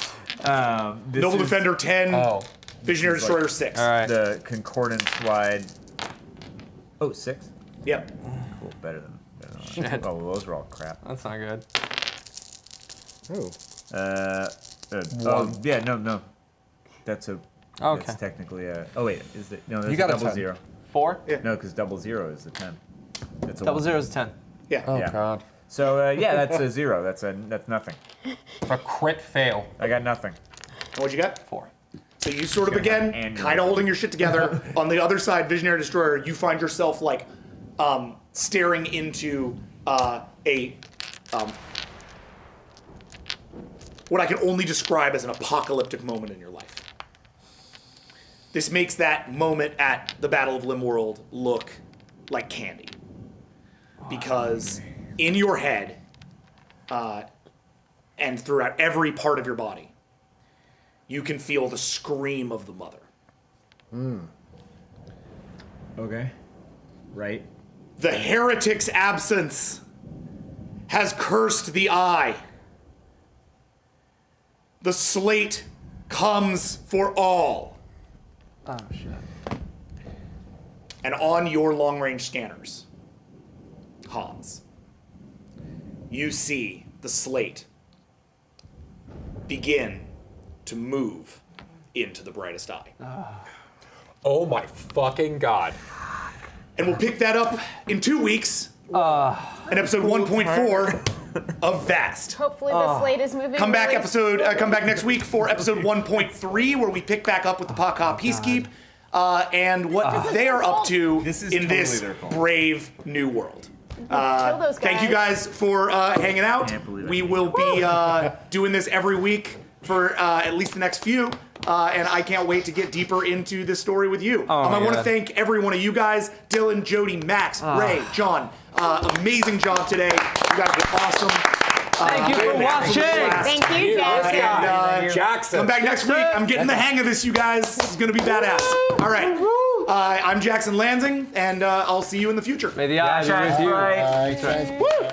Noble Defender 10, Visionary Destroyer 6. All right. The concordance wide. Oh, 6? Yep. Cool, better than Shit. Oh, well, those were all crap. That's not good. Oh. Oh, yeah, no. That's a. Okay. That's technically a. Oh wait, is it? No, that's You got a double 10. 0. 4. No, because double 0 is a 10. It's a Double 1. 0 is 10. Yeah. Oh Yeah. god. So yeah, that's a 0. That's nothing. A crit fail. I got nothing. What'd you got? 4. So you sort of Gonna have again, annual. kind of holding your shit together. On the other side, Visionary Destroyer, you find yourself like staring into what I can only describe as an apocalyptic moment in your life. This makes that moment at the Battle of Limworld look like candy. Because in your head, and throughout every part of your body, you can feel the scream of the mother. Okay. Right. The heretic's absence has cursed the eye. The slate comes for all. Oh shit. And on your long-range scanners, Hans, you see the slate begin to move into the brightest eye. Oh my fucking god. And we'll pick that up in 2 weeks in episode 1.4 of Vast. Hopefully the slate is moving. Come back really come back next week for episode 1.3, where we pick back up with the Paka Peacekeep and what they are up to This is in totally this their fault. brave new world. Kill those Thank you guys. guys for hanging out. Can't believe We it. will be doing this every week for at least the next few. And I can't wait to get deeper into this story with you. I my want to God. thank every one of you guys, Dylan, Jody, Max, Ray, John. Amazing job today. You guys were awesome. Thank you for watching. Thank you, Jackson. And, Jackson. come back next week. I'm getting the hang of this, you guys. This is going to be badass. All right. I'm Jackson Lansing, and I'll see you in the future. May the odds be with you. All right, guys.